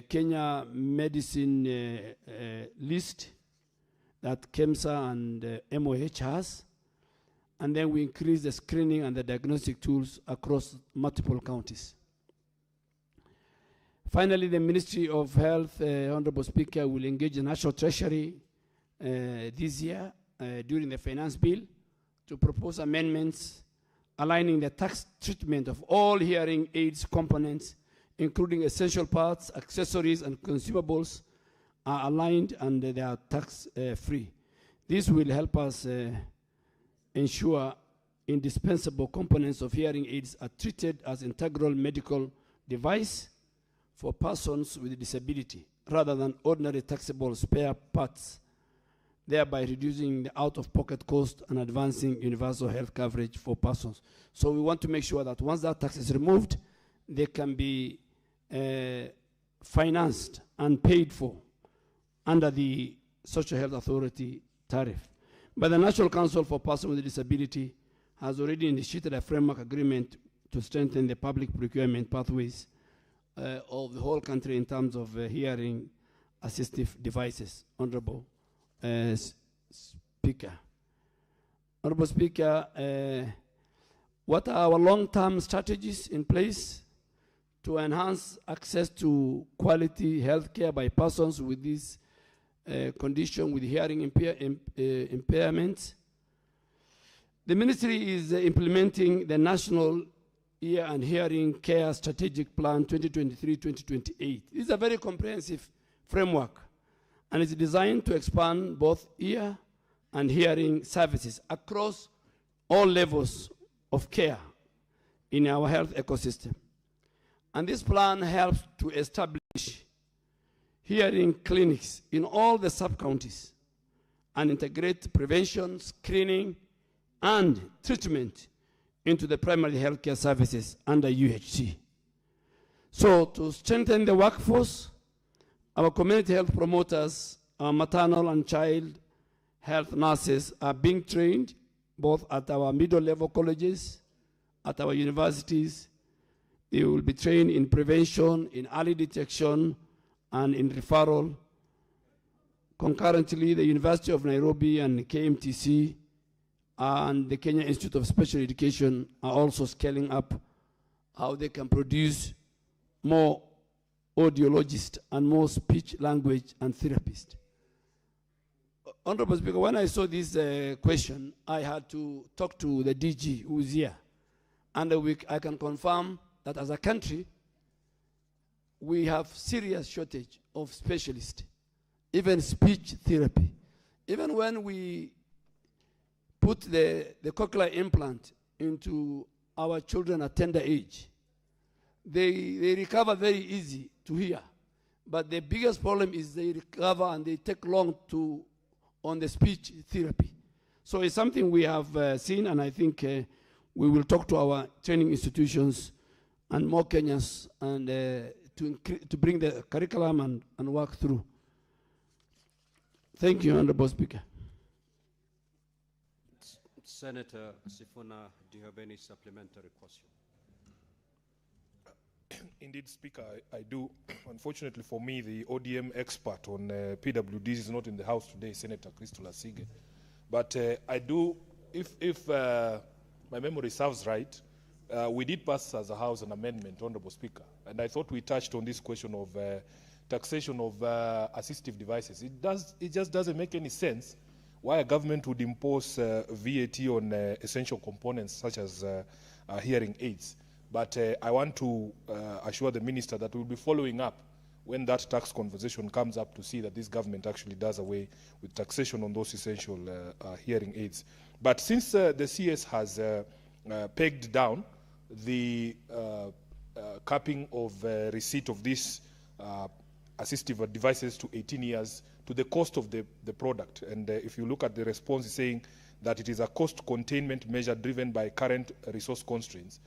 Kenya medicine list that KEMSA and MOH has, and then we increase the screening and the diagnostic tools across multiple counties. Finally, the Ministry of Health, Honorable Speaker, will engage the National Treasury this year during the finance bill to propose amendments aligning the tax treatment of all hearing aids components, including essential parts, accessories, and consumables, are aligned and they are tax-free. This will help us ensure indispensable components of hearing aids are treated as integral medical device for persons with disability, rather than ordinary taxable spare parts, thereby reducing the out-of-pocket cost and advancing universal health coverage for persons. So we want to make sure that once that tax is removed, they can be financed and paid for under the Social Health Authority tariff. But the National Council for Persons with Disability has already initiated a framework agreement to strengthen the public procurement pathways of the whole country in terms of hearing assistive devices. Honorable Speaker. Honorable Speaker, what are our long-term strategies in place to enhance access to quality health care by persons with this condition, with hearing impairments? The ministry is implementing the National Ear and Hearing Care Strategic Plan 2023-2028. This is a very comprehensive framework, and it's designed to expand both ear and hearing services across all levels of care in our health ecosystem. And this plan helps to establish hearing clinics in all the sub-counties and integrate prevention, screening, and treatment into the primary healthcare services under UHC. So to strengthen the workforce, our community health promoters, our maternal and child health nurses are being trained both at our middle-level colleges, at our universities. They will be trained in prevention, in early detection, and in referral. Concurrently, the University of Nairobi and KMTC and the Kenya Institute of Special Education are also scaling up how they can produce more audiologists and more speech, language, and therapists. Honorable Speaker, when I saw this question, I had to talk to the DG who is here. And I can confirm that as a country, we have serious shortage of specialists, even speech therapy. Even when we put the cochlear implant into our children at tender age, they recover very easy to hear. But the biggest problem is they recover and they take long on the speech therapy. So it's something we have seen, and I think we will talk to our training institutions and more Kenyans and to bring the curriculum and work through. Thank you, Honorable Speaker. Senator Sifuna, do you have any supplementary question? Indeed, Speaker, I do. Unfortunately for me, the ODM expert on PWDs is not in the House today, Senator Crystal Asige. But I do, if my memory serves right, we did pass as a House an amendment, Honorable Speaker, and I thought we touched on this question of taxation of assistive devices. It just doesn't make any sense why a government would impose VAT on essential components such as hearing aids. But I want to assure the Minister that we'll be following up when that tax conversation comes up to see that this government actually does away with taxation on those essential hearing aids. But since the CS has pegged down the capping of receipt of these assistive devices to 18 years to the cost of the product, and if you look at the response, it's saying that it is a cost containment measure driven by current resource constraints.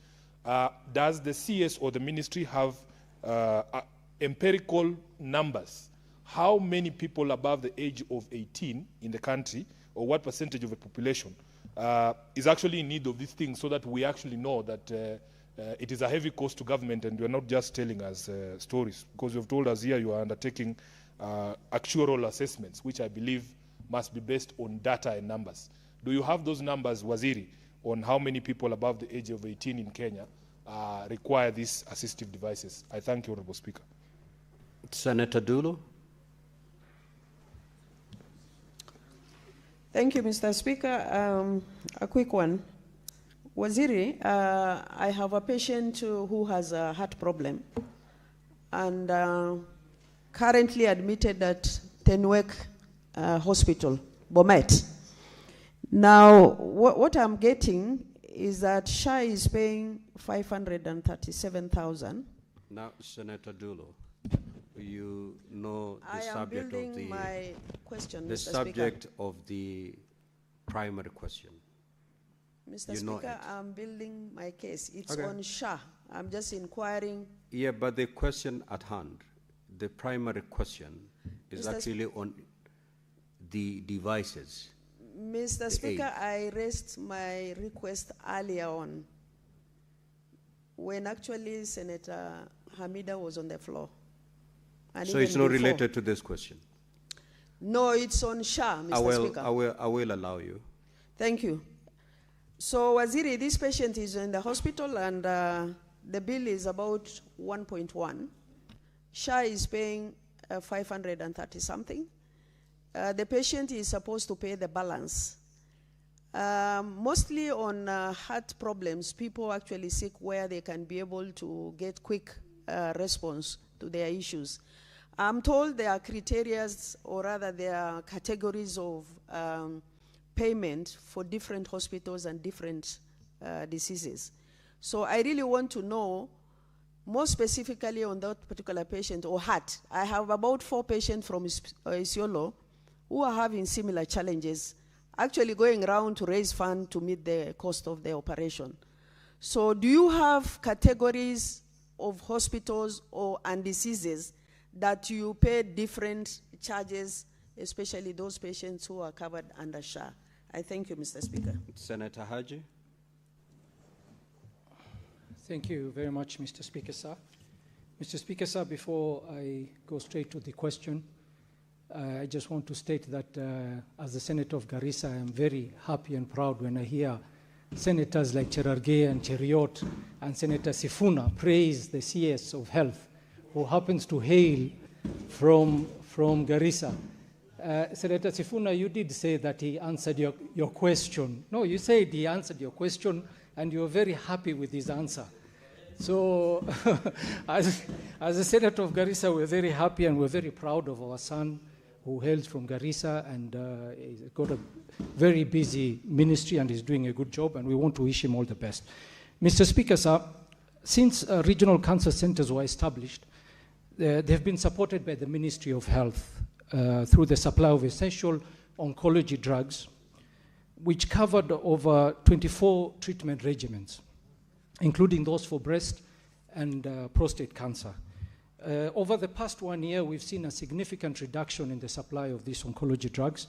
Does the CS or the ministry have empirical numbers? How many people above the age of 18 in the country, or what percentage of the population is actually in need of these things, so that we actually know that it is a heavy cost to government, and you are not just telling us stories, because you've told us here you are undertaking actuarial assessments, which I believe must be based on data and numbers. Do you have those numbers, Waziri, on how many people above the age of 18 in Kenya require these assistive devices? I thank you, Honorable Speaker. Senator Dulu. Thank you, Mr. Speaker. A quick one. Waziri, I have a patient who has a heart problem and currently admitted at Tenwek Hospital, Bomet. Now, what I'm getting is that SHA is paying 537,000. Now, Senator Dulu, you know the I am subject building of the my question, the Mr. subject Speaker. of the primary question. Mr. You know Speaker, it. I'm building my case. It's Okay. on SHA. I'm just inquiring. Yeah, but the question at hand, the primary question, is Mr. actually on the devices. Mr. Speaker, I raised my request earlier on when actually Senator Hamida was on the floor. And So even it's not before. related to this question. No, it's on SHA, Mr. Speaker. I will allow you. Thank you. So, Waziri, this patient is in the hospital and the bill is about 1.1. SHA is paying 530 something. The patient is supposed to pay the balance. Mostly on heart problems, people actually seek where they can be able to get quick response to their issues. I'm told there are criteria, or rather there are categories of payment for different hospitals and different diseases. So I really want to know more specifically on that particular patient or heart. I have about 4 patients from Isiolo who are having similar challenges, actually going around to raise funds to meet the cost of the operation. So do you have categories of hospitals and diseases that you pay different charges, especially those patients who are covered under SHA? I thank you, Mr. Speaker. Senator Haji. Thank you very much, Mr. Speaker, sir. Mr. Speaker, sir, before I go straight to the question, I just want to state that as the Senator of Garissa, I am very happy and proud when I hear senators like Cherargei and Cheriot and Senator Sifuna praise the CS of Health, who happens to hail from Garissa. Senator Sifuna, you did say that he answered your question. No, you said he answered your question, and you were very happy with his answer. So, as a Senator of Garissa, we're very happy and we're very proud of our son who hails from Garissa and he's got a very busy ministry and is doing a good job, and we want to wish him all the best. Mr. Speaker, sir, since regional cancer centers were established, they've been supported by the Ministry of Health through the supply of essential oncology drugs, which covered over 24 treatment regimens, including those for breast and prostate cancer. Over the past 1 year, we've seen a significant reduction in the supply of these oncology drugs.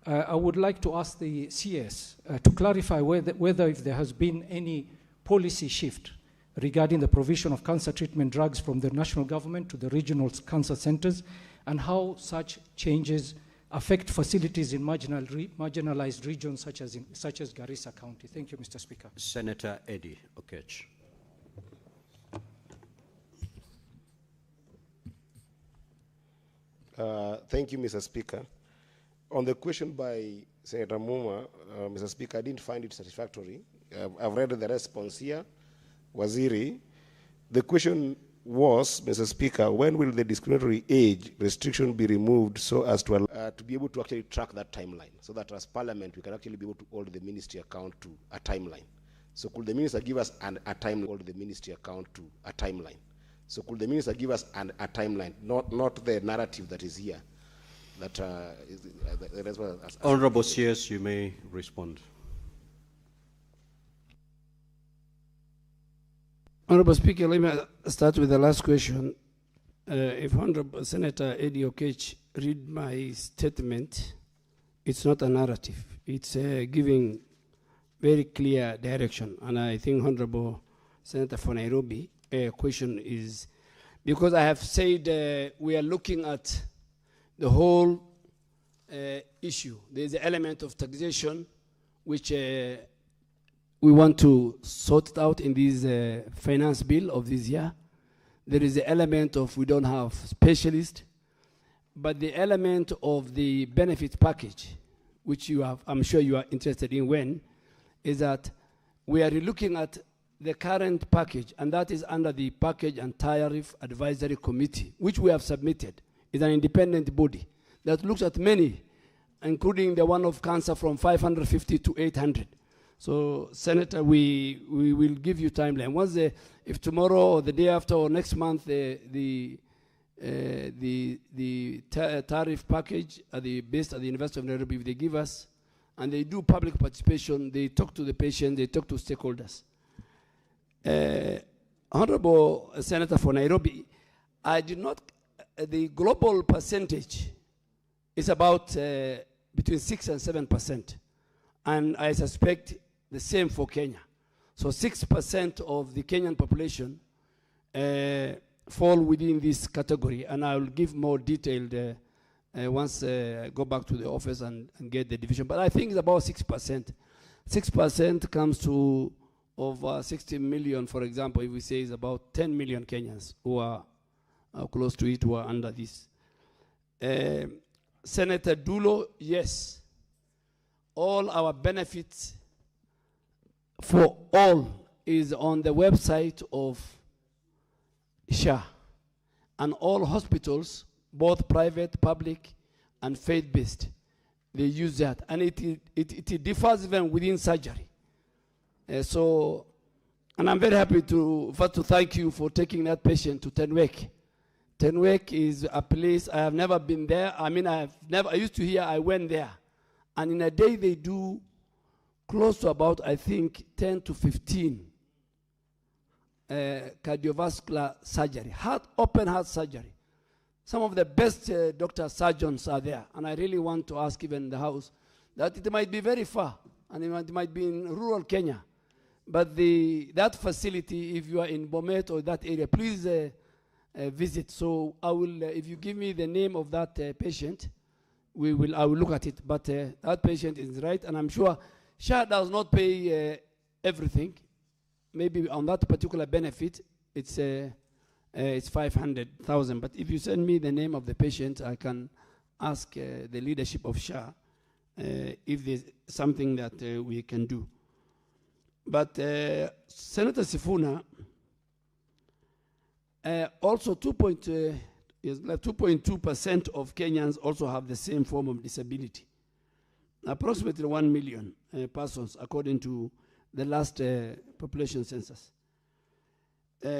I would like to ask the CS to clarify whether if there has been any policy shift regarding the provision of cancer treatment drugs from the national government to the regional cancer centers, and how such changes affect facilities in marginalized regions such as Garissa County. Thank you, Mr. Speaker. Senator Eddie Okech. Thank you, Mr. Speaker. On the question by Senator Muma, Mr. Speaker, I didn't find it satisfactory. I've read the response here. Waziri, the question was, Mr. Speaker, when will the discriminatory age restriction be removed so as to be able to actually track that timeline, so that as Parliament we can actually be able to hold the ministry account to a timeline? So could the minister give us a timeline, hold the ministry account to a timeline? So could the minister give us a timeline, not the narrative that is here? That Honorable CS, you may respond. Honorable Speaker, let me start with the last question. If Honorable Senator Eddie Okech read my statement, it's not a narrative. It's giving very clear direction. And I think Honorable Senator for Nairobi question is, because I have said we are looking at the whole issue. There's an element of taxation which we want to sort it out in this finance bill of this year. There is an element of we don't have specialists, but the element of the benefit package, which you have, I'm sure you are interested in when, is that we are looking at the current package, and that is under the Package and Tariff Advisory Committee, which we have submitted. It's an independent body that looks at many, including the one of cancer from 550 to 800. So, Senator, we will give you timeline. Once if tomorrow or the day after or next month the tariff package based at the University of Nairobi, if they give us, and they do public participation, they talk to the patient, they talk to stakeholders. Honorable Senator for Nairobi, I did not, the global percentage is about between 6 and 7%. And I suspect the same for Kenya. So 6% of the Kenyan population fall within this category. And I will give more detailed once I go back to the office and get the division. But I think it's about 6%. 6% comes to over 60 million, for example, if we say it's about 10 million Kenyans who are close to it, who are under this. Senator Dulo, yes. All our benefits for all is on the website of SHA. And all hospitals, both private, public, and faith-based, they use that. And it differs even within surgery. And I'm very happy to thank you for taking that patient to Tenwek. Tenwek is a place, I have never been there. I mean, I used to hear, I went there. And in a day they do close to about, I think, 10 to 15 cardiovascular surgery, open heart surgery. Some of the best surgeons are there. And I really want to ask even the House that it might be very far, and it might be in rural Kenya. But that facility, if you are in Bomet or that area, please visit. So I will, if you give me the name of that patient, I will look at it. But that patient is right, and I'm sure SHA does not pay everything. Maybe on that particular benefit, it's 500,000. But if you send me the name of the patient, I can ask the leadership of SHA if there's something that we can do. But Senator Sifuna, also 2.2% of Kenyans also have the same form of disability. Approximately 1 million persons, according to the last population census.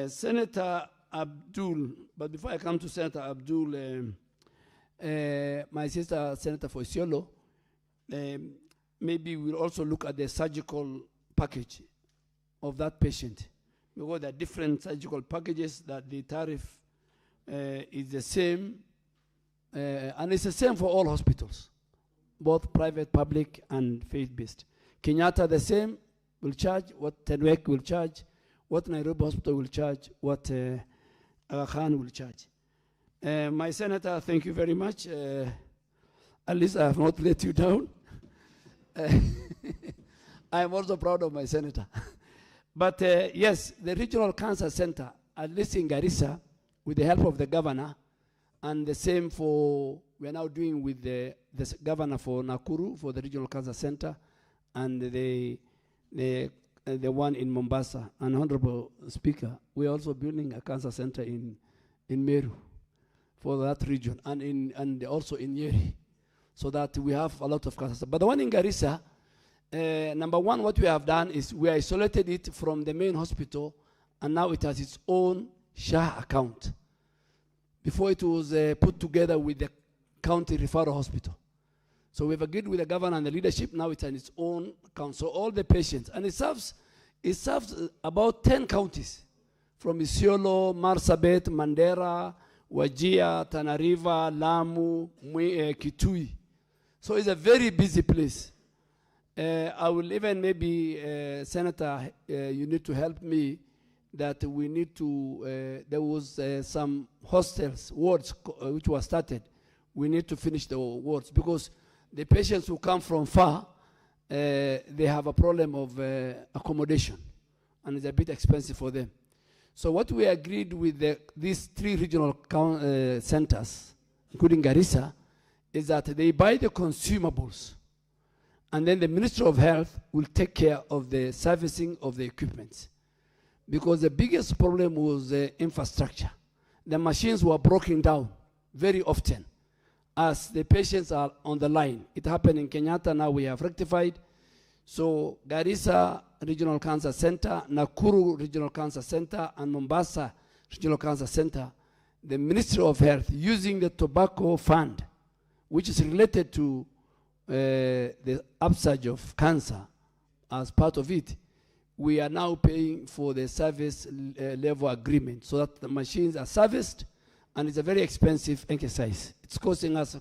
Senator Abdul, but before I come to Senator Abdul, my sister, Senator for Isiolo, maybe we'll also look at the surgical package of that patient. Because there are different surgical packages that the tariff is the same, and it's the same for all hospitals, both private, public, and faith-based. Kenyatta the same, will charge what Tenwek will charge, what Nairobi Hospital will charge, what Aga Khan will charge. My senator, thank you very much. At least I have not let you down. I am also proud of my senator. But yes, the Regional Cancer Center, at least in Garissa, with the help of the governor, and the same we are now doing with the governor for Nakuru, for the Regional Cancer Center, and the one in Mombasa. And Honorable Speaker, we are also building a cancer center in Meru for that region, and also in Nyeri, so that we have a lot of cancer. But the one in Garissa, number one, what we have done is we isolated it from the main hospital, and now it has its own SHA account. Before it was put together with the county referral hospital. So we've agreed with the governor and the leadership, now it's on its own account. So all the patients, and it serves about 10 counties, from Isiolo, Marsabit, Mandera, Wajir, Tana River, Lamu, Kitui. So it's a very busy place. I will even maybe, Senator, you need to help me that we need to, there was some hostels, wards which were started. We need to finish the wards because the patients who come from far, they have a problem of accommodation, and it's a bit expensive for them. So what we agreed with these 3 regional centers, including Garissa, is that they buy the consumables, and then the Ministry of Health will take care of the servicing of the equipment. Because the biggest problem was the infrastructure. The machines were broken down very often as the patients are on the line. It happened in Kenyatta, now we have rectified. So Garissa Regional Cancer Center, Nakuru Regional Cancer Center, and Mombasa Regional Cancer Center, the Ministry of Health, using the tobacco fund, which is related to the upsurge of cancer as part of it, we are now paying for the service level agreement so that the machines are serviced, and it's a very expensive exercise. It's costing us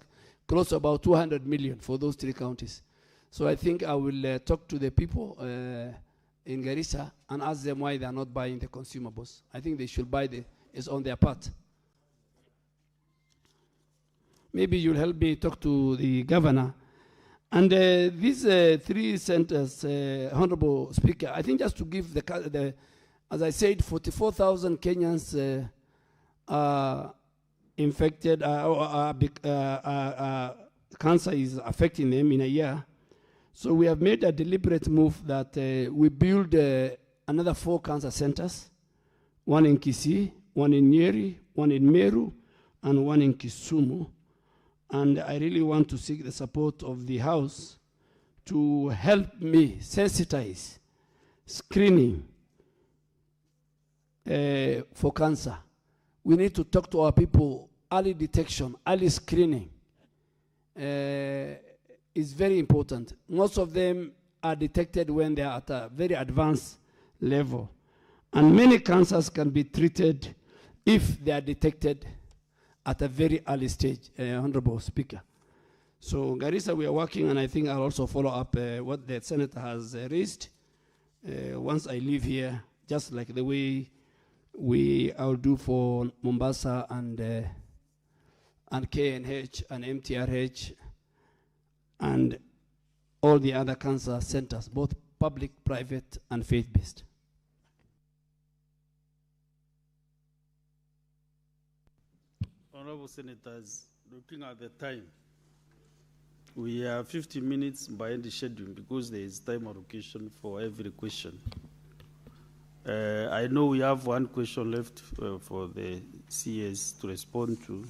close to about 200 million for those 3 counties. So I think I will talk to the people in Garissa and ask them why they are not buying the consumables. I think they should buy it's on their part. Maybe you'll help me talk to the governor. And these 3 centers, Honorable Speaker, I think just to give as I said, 44,000 Kenyans are infected, cancer is affecting them in a year. So we have made a deliberate move that we build another 4 cancer centers, 1 in Kisii, 1 in Nyeri, 1 in Meru, and 1 in Kisumu. And I really want to seek the support of the House to help me sensitize screening for cancer. We need to talk to our people. Early detection, early screening is very important. Most of them are detected when they are at a very advanced level. And many cancers can be treated if they are detected at a very early stage, Honorable Speaker. So Garissa, we are working, and I think I'll also follow up what the Senator has raised once I leave here, just like the way I'll do for Mombasa and KNH and MTRH and all the other cancer centers, both public, private, and faith-based. Honorable Senators, looking at the time, we are 50 minutes behind the schedule because there is time allocation for every question. I know we have 1 question left for the CS to respond to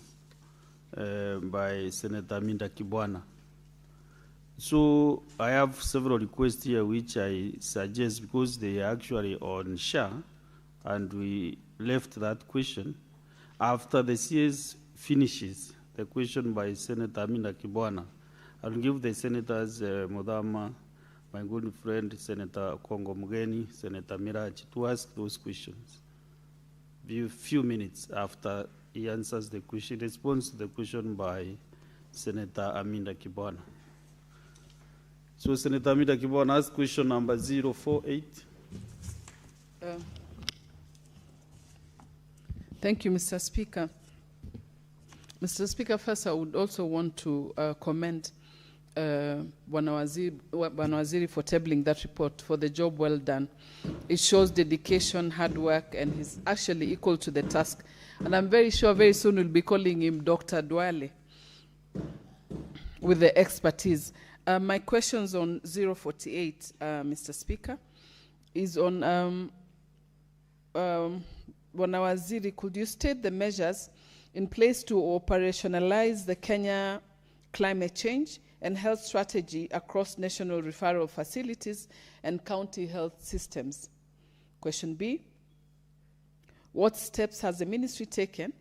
by Senator Minda Kibwana. So I have several requests here which I suggest because they are actually on share, and we left that question. After the CS finishes the question by Senator Minda Kibwana, I'll give the Senators Modama, my good friend Senator Kongo Mugeni, Senator Miraji, to ask those questions. Few minutes after he answers the question, responds to the question by Senator Aminda Kibwana. So Senator Aminda Kibwana asks question number 048. Thank you, Mr. Speaker. Mr. Speaker, first I would also want to commend Bwana Waziri for tabling that report, for the job well done. It shows dedication, hard work, and he's actually equal to the task. And I'm very sure very soon we'll be calling him Dr. Dwale with the expertise. My questions on 048, Mr. Speaker, is on Bwana Waziri, could you state the measures in place to operationalize the Kenya climate change and health strategy across national referral facilities and county health systems? Question B, what steps has the ministry taken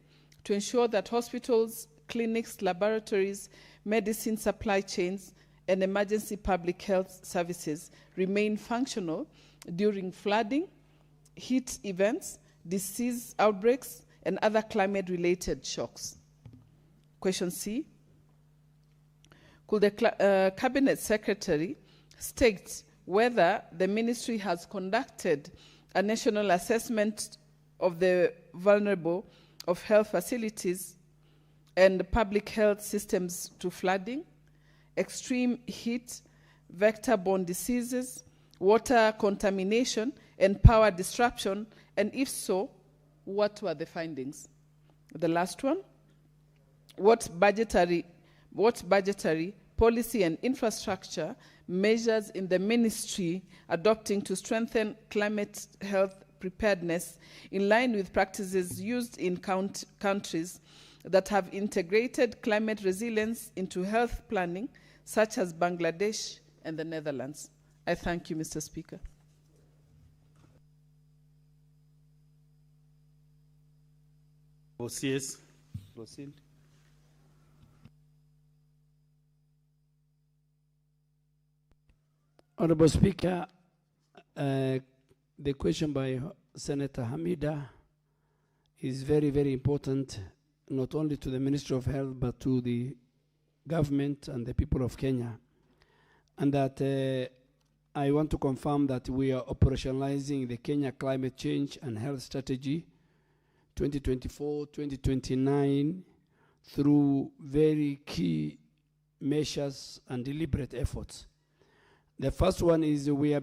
to ensure that hospitals, clinics, laboratories, medicine supply chains, and emergency public health services remain functional during flooding, heat events, disease outbreaks, and other climate-related shocks? Question C, could the Cabinet Secretary state whether the ministry has conducted a national assessment of the vulnerable of health facilities and public health systems to flooding, extreme heat, vector-borne diseases, water contamination, and power disruption, and if so, what were the findings? The last one, what budgetary policy and infrastructure measures in the ministry adopting to strengthen climate health preparedness in line with practices used in countries that have integrated climate resilience into health planning, such as Bangladesh and the Netherlands? I thank you, Mr. Speaker. OCS, proceed. Honorable Speaker, the question by Senator Hamida is very, very important, not only to the Ministry of Health, but to the government and the people of Kenya. And that I want to confirm that we are operationalizing the Kenya Climate Change and Health Strategy 2024-2029 through very key measures and deliberate efforts. The first one is we are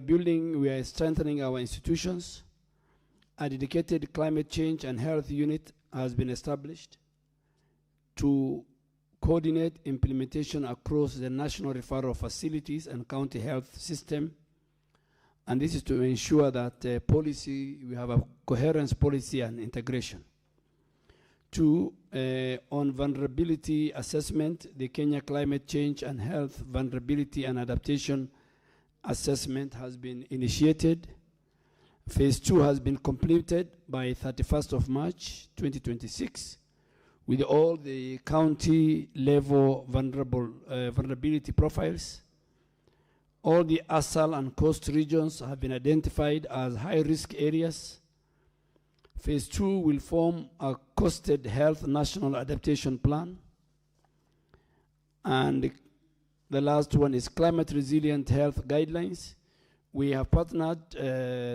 strengthening our institutions. A dedicated climate change and health unit has been established to coordinate implementation across the national referral facilities and county health system. And this is to ensure that we have a coherent policy and integration. Two, on vulnerability assessment, the Kenya Climate Change and Health Vulnerability and Adaptation Assessment has been initiated. Phase 2 has been completed by 31st of March 2026 with all the county level vulnerability profiles. All the ASAL and coast regions have been identified as high-risk areas. Phase 2 will form a costed health national adaptation plan. And the last one is climate resilient health guidelines. We have partnered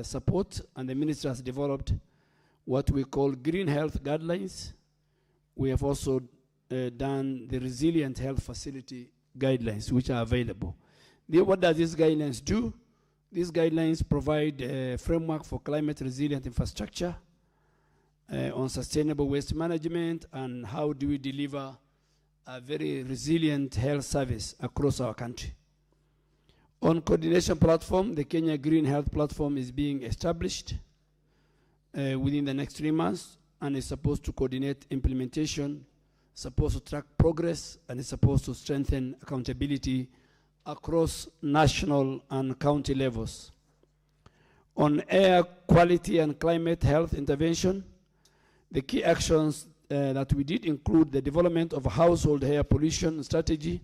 support, and the ministry has developed what we call green health guidelines. We have also done the resilient health facility guidelines, which are available. What does these guidelines do? These guidelines provide a framework for climate resilient infrastructure on sustainable waste management and how do we deliver a very resilient health service across our country. On coordination platform, the Kenya Green Health Platform is being established within the next 3 months and is supposed to coordinate implementation, supposed to track progress, and is supposed to strengthen accountability across national and county levels. On air quality and climate health intervention, the key actions that we did include the development of a household air pollution strategy,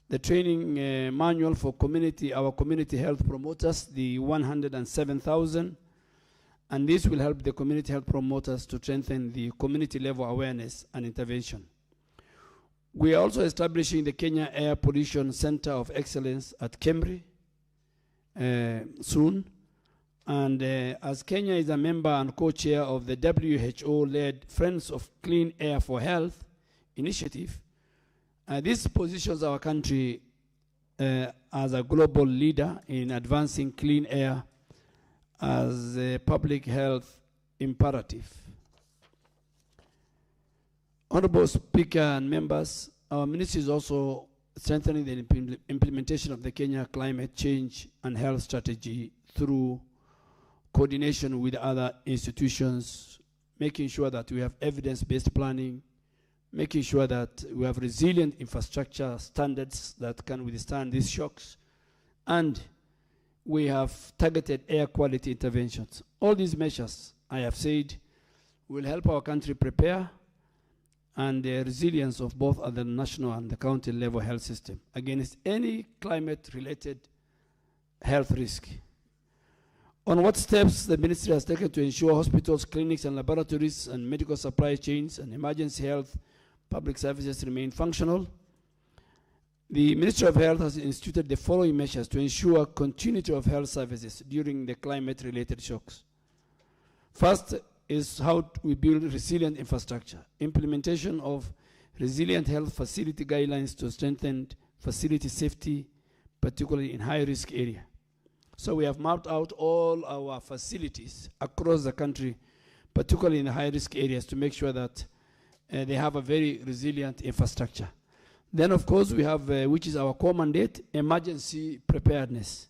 the training manual for our community health promoters, the 107,000, and this will help the community health promoters to strengthen the community level awareness and intervention. We are also establishing the Kenya Air Pollution Center of Excellence at Kemri soon. And as Kenya is a member and co-chair of the WHO-led Friends of Clean Air for Health initiative, this positions our country as a global leader in advancing clean air as a public health imperative. Honorable Speaker and members, our ministry is also strengthening the implementation of the Kenya Climate Change and Health Strategy through coordination with other institutions, making sure that we have evidence-based planning, making sure that we have resilient infrastructure standards that can withstand these shocks, and we have targeted air quality interventions. All these measures, I have said, will help our country prepare and the resilience of both at the national and the county level health system against any climate-related health risk. On what steps the ministry has taken to ensure hospitals, clinics, and laboratories and medical supply chains and emergency health public services remain functional. The Ministry of Health has instituted the following measures to ensure continuity of health services during the climate-related shocks. First is how we build resilient infrastructure, implementation of resilient health facility guidelines to strengthen facility safety, particularly in high-risk area. So we have mapped out all our facilities across the country, particularly in the high-risk areas, to make sure that they have a very resilient infrastructure. Then, of course, we have, which is our core mandate, emergency preparedness.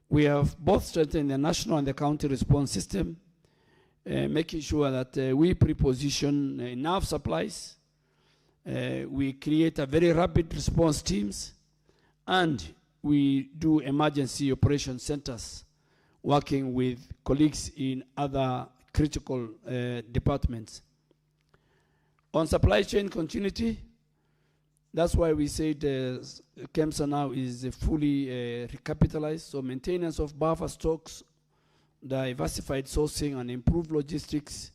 We have both strengthened the national and the county response system, making sure that we preposition enough supplies, we create a very rapid response teams, and we do emergency operation centers, working with colleagues in other critical departments. On supply chain continuity, that's why we said KEMSA now is fully recapitalized, so maintenance of buffer stocks, diversified sourcing, and improved logistics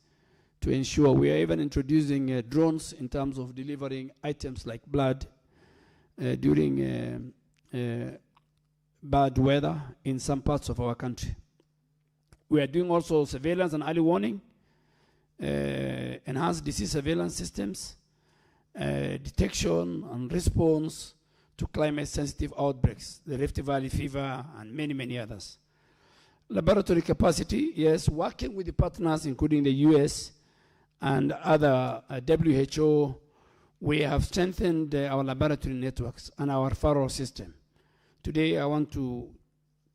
to ensure we are even introducing drones in terms of delivering items like blood during bad weather in some parts of our country. We are doing also surveillance and early warning, enhanced disease surveillance systems, detection and response to climate-sensitive outbreaks, the Rift Valley fever, and many, many others. Laboratory capacity, yes, working with the partners, including the US and other WHO, we have strengthened our laboratory networks and our referral system. Today, I want to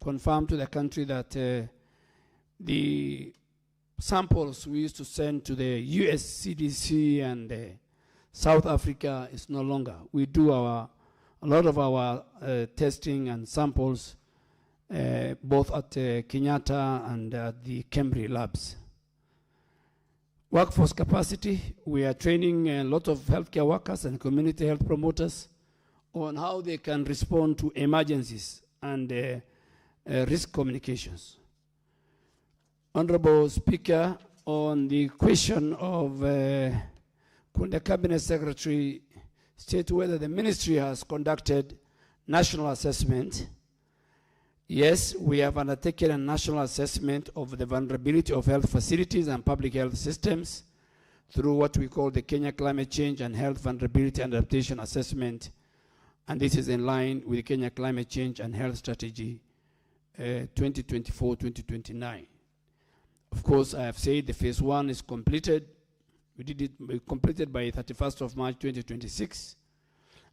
confirm to the country that the samples we used to send to the US CDC and South Africa is no longer. We do a lot of our testing and samples both at Kenyatta and the Cambridge labs. Workforce capacity, we are training a lot of healthcare workers and community health promoters on how they can respond to emergencies and risk communications. Honorable Speaker, on the question of could the Cabinet Secretary state whether the ministry has conducted national assessment? Yes, we have undertaken a national assessment of the vulnerability of health facilities and public health systems through what we call the Kenya Climate Change and Health Vulnerability and Adaptation Assessment, and this is in line with the Kenya Climate Change and Health Strategy 2024-2029. Of course, I have said the phase 1 is completed. We completed by 31st of March 2026,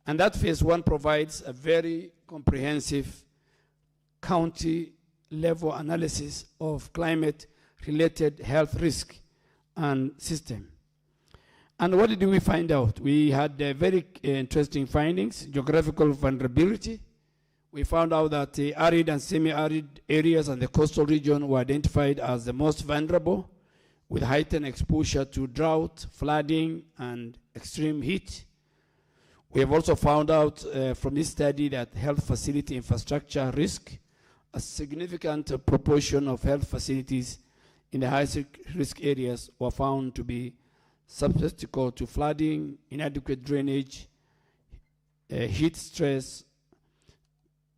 and that phase 1 provides a very comprehensive county level analysis of climate-related health risk and system. And what did we find out? We had very interesting findings. Geographical vulnerability. We found out that the arid and semi-arid areas and the coastal region were identified as the most vulnerable, with heightened exposure to drought, flooding, and extreme heat. We have also found out from this study that health facility infrastructure risk, a significant proportion of health facilities in the high risk areas were found to be susceptible to flooding, inadequate drainage, heat stress,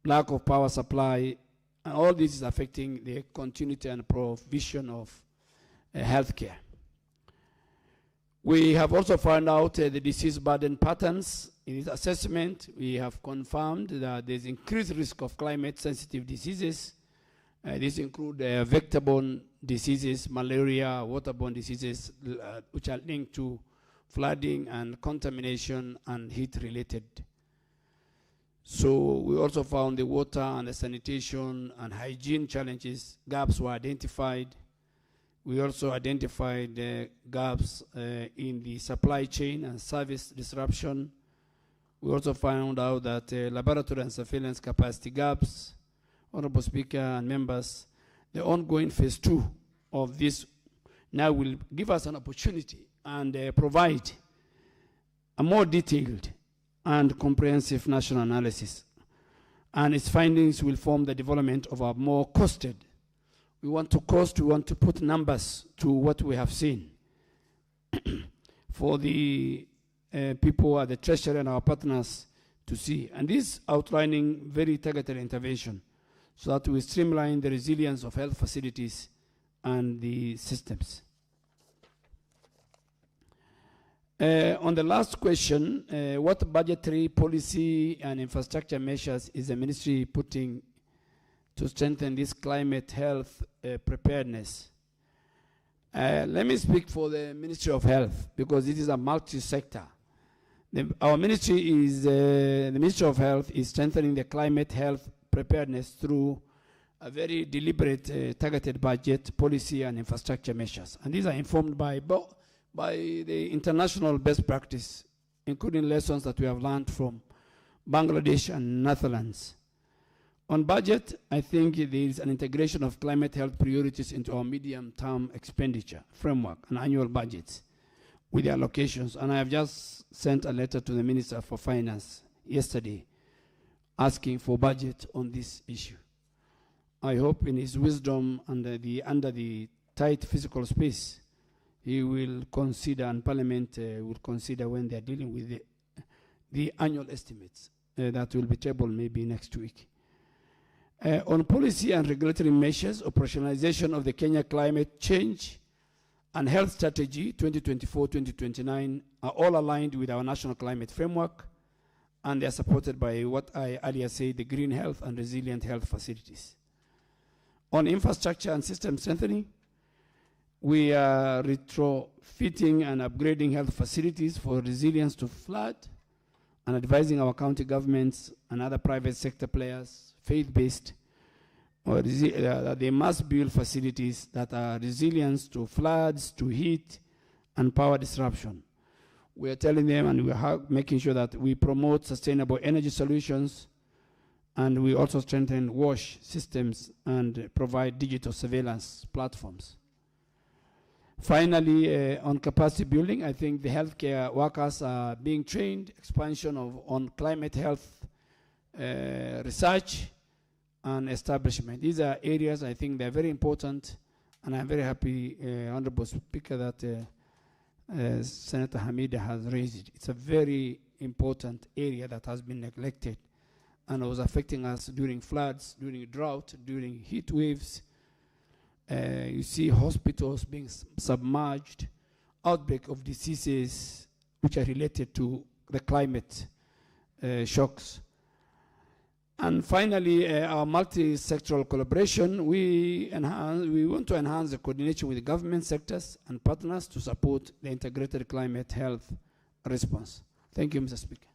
lack of power supply, and all this is affecting the continuity and provision of healthcare. We have also found out the disease burden patterns. In this assessment, we have confirmed that there's increased risk of climate-sensitive diseases. These include vector-borne diseases, malaria, waterborne diseases, which are linked to flooding and contamination and heat-related. So we also found the water and the sanitation and hygiene challenges, gaps were identified. We also identified gaps in the supply chain and service disruption. We also found out that laboratory and surveillance capacity gaps. Honorable Speaker and members, the ongoing phase 2 of this now will give us an opportunity and provide a more detailed and comprehensive national analysis. And its findings will form the development of a more costed. We want to put numbers to what we have seen for the people at the Treasury and our partners to see. And this outlining very targeted intervention so that we streamline the resilience of health facilities and the systems. On the last question, what budgetary policy and infrastructure measures is the ministry putting to strengthen this climate health preparedness? Let me speak for the Ministry of Health, because it is a multi-sector. Our ministry is, the Ministry of Health is strengthening the climate health preparedness through a very deliberate, targeted budget, policy, and infrastructure measures. And these are informed by the international best practice, including lessons that we have learned from Bangladesh and Netherlands. On budget, I think there is an integration of climate health priorities into our medium-term expenditure framework and annual budgets with the allocations. And I have just sent a letter to the Minister for Finance yesterday asking for budget on this issue. I hope in his wisdom under the tight physical space, he will consider, and Parliament will consider when they are dealing with the annual estimates that will be tabled maybe next week. On policy and regulatory measures, operationalization of the Kenya Climate Change and Health Strategy 2024-2029 are all aligned with our national climate framework, and they are supported by what I earlier said, the green health and resilient health facilities. On infrastructure and system strengthening, we are retrofitting and upgrading health facilities for resilience to flood, and advising our county governments and other private sector players, faith-based, that they must build facilities that are resilient to floods, to heat, and power disruption. We are telling them, and we are making sure that we promote sustainable energy solutions, and we also strengthen WASH systems and provide digital surveillance platforms. Finally, on capacity building, I think the healthcare workers are being trained, expansion on climate health research and establishment. These are areas I think they're very important, and I'm very happy, Honorable Speaker, that Senator Hamida has raised it. It's a very important area that has been neglected and was affecting us during floods, during drought, during heat waves. You see hospitals being submerged, outbreak of diseases which are related to the climate shocks. And finally, our multi-sectoral collaboration, we want to enhance the coordination with the government sectors and partners to support the integrated climate health response. Thank you, Mr. Speaker.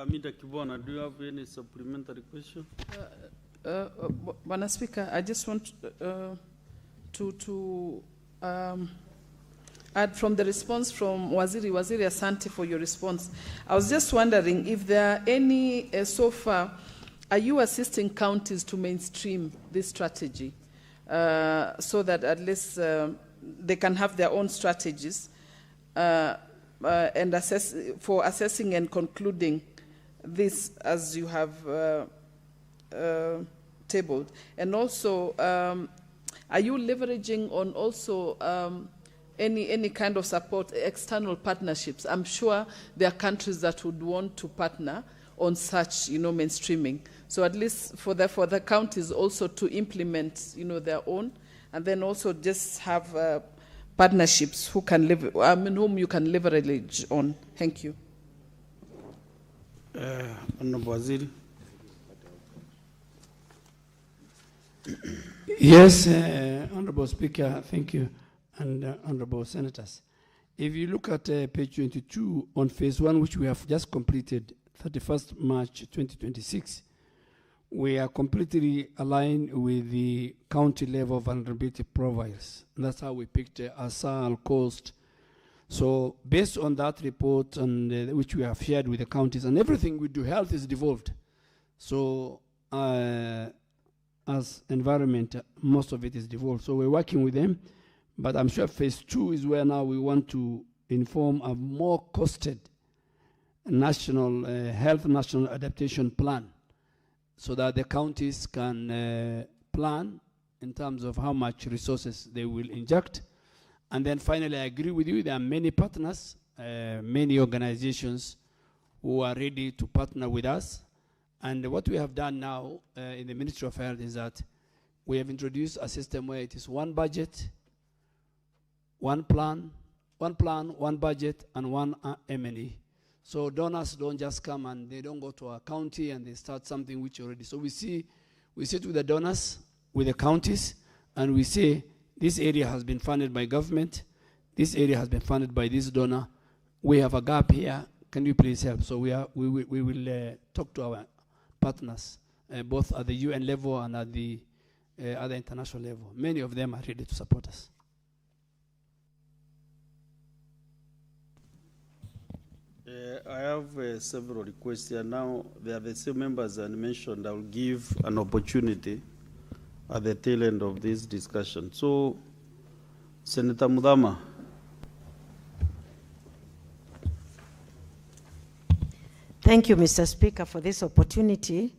Mida Kibwana, do you have any supplementary question? Bwana Speaker, I just want to add from the response from Waziri Asante for your response. I was just wondering if there are any, so far, are you assisting counties to mainstream this strategy so that at least they can have their own strategies and assessing and concluding this as you have tabled? And also, are you leveraging on also any kind of support, external partnerships? I'm sure there are countries that would want to partner on such, mainstreaming. So at least for the counties also to implement, their own, and then also just have partnerships whom you can leverage on. Thank you. Honorable Waziri. Yes, Honorable Speaker, thank you, and Honorable Senators. If you look at page 22 on phase 1, which we have just completed, 31st March 2026, we are completely aligned with the county level vulnerability profiles. And that's how we picked ASAL, Coast. So based on that report, and which we have shared with the counties, and everything we do, health is devolved. So as environment, most of it is devolved. So we're working with them, but I'm sure phase 2 is where now we want to inform a more costed national national adaptation plan, so that the counties can plan in terms of how much resources they will inject. And then finally, I agree with you, there are many partners, many organizations who are ready to partner with us. And what we have done now in the Ministry of Health is that we have introduced a system where it is one budget, one plan, one budget, and one M&E. So donors don't just come and they don't go to a county and they start something which already. So we sit with the donors, with the counties, and we say, this area has been funded by government, this area has been funded by this donor, we have a gap here, can you please help? So we will talk to our partners, both at the UN level and at the other international level. Many of them are ready to support us. I have several requests here. Now, there are the same members I mentioned. I will give an opportunity at the tail end of this discussion. So, Senator Mudama. Thank you, Mr. Speaker, for this opportunity.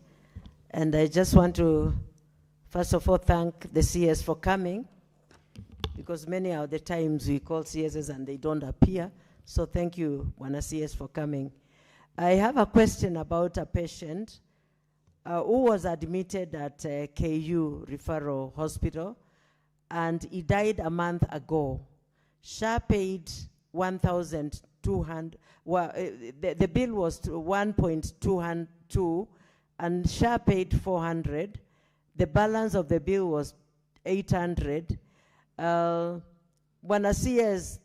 And I just want to, first of all, thank the CS for coming, because many of the times we call CSs and they don't appear. So thank you, Wana CS, for coming. I have a question about a patient who was admitted at KU Referral Hospital, and he died a month ago. SHA paid 1,200. Well, the bill was 1.202, and SHA paid 400. The balance of the bill was 800. Wana CS,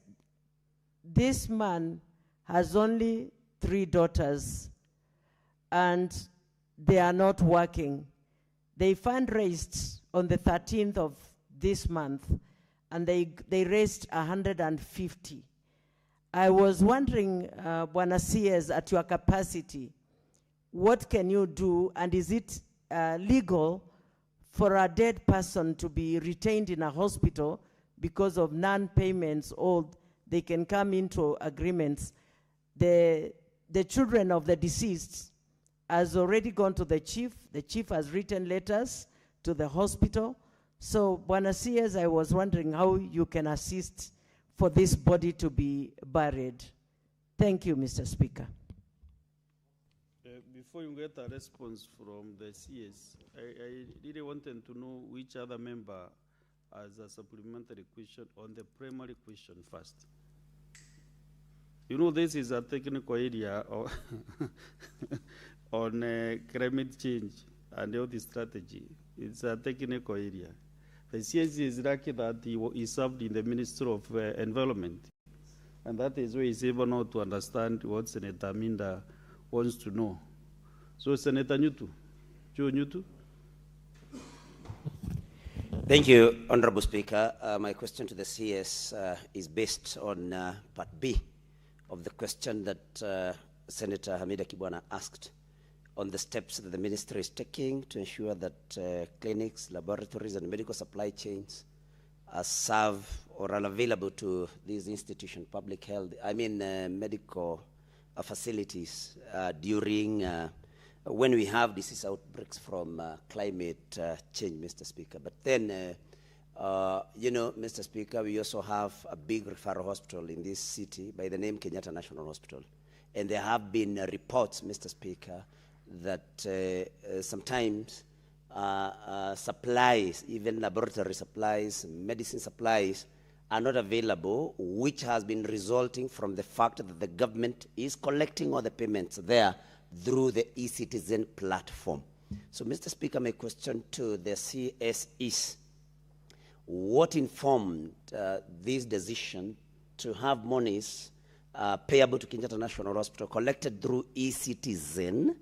this man has only 3 daughters, and they are not working. They fundraised on the 13th of this month, and they raised 150. I was wondering, Bwana CS, at your capacity, what can you do, and is it legal for a dead person to be retained in a hospital because of non-payments, or they can come into agreements? The children of the deceased has already gone to the chief. The chief has written letters to the hospital. So, Bwana CS, I was wondering how you can assist for this body to be buried. Thank you, Mr. Speaker. Before you get a response from the CS, I really wanted to know which other member has a supplementary question on the primary question first. You know, this is a technical area on climate change and health strategy. It's a technical area. The CS is lucky that he served in the Ministry of Environment, and that is why he's able now to understand what Senator Minda wants to know. So, Senator Nyutu, Joe Nyutu. Thank you, Honorable Speaker. My question to the CS is based on Part B of the question that Senator Hamida Kibwana asked on the steps that the ministry is taking to ensure that clinics, laboratories, and medical supply chains serve or are available to these institutions, public health, medical facilities during when we have disease outbreaks from climate change, Mr. Speaker. But then, Mr. Speaker, we also have a big referral hospital in this city by the name Kenyatta National Hospital. And there have been reports, Mr. Speaker, that sometimes supplies, even laboratory supplies, medicine supplies, are not available, which has been resulting from the fact that the government is collecting all the payments there through the e-citizen platform. So, Mr. Speaker, my question to the CS is, what informed this decision to have monies payable to Kenyatta National Hospital collected through e-citizen,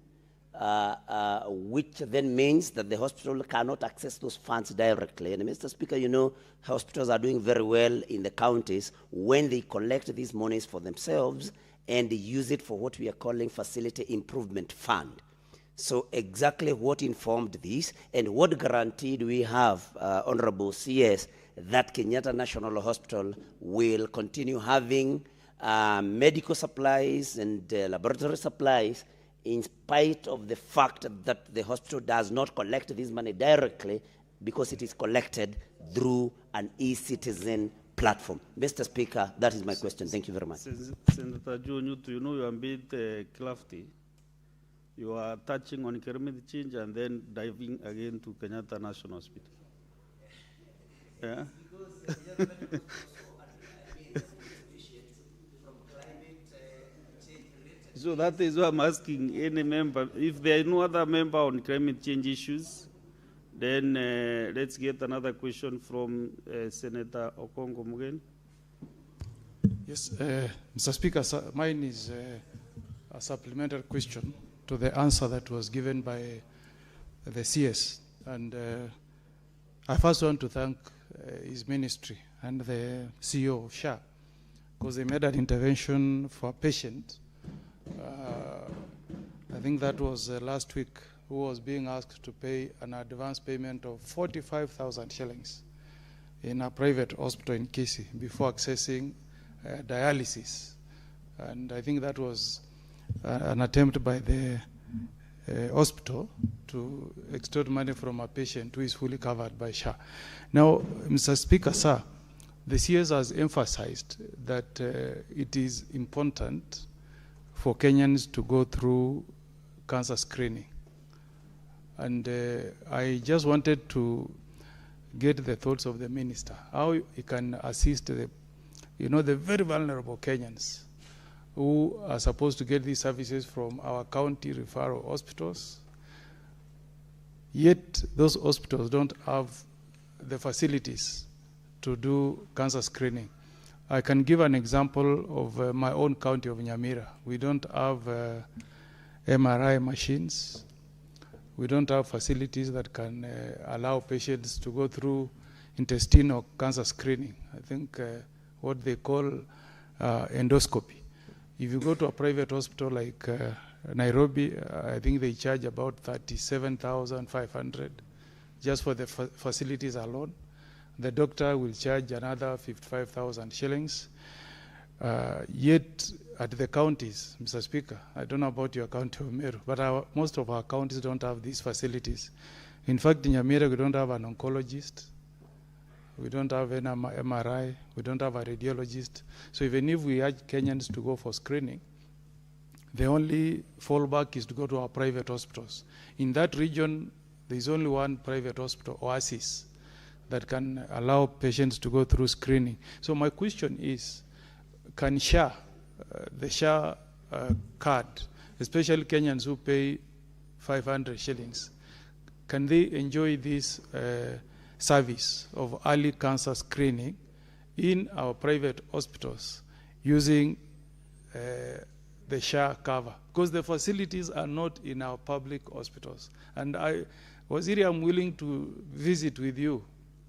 which then means that the hospital cannot access those funds directly? And Mr. Speaker, you know, hospitals are doing very well in the counties when they collect these monies for themselves and use it for what we are calling Facility Improvement Fund. So exactly what informed this, and what guarantee do we have, Honorable CS, that Kenyatta National Hospital will continue having medical supplies and laboratory supplies in spite of the fact that the hospital does not collect this money directly because it is collected through an e-citizen platform? Mr. Speaker, that is my question. Thank you very much. Senator Joe Nyutu, you know you are a bit crafty. You are touching on climate change and then diving again to Kenyatta National Hospital. Yeah? So that is why I'm asking any member, if there is no other member on climate change issues, then let's get another question from Senator Okongo Mugen. Yes, Mr. Speaker, mine is a supplementary question to the answer that was given by the CS. And I first want to thank his ministry and the CEO of SHA, because they made an intervention for a patient. I think that was last week, who was being asked to pay an advance payment of 45,000 shillings in a private hospital in Kisii before accessing dialysis. And I think that was an attempt by the hospital to extort money from a patient who is fully covered by SHA. Now, Mr. Speaker, sir, the CS has emphasized that it is important for Kenyans to go through cancer screening. And I just wanted to get the thoughts of the minister, how he can assist the very vulnerable Kenyans who are supposed to get these services from our county referral hospitals, yet those hospitals don't have the facilities to do cancer screening. I can give an example of my own county of Nyamira. We don't have MRI machines. We don't have facilities that can allow patients to go through intestinal cancer screening. I think what they call endoscopy. If you go to a private hospital like Nairobi, I think they charge about 37,500 just for the facilities alone. The doctor will charge another 55,000 shillings. Yet at the counties, Mr. Speaker, I don't know about your county of Meru, but most of our counties don't have these facilities. In fact, in Nyamira, we don't have an oncologist. We don't have an MRI. We don't have a radiologist. So even if we urge Kenyans to go for screening, the only fallback is to go to our private hospitals. In that region, there is only one private hospital, Oasis, that can allow patients to go through screening. So my question is, can SHA, the SHA card, especially Kenyans who pay 500 shillings, can they enjoy this service of early cancer screening in our private hospitals using the SHA cover? Because the facilities are not in our public hospitals. And Waziri, I'm willing to visit with you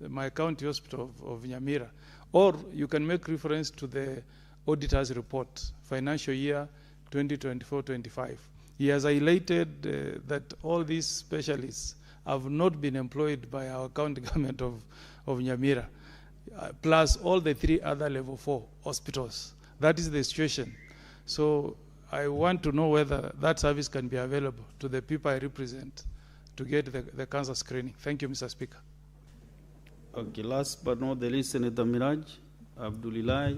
my county hospital of Nyamira, or you can make reference to the auditor's report, financial year 2024-25. He has highlighted that all these specialists have not been employed by our county government of Nyamira, plus all the 3 other level 4 hospitals. That is the situation. So I want to know whether that service can be available to the people I represent to get the cancer screening. Thank you, Mr. Speaker. Okay, last but not the least, Senator Miraj Abdulilai.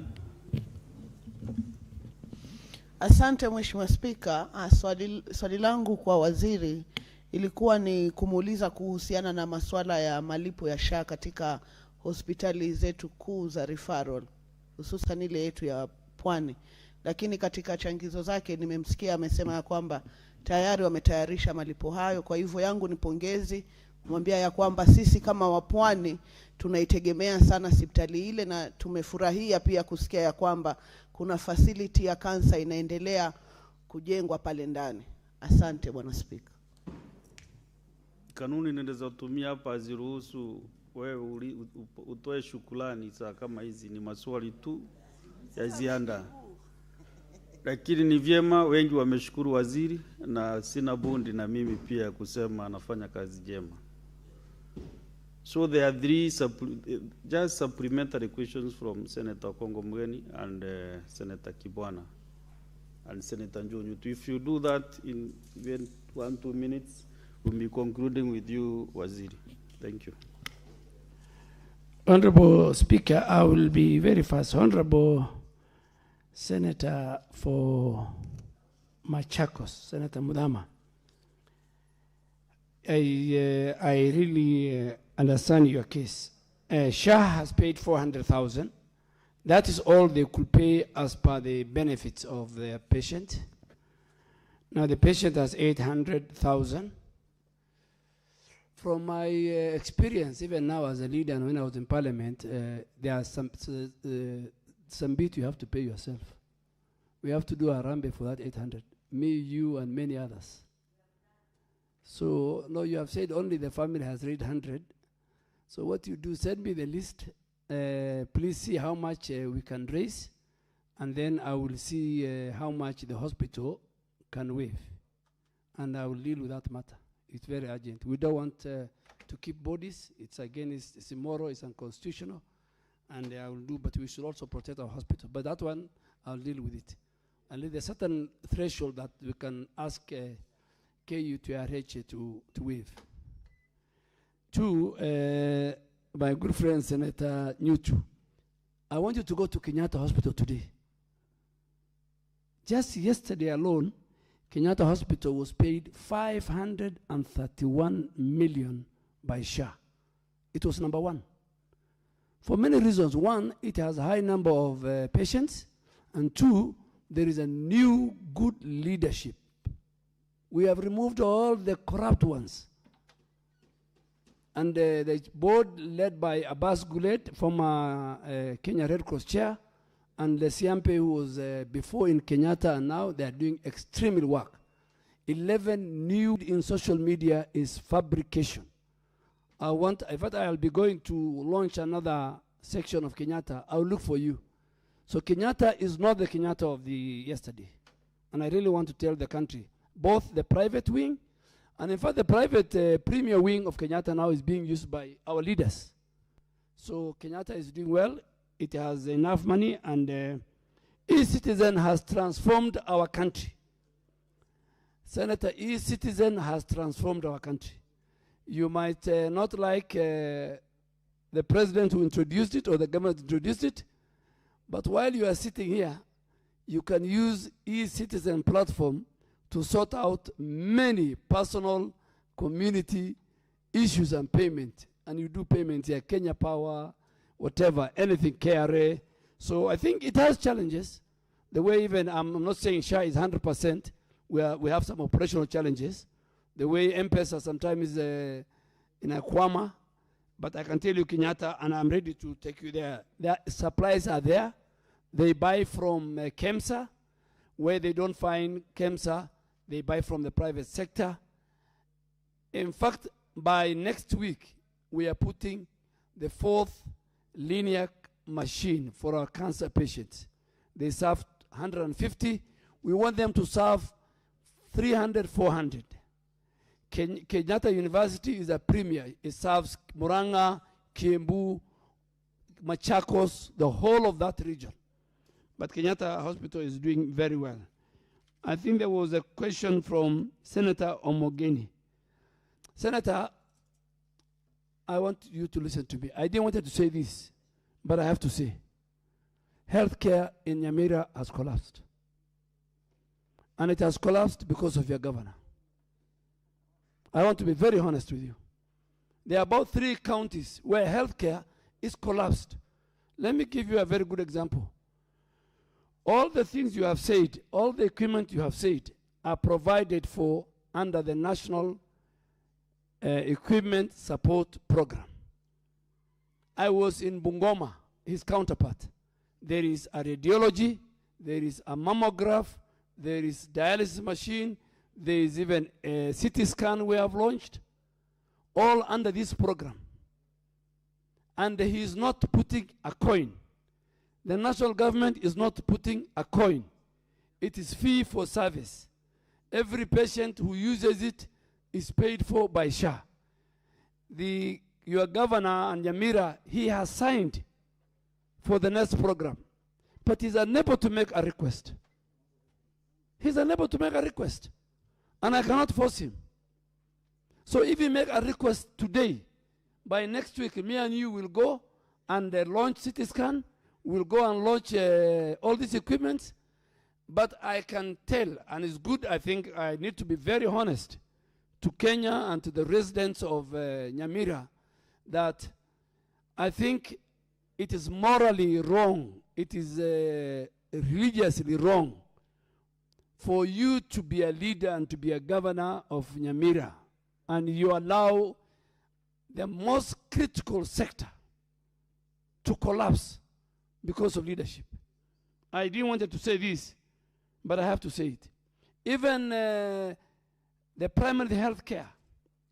Asante Mheshimiwa Spika. Swali langu kwa waziri ilikuwa ni kumuuliza kuhusiana na masuala ya malipo ya SHA katika hospitali zetu kuu za referral, hususan ile yetu ya Pwani. Lakini katika changizo zake nimemsikia amesema ya kwamba tayari wametayarisha malipo hayo. Kwa hivyo yangu ni pongezi kumwambia ya kwamba sisi kama Wapwani tunaitegemea sana hospitali ile, na tumefurahia pia kusikia ya kwamba kuna facility ya kansa inaendelea kujengwa pale ndani. Asante Bwana Spika. Kanuni ninaweza kutumia hapa haziruhusu wewe utoe shukrani saa kama hizi, ni maswali tu ya ziada. Lakini ni vyema, wengi wameshukuru waziri na sina bundi na mimi pia kusema anafanya kazi jema. So there are 3 just supplementary questions from Senator Kongo Mugeni and Senator Kibwana and Senator Njonyu. If you do that in 1-2 minutes, we'll be concluding with you, Waziri. Thank you. Honorable Speaker, I will be very fast. Honorable Senator for Machakos, Senator Mudama. I really understand your case. Shah has paid 400,000. That is all they could pay as per the benefits of the patient. Now the patient has 800,000. From my experience, even now as a leader and when I was in parliament, there are some bit you have to pay yourself. We have to do a rambe for that 800. Me, you, and many others. So, no, you have said only the family has 800. So what you do, send me the list. Please see how much we can raise. And then I will see how much the hospital can waive. And I will deal with that matter. It's very urgent. We don't want to keep bodies. It's against, it's immoral, it's unconstitutional. And I will do, but we should also protect our hospital. But that one, I'll deal with it. And there's a certain threshold that we can ask KU to RH to waive. Two, my good friend Senator Nyutu, I want you to go to Kenyatta Hospital today. Just yesterday alone, Kenyatta Hospital was paid 531 million by Shah. It was number one. For many reasons. One, it has a high number of patients. And two, there is a new good leadership. We have removed all the corrupt ones. And the board led by Abbas Gulet, former Kenya Red Cross chair, and the Siampe who was before in Kenyatta, and now they are doing extremely work. 11 new in social media is fabrication. In fact, I'll be going to launch another section of Kenyatta. I'll look for you. So Kenyatta is not the Kenyatta of the yesterday. And I really want to tell the country, both the private wing, and in fact the private premier wing of Kenyatta now is being used by our leaders. So Kenyatta is doing well. It has enough money, and e-citizen has transformed our country. Senator, e-citizen has transformed our country. You might not like the president who introduced it or the government introduced it, but while you are sitting here, you can use e-citizen platform to sort out many personal community issues and payment. And you do payment here, Kenya Power, whatever, anything, KRA. So I think it has challenges. The way even, I'm not saying Shah is 100%. We have some operational challenges. The way M-Pesa sometimes is in a kwama. But I can tell you, Kenyatta, and I'm ready to take you there. The supplies are there. They buy from KEMSA. Where they don't find KEMSA, they buy from the private sector. In fact, by next week, we are putting the 4th linear machine for our cancer patients. They serve 150. We want them to serve 300, 400. Kenyatta University is a premier. It serves Murang'a, Kiambu, Machakos, the whole of that region. But Kenyatta Hospital is doing very well. I think there was a question from Senator Omogeni. Senator, I want you to listen to me. I didn't want to say this, but I have to say, healthcare in Nyamira has collapsed. And it has collapsed because of your governor. I want to be very honest with you. There are about 3 counties where healthcare is collapsed. Let me give you a very good example. All the things you have said, all the equipment you have said, are provided for under the National Equipment Support Program. I was in Bungoma, his counterpart. There is a radiology, there is a mammograph, there is dialysis machine, there is even a CT scan we have launched, all under this program. And he is not putting a coin. The national government is not putting a coin. It is fee for service. Every patient who uses it is paid for by Shah. Your governor and Nyamira, he has signed for the next program, but he's unable to make a request. He's unable to make a request, and I cannot force him. So if he make a request today, by next week, me and you will go and launch CT scan. We'll go and launch all these equipment. But I can tell, and it's good, I think I need to be very honest to Kenya and to the residents of Nyamira that I think it is morally wrong, it is religiously wrong for you to be a leader and to be a governor of Nyamira, and you allow the most critical sector to collapse because of leadership. I didn't want to say this, but I have to say it. Even the primary health care,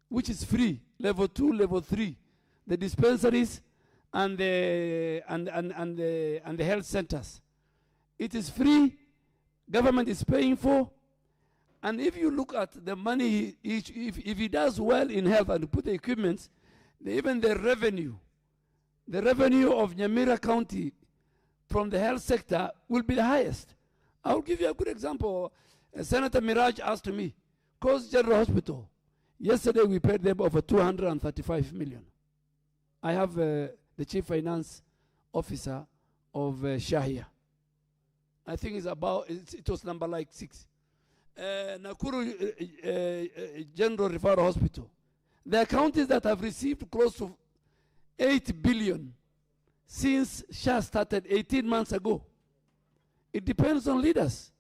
which is free, level 2, level 3, the dispensaries and the health centers, it is free. Government is paying for, and if you look at the money, if he does well in health and put the equipment, even the revenue of Nyamira County from the health sector will be the highest. I will give you a good example. Senator Miraj asked me, Coast General Hospital, yesterday we paid them over 235 million. I have the chief finance officer of Shahia. I think it's about, it was number like 6. Nakuru General Referral Hospital. There are counties that have received close to 8 billion since Shah started 18 months ago. It depends on leaders.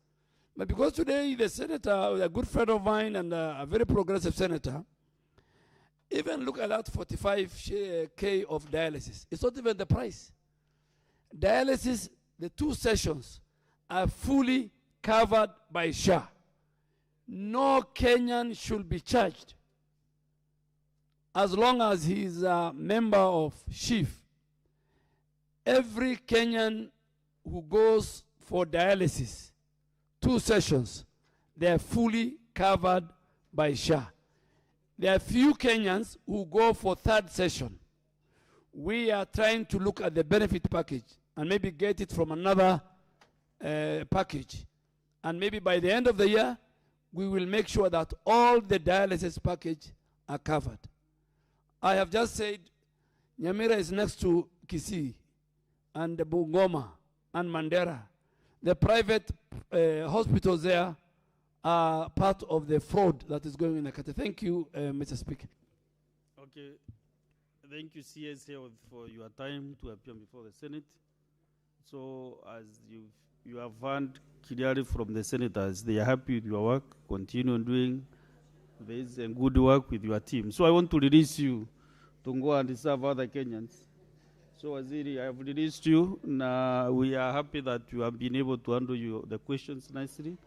But because today the senator, a good friend of mine and a very progressive senator, even look at that 45K of dialysis. It's not even the price. Dialysis, the 2 sessions are fully covered by Shah. No Kenyan should be charged as long as he is a member of SHIF. Every Kenyan who goes for dialysis, 2 sessions, they are fully covered by Shah. There are few Kenyans who go for 3rd session. We are trying to look at the benefit package and maybe get it from another package. And maybe by the end of the year, we will make sure that all the dialysis package are covered. I have just said Nyamira is next to Kisii and Bungoma and Mandera. The private hospitals there are part of the fraud that is going in Nakate. Thank you, Mr. Speaker. Okay. Thank you, CS Health, for your time to appear before the Senate. So, as you have heard clearly from the senators, they are happy with your work. Continue doing this and good work with your team. So, I want to release you to go and serve other Kenyans. So, Waziri, I have released you. Now, we are happy that you have been able to handle the questions nicely,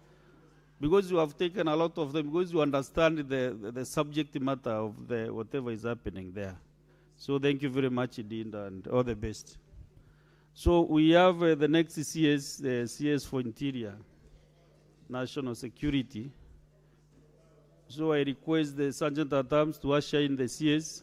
because you have taken a lot of them, because you understand the subject matter of whatever is happening there. So thank you very much indeed, and all the best. So we have the next CS, CS for Interior, National Security. So I request the Sergeant at Arms to usher in the CS.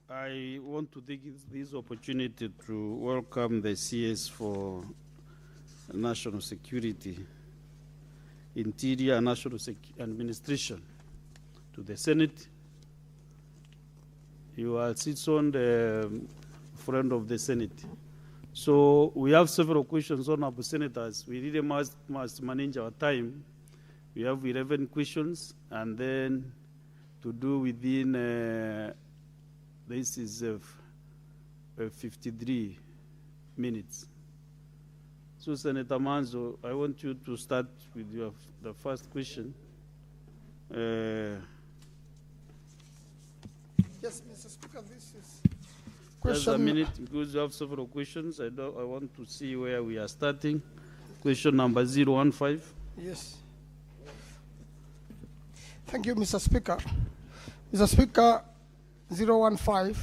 I want to take this opportunity to welcome the CS for National Security, Interior and National Administration to the Senate. You are citizen, the friend of the Senate. So we have several questions on our senators. We really must manage our time. We have 11 questions, and then to do within, this is 53 minutes. So Senator Manzo, I want you to start with the first question. Yes, Mr. Speaker, this is Just a minute, because you have several questions. I want to see where we are starting. Question number 015. Yes. Thank you, Mr. Speaker. Mr. Speaker, 015.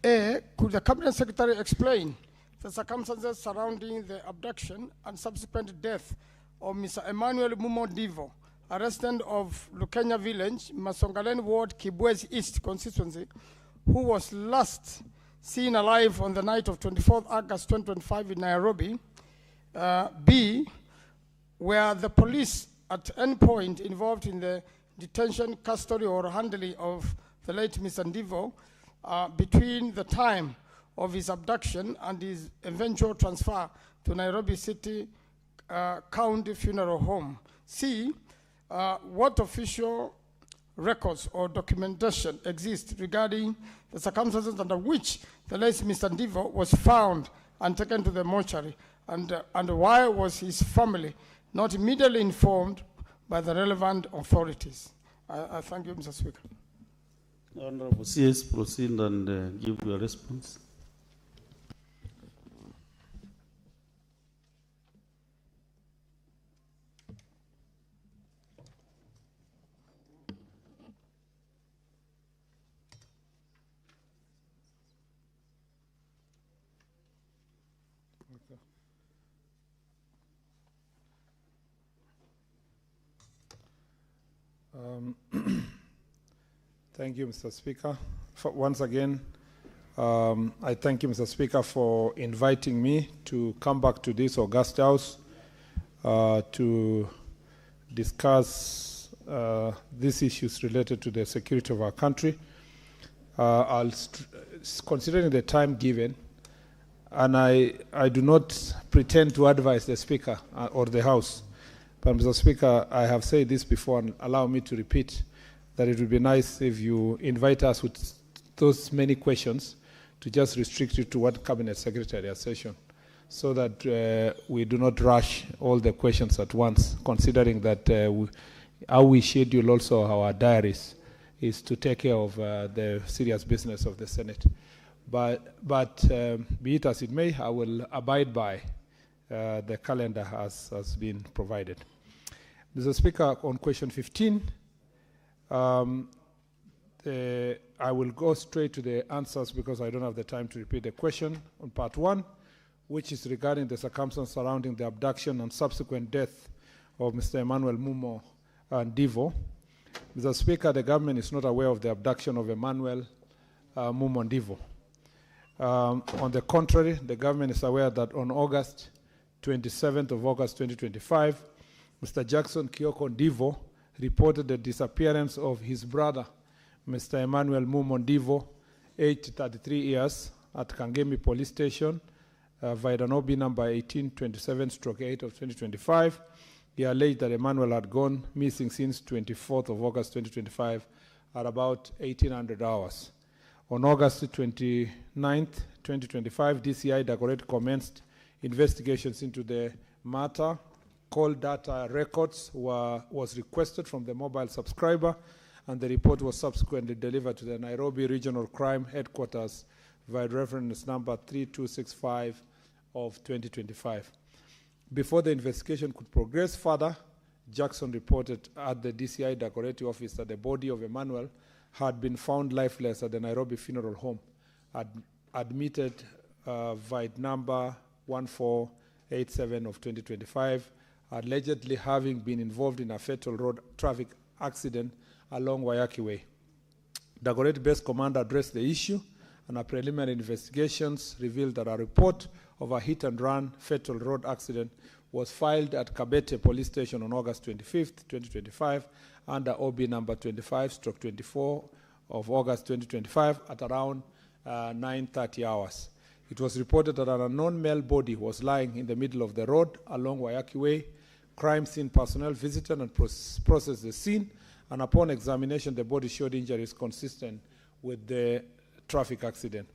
A, could the Cabinet Secretary explain the circumstances surrounding the abduction and subsequent death of Mr. Emmanuel Mumo Divo, a resident of Lukenya Village, Masongalen Ward, Kibwezi East constituency, who was last seen alive on the night of 24th August 2025 in Nairobi? B, were the police at any point involved in the detention, custody, or handling of the late Mr. Ndivo between the time of his abduction and his eventual transfer to Nairobi City County Funeral Home? C, what official records or documentation exist regarding the circumstances under which the late Mr. Ndivo was found and taken to the mortuary, and why was his family not immediately informed by the relevant authorities? I thank you, Mr. Speaker. Honorable CS, proceed and give your response. Thank you, Mr. Speaker. Once again, I thank you, Mr. Speaker, for inviting me to come back to this august house to discuss these issues related to the security of our country. Considering the time given, and I do not pretend to advise the Speaker or the House, but Mr. Speaker, I have said this before, and allow me to repeat that it would be nice if you invite us with those many questions to just restrict it to one Cabinet Secretariat session, so that we do not rush all the questions at once, considering that how we schedule also our diaries is to take care of the serious business of the Senate. But be it as it may, I will abide by the calendar has been provided. Mr. Speaker, on question 15, I will go straight to the answers because I don't have the time to repeat the question on part 1, which is regarding the circumstances surrounding the abduction and subsequent death of Mr. Emmanuel Mumo Ndivo. Mr. Speaker, the government is not aware of the abduction of Emmanuel Mumo Ndivo. On the contrary, the government is aware that on August 27th of August 2025, Mr. Jackson Kioko Ndivo reported the disappearance of his brother, Mr. Emmanuel Mumo Ndivo, aged 33 years, at Kangemi Police Station, via an OB number 1827/8 of 2025. He alleged that Emmanuel had gone missing since 24th of August 2025 at about 1800 hours. On August 29th, 2025, DCI Dagoretti commenced investigations into the matter. Call data records was requested from the mobile subscriber, and the report was subsequently delivered to the Nairobi Regional Crime Headquarters via reference number 3265 of 2025. Before the investigation could progress further, Jackson reported at the DCI Dagoretti office that the body of Emmanuel had been found lifeless at the Nairobi Funeral Home, admitted via number 1487 of 2025, allegedly having been involved in a fatal road traffic accident along Wayaki Way. Dagoretti Base Commander addressed the issue, and our preliminary investigations revealed that a report of a hit-and-run fatal road accident was filed at Kabete Police Station on August 25th, 2025, under OB number 25/24 of August 2025 at around 9:30 hours. It was reported that an unknown male body was lying in the middle of the road along Wayaki Way. Crime scene personnel visited and processed the scene, and upon examination, the body showed injuries consistent with the traffic accident.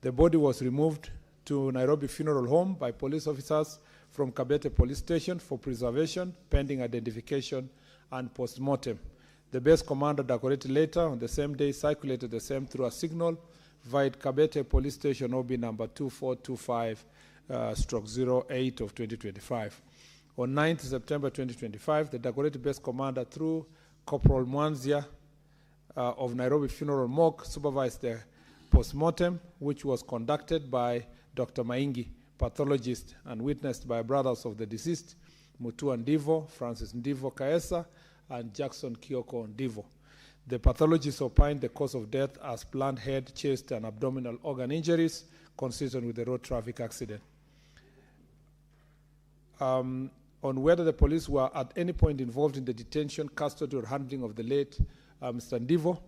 The body was removed to Nairobi Funeral Home by police officers from Kabete Police Station for preservation, pending identification and post-mortem. The base commander, Dagoretti, later on the same day circulated the same through a signal via Kabete Police Station OB number 2425/08 of 2025. On 9th September 2025, the Dagoretti base commander, through Corporal Mwanzia of Nairobi Funeral Morgue, supervised the post-mortem, which was conducted by Dr. Maingi, pathologist, and witnessed by brothers of the deceased, Mutua Ndivo, Francis Ndivo Kaesa, and Jackson Kioko Ndivo. The pathologist opined the cause of death as blunt head, chest, and abdominal organ injuries consistent with the road traffic accident. On whether the police were at any point involved in the detention, custody, or handling of the late Mr. Ndivo,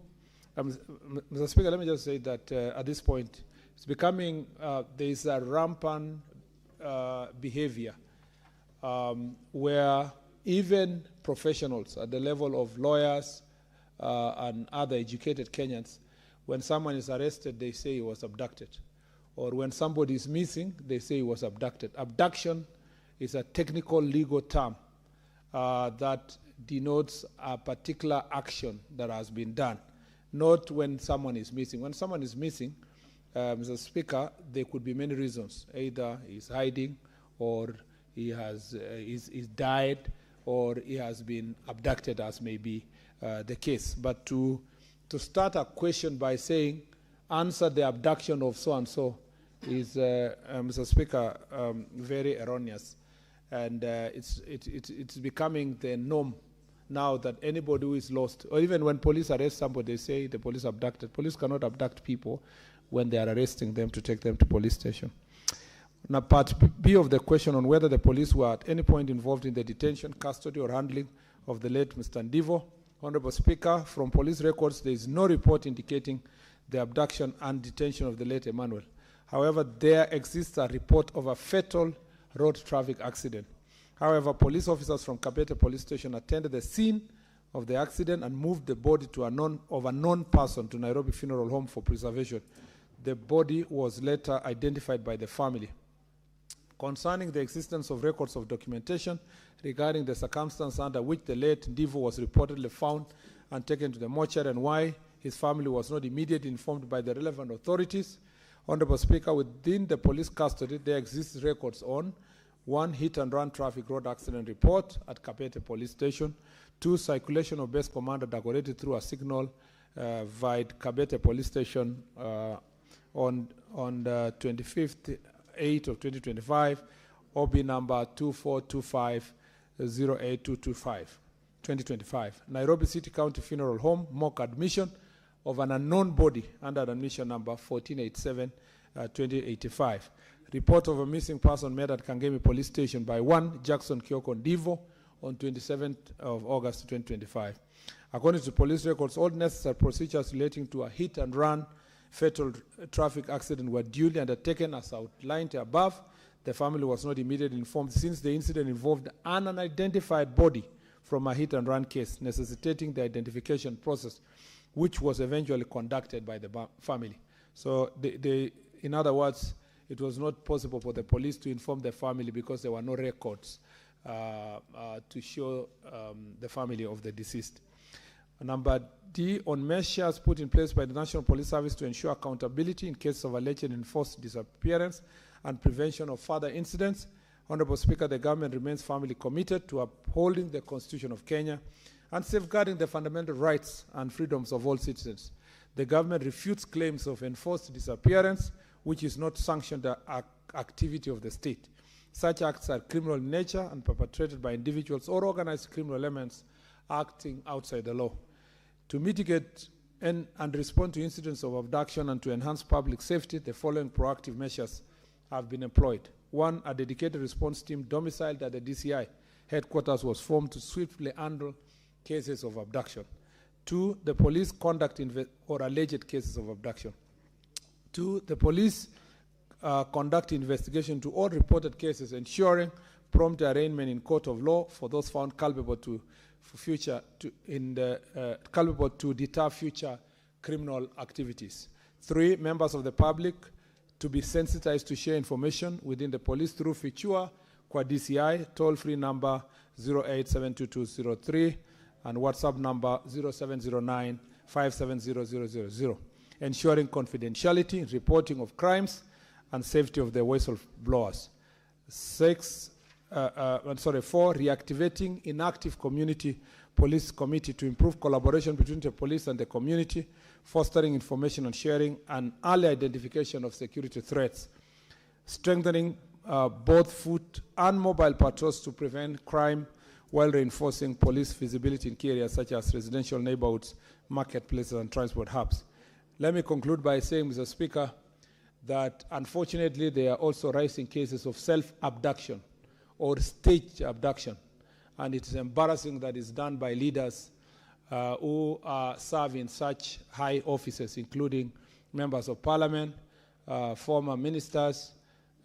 Mr. Speaker, let me just say that at this point, it's becoming, there is a rampant behavior where even professionals at the level of lawyers and other educated Kenyans, when someone is arrested, they say he was abducted. Or when somebody is missing, they say he was abducted. Abduction is a technical legal term that denotes a particular action that has been done, not when someone is missing. When someone is missing, Mr. Speaker, there could be many reasons. Either he's hiding, or he has he's died, or he has been abducted, as may be the case. But to start a question by saying, answer the abduction of so-and-so is, Mr. Speaker, very erroneous. And it's becoming the norm now that anybody who is lost, or even when police arrest somebody, they say the police abducted. Police cannot abduct people when they are arresting them to take them to police station. Now, part B of the question on whether the police were at any point involved in the detention, custody, or handling of the late Mr. Ndivo. Honorable Speaker, from police records, there is no report indicating the abduction and detention of the late Emmanuel. However, there exists a report of a fatal road traffic accident. However, police officers from Kabete Police Station attended the scene of the accident and moved the body to a known person to Nairobi Funeral Home for preservation. The body was later identified by the family. Concerning the existence of records of documentation regarding the circumstance under which the late Ndivo was reportedly found and taken to the mortuary, and why his family was not immediately informed by the relevant authorities, Honorable Speaker, within the police custody, there exists records on 1, hit-and-run traffic road accident report at Kabete Police Station; 2, circulation of base commander Dagoretti through a signal via Kabete Police Station on the 25th 8 of 2025, OB number 2425/08225, 2025. Nairobi City County Funeral Home, mock admission of an unknown body under admission number 1487, 2085. Report of a missing person made at Kangemi Police Station by 1 Jackson Kioko Ndivo on 27th of August 2025. According to police records, all necessary procedures relating to a hit-and-run fatal traffic accident were duly undertaken as outlined above. The family was not immediately informed since the incident involved an unidentified body from a hit-and-run case, necessitating the identification process, which was eventually conducted by the family. So, in other words, it was not possible for the police to inform the family because there were no records to show the family of the deceased. Number D, on measures put in place by the National Police Service to ensure accountability in case of alleged enforced disappearance and prevention of further incidents. Honorable Speaker, the government remains firmly committed to upholding the Constitution of Kenya and safeguarding the fundamental rights and freedoms of all citizens. The government refutes claims of enforced disappearance, which is not sanctioned activity of the state. Such acts are criminal in nature and perpetrated by individuals or organized criminal elements acting outside the law. To mitigate and respond to incidents of abduction and to enhance public safety, the following proactive measures have been employed. 1, a dedicated response team domiciled at the DCI headquarters was formed to swiftly handle cases of abduction. 2, the police conduct or alleged cases of abduction. 2, the police conduct investigation to all reported cases, ensuring prompt arraignment in court of law for those found culpable to deter future criminal activities. 3, members of the public to be sensitized to share information within the police through Fichua kwa DCI, toll-free number 08722003 and WhatsApp number 0709570000, ensuring confidentiality in reporting of crimes and safety of the whistleblowers. 4, reactivating inactive community police committee to improve collaboration between the police and the community, fostering information and sharing and early identification of security threats, strengthening both foot and mobile patrols to prevent crime while reinforcing police visibility in key areas such as residential neighborhoods, marketplaces, and transport hubs. Let me conclude by saying, Mr. Speaker, that unfortunately there are also rising cases of self-abduction or staged abduction, and it is embarrassing that it's done by leaders who serve in such high offices, including members of parliament, former ministers,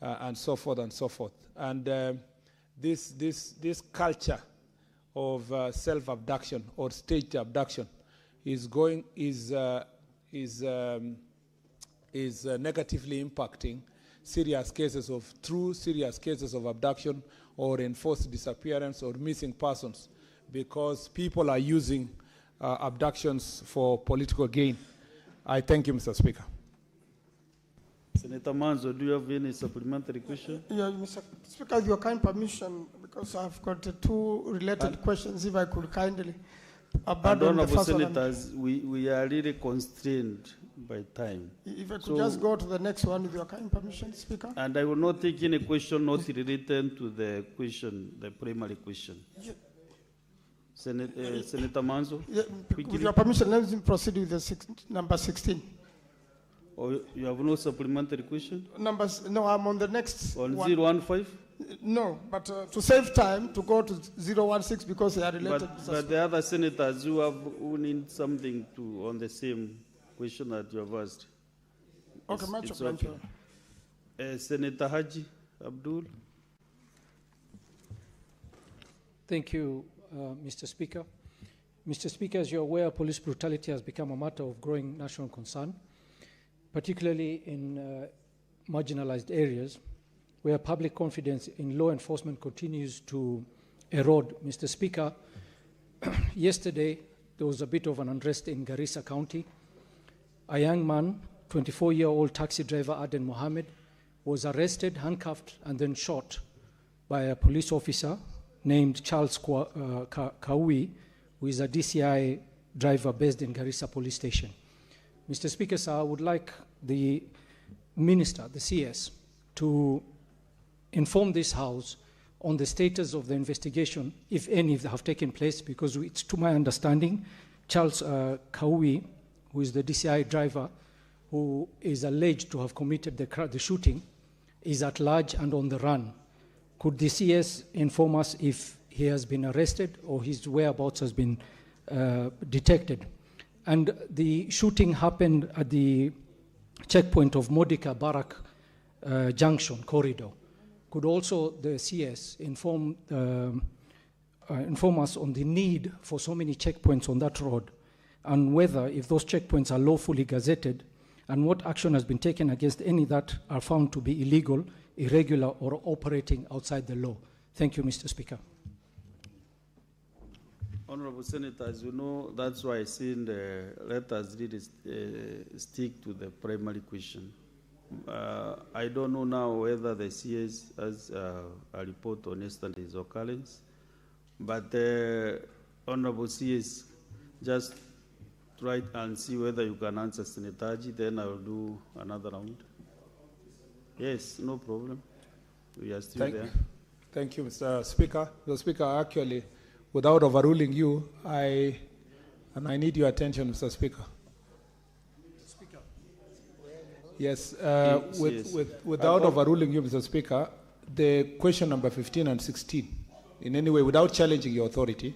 and so forth and so forth. And this culture of self-abduction or staged abduction is negatively impacting serious cases of abduction or enforced disappearance or missing persons, because people are using abductions for political gain. I thank you, Mr. Speaker. Senator Manzo, do you have any supplementary question? Yeah, Mr. Speaker, with your kind permission, because I've got 2 related questions, if I could kindly abandon the first senators, we are really constrained by time. If I could just go to the next one with your kind permission, Speaker. And I will not take any question not related to the question, the primary question. Yeah. Senator Manzo? Yeah, with your permission, let me proceed with the number 16. Or you have no supplementary question? No, I'm on the next on one. 015? No, but to save time, to go to 016 because they are related. But the other senators who need something to on the same question that you have asked. Okay, it's okay. Senator Haji Abdul. Thank you, Mr. Speaker. Mr. Speaker, as you're aware, police brutality has become a matter of growing national concern, particularly in marginalized areas where public confidence in law enforcement continues to erode. Mr. Speaker, yesterday there was a bit of an unrest in Garissa County. A young man, 24-year-old taxi driver Aden Mohammed, was arrested, handcuffed, and then shot by a police officer named Charles Kaui, who is a DCI driver based in Garissa Police Station. Mr. Speaker, sir, I would like the Minister, the CS, to inform this House on the status of the investigation, if any have taken place, because it's to my understanding, Charles Kaui, who is the DCI driver, who is alleged to have committed the shooting, is at large and on the run. Could the CS inform us if he has been arrested or his whereabouts has been detected? And the shooting happened at the checkpoint of Modika Barak Junction corridor. Could also the CS inform us on the need for so many checkpoints on that road, and whether, if those checkpoints are lawfully gazetted, and what action has been taken against any that are found to be illegal, irregular, or operating outside the law? Thank you, Mr. Speaker. Honorable Senator, as you know, that's why I say in the letters really stick to the primary question. I don't know now whether the CS has a report on yesterday's occurrence, but Honorable CS, just try and see whether you can answer Senator Haji, then I will do another round. Yes, no problem. We are still there. Thank you, Mr. Speaker. Mr. Speaker, actually, without overruling you, I need your attention, Mr. Speaker. Yes, Yes, without overruling you, Mr. Speaker, the question number 15 and 16, in any way, without challenging your authority,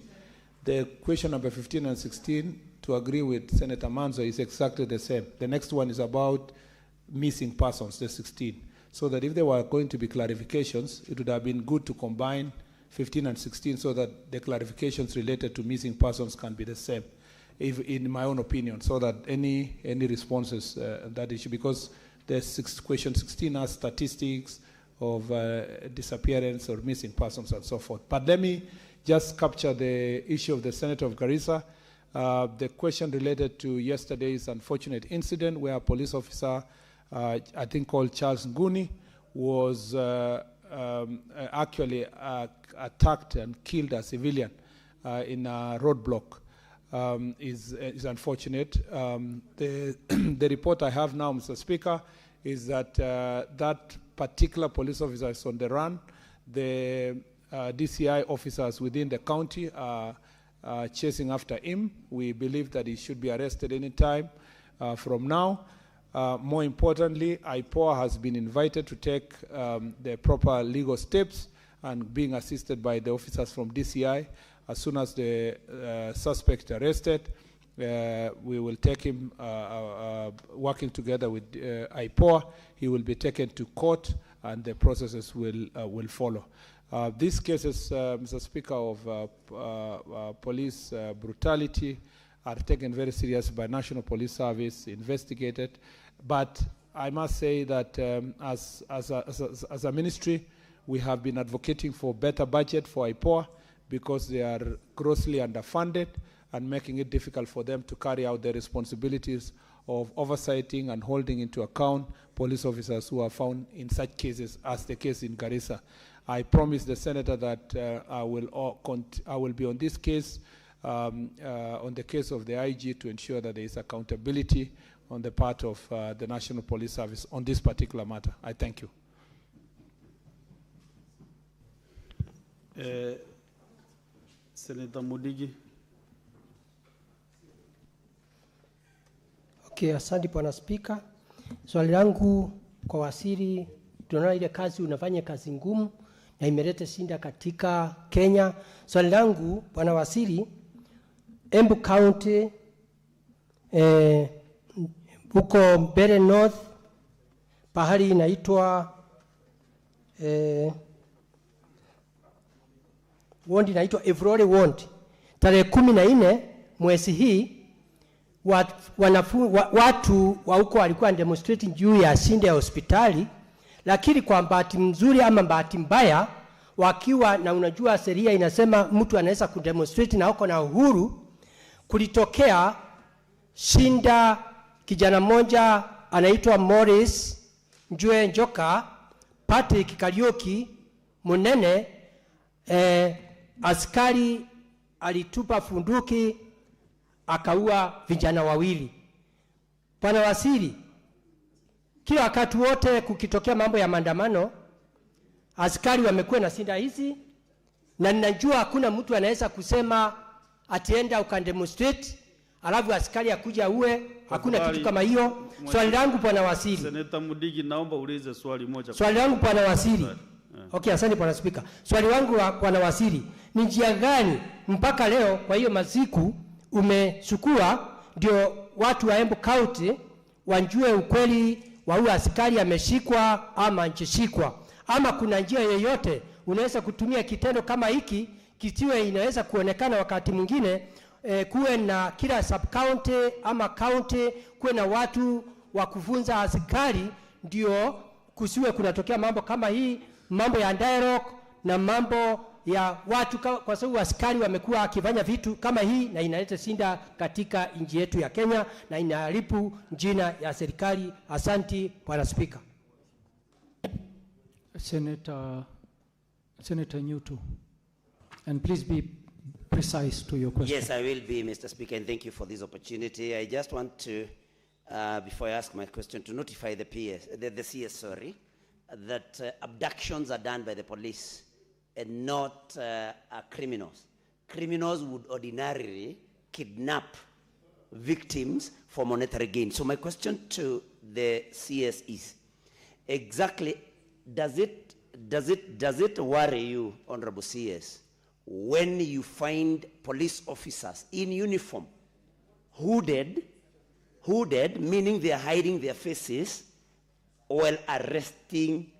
the question number 15 and 16, to agree with Senator Manzo, is exactly the same. The next one is about missing persons, the 16. So that if there were going to be clarifications, it would have been good to combine 15 and 16 so that the clarifications related to missing persons can be the same, if, in my own opinion, so that any responses on that issue, because the question 16 has statistics of disappearance or missing persons and so forth. But let me just capture the issue of the Senator of Garissa. The question related to yesterday's unfortunate incident where a police officer, I think called Charles Nguni, was actually attacked and killed a civilian in a roadblock is unfortunate. The report I have now, Mr. Speaker, is that that particular police officer is on the run. The DCI officers within the county are chasing after him. We believe that he should be arrested any time from now. More importantly, IPOA has been invited to take the proper legal steps and being assisted by the officers from DCI. As soon as the suspect arrested, we will take him, working together with IPOA. He will be taken to court and the processes will follow. These cases, Mr. Speaker, of police brutality are taken very seriously by National Police Service, investigated. But I must say that as a ministry, we have been advocating for better budget for IPOA because they are grossly underfunded and making it difficult for them to carry out their responsibilities of oversighting and holding into account police officers who are found in such cases as the case in Garissa. I promise the Senator that I will be on this case, on the case of the IG, to ensure that there is accountability on the part of the National Police Service on this particular matter. I thank you. Senator Mudigi. Okay, asante Bwana Spika. Swali langu kwa waziri, tunaona ile kazi unafanya kazi ngumu na imeleta shida katika Kenya. Swali langu Bwana waziri, Embu County huko Mbere North pahali inaitwa ward inaitwa Evrore Ward, tarehe 14 mwezi hii watu wa huko walikuwa demonstrating juu ya shida ya hospitali, lakini kwa bahati mzuri ama bahati mbaya wakiwa na, unajua sheria inasema mtu anaweza kudemonstrate na uko na uhuru, kulitokea shinda kijana mmoja anaitwa Morris Njue Njoka, Patrick Karioki Munene, askari alitupa funduki akaua vijana wawili. Bwana waziri, kila wakati wote kukitokea mambo ya maandamano, askari wamekuwa na shinda hizi, na ninajua hakuna mtu anaweza kusema atienda ukandemonstrate alafu askari akuja uwe, hakuna kitu kama hiyo. Swali langu Bwana waziri. Senator Mudigi, naomba ulize swali moja. Swali langu Bwana waziri. Okay, asante Bwana Spika. Swali langu Bwana waziri, ni njia gani mpaka leo kwa hiyo masiku umechukua ndio watu wa Embu County wanjue ukweli wa huyu askari ameshikwa ama hajashikwa, ama kuna njia yoyote unaweza kutumia kitendo kama hiki kitiwe inaweza kuonekana wakati mwingine kuwe na kila sub county ama county kuwe na watu wa kufunza askari, ndio kusiwe kunatokea mambo kama hii, mambo ya dialogue na mambo ya watu, kwa sababu askari wamekuwa akifanya vitu kama hii na inaleta shida katika nchi yetu ya Kenya na inaharibu jina ya serikali. Asante Bwana Spika. Senator Nyutu, and please be precise to your question. Yes, I will be, Mr. Speaker, and thank you for this opportunity. I just want to, before I ask my question, to notify the CS, that abductions are done by the police and not criminals. Criminals would ordinarily kidnap victims for monetary gain. So my question to the CS is. Exactly, does it worry you, Honorable CS, when you find police officers in uniform, hooded, meaning they are hiding their faces while arresting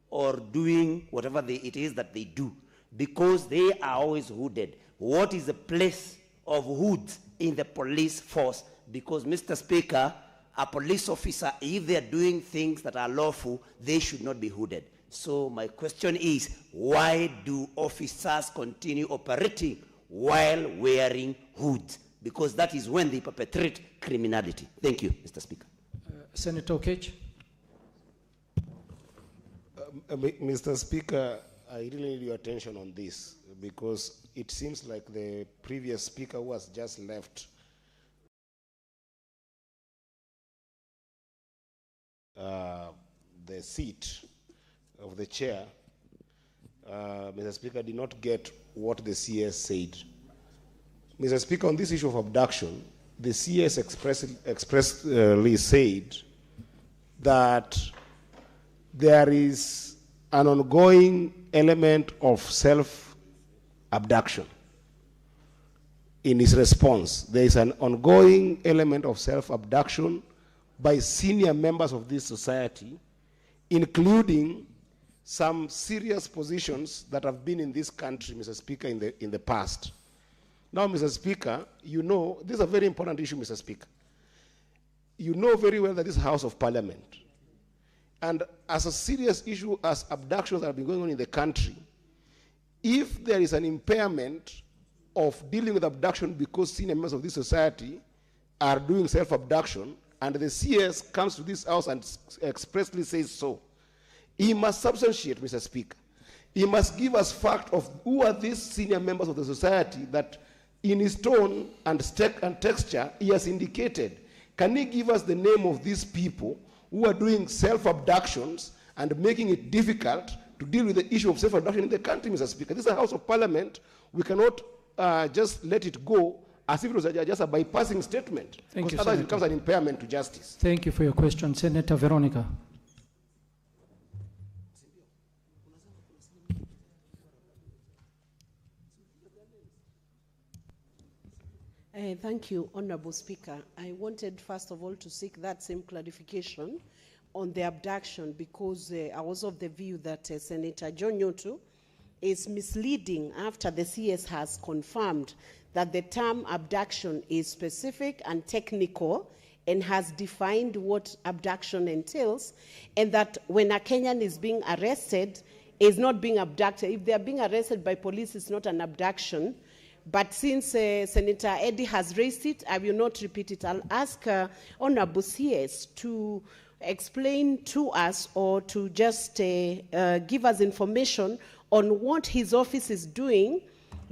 or doing whatever it is that they do, because they are always hooded? What is the place of hoods in the police force? Because, Mr. Speaker, a police officer, if they are doing things that are lawful, they should not be hooded. So my question is, why do officers continue operating while wearing hoods? Because that is when they perpetrate criminality. Thank you, Mr. Speaker. Senator Okech. Mr. Speaker, I really need your attention on this, because it seems like the previous speaker who has just left the seat of the chair, Mr. Speaker, did not get what the CS said. Mr. Speaker, on this issue of abduction, the CS expressly said that there is an ongoing element of self-abduction. In his response, there is an ongoing element of self-abduction by senior members of this society, including some serious positions that have been in this country, Mr. Speaker, in the past. Now, Mr. Speaker, you know, this is a very important issue, Mr. Speaker. You know very well that this is House of Parliament. And as a serious issue as abductions that have been going on in the country, if there is an impairment of dealing with abduction because senior members of this society are doing self-abduction, and the CS comes to this House and expressly says so, he must substantiate, Mr. Speaker. He must give us fact of who are these senior members of the society that in his tone and texture he has indicated. Can he give us the name of these people who are doing self-abductions and making it difficult to deal with the issue of self-abduction in the country, Mr. Speaker? This is a House of Parliament. We cannot just let it go as if it was just a bypassing statement. Thank you, otherwise Senator. it becomes an impairment to justice. Thank you for your question. Senator Veronica. Thank you, Honorable Speaker. I wanted, first of all, to seek that same clarification on the abduction, because I was of the view that Senator John Nyoto is misleading after the CS has confirmed that the term abduction is specific and technical and has defined what abduction entails, and that when a Kenyan is being arrested, is not being abducted. If they are being arrested by police, it's not an abduction. But since Senator Eddie has raised it, I will not repeat it. I'll ask Honorable CS to explain to us, or to just give us information on what his office is doing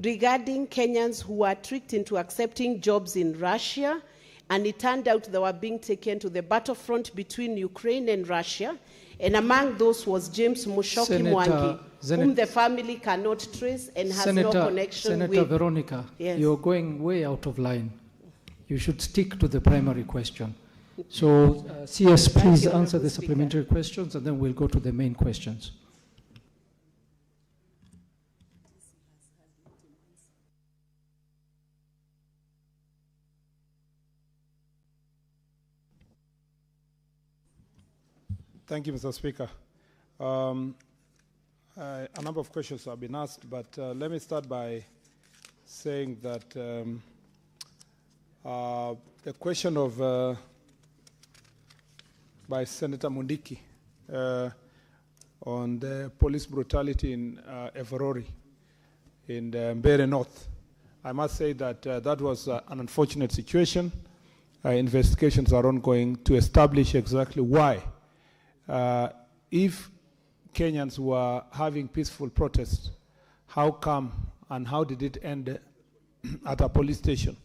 regarding Kenyans who are tricked into accepting jobs in Russia, and it turned out they were being taken to the battlefront between Ukraine and Russia. And among those was James Mushoki Mwangi, whom the family cannot trace and has no connection with. Senator Veronica, yes. You're going way out of line. You should stick to the primary question. So, CS, please answer the supplementary questions, and then we'll go to the main questions. Thank you, Mr. Speaker. A number of questions have been asked, but let me start by saying that the question of by Senator Mundiki on the police brutality in Everori in the Mbeere North, I must say that that was an unfortunate situation. Investigations are ongoing to establish exactly why. If Kenyans were having peaceful protests, how come and how did it end at a police station?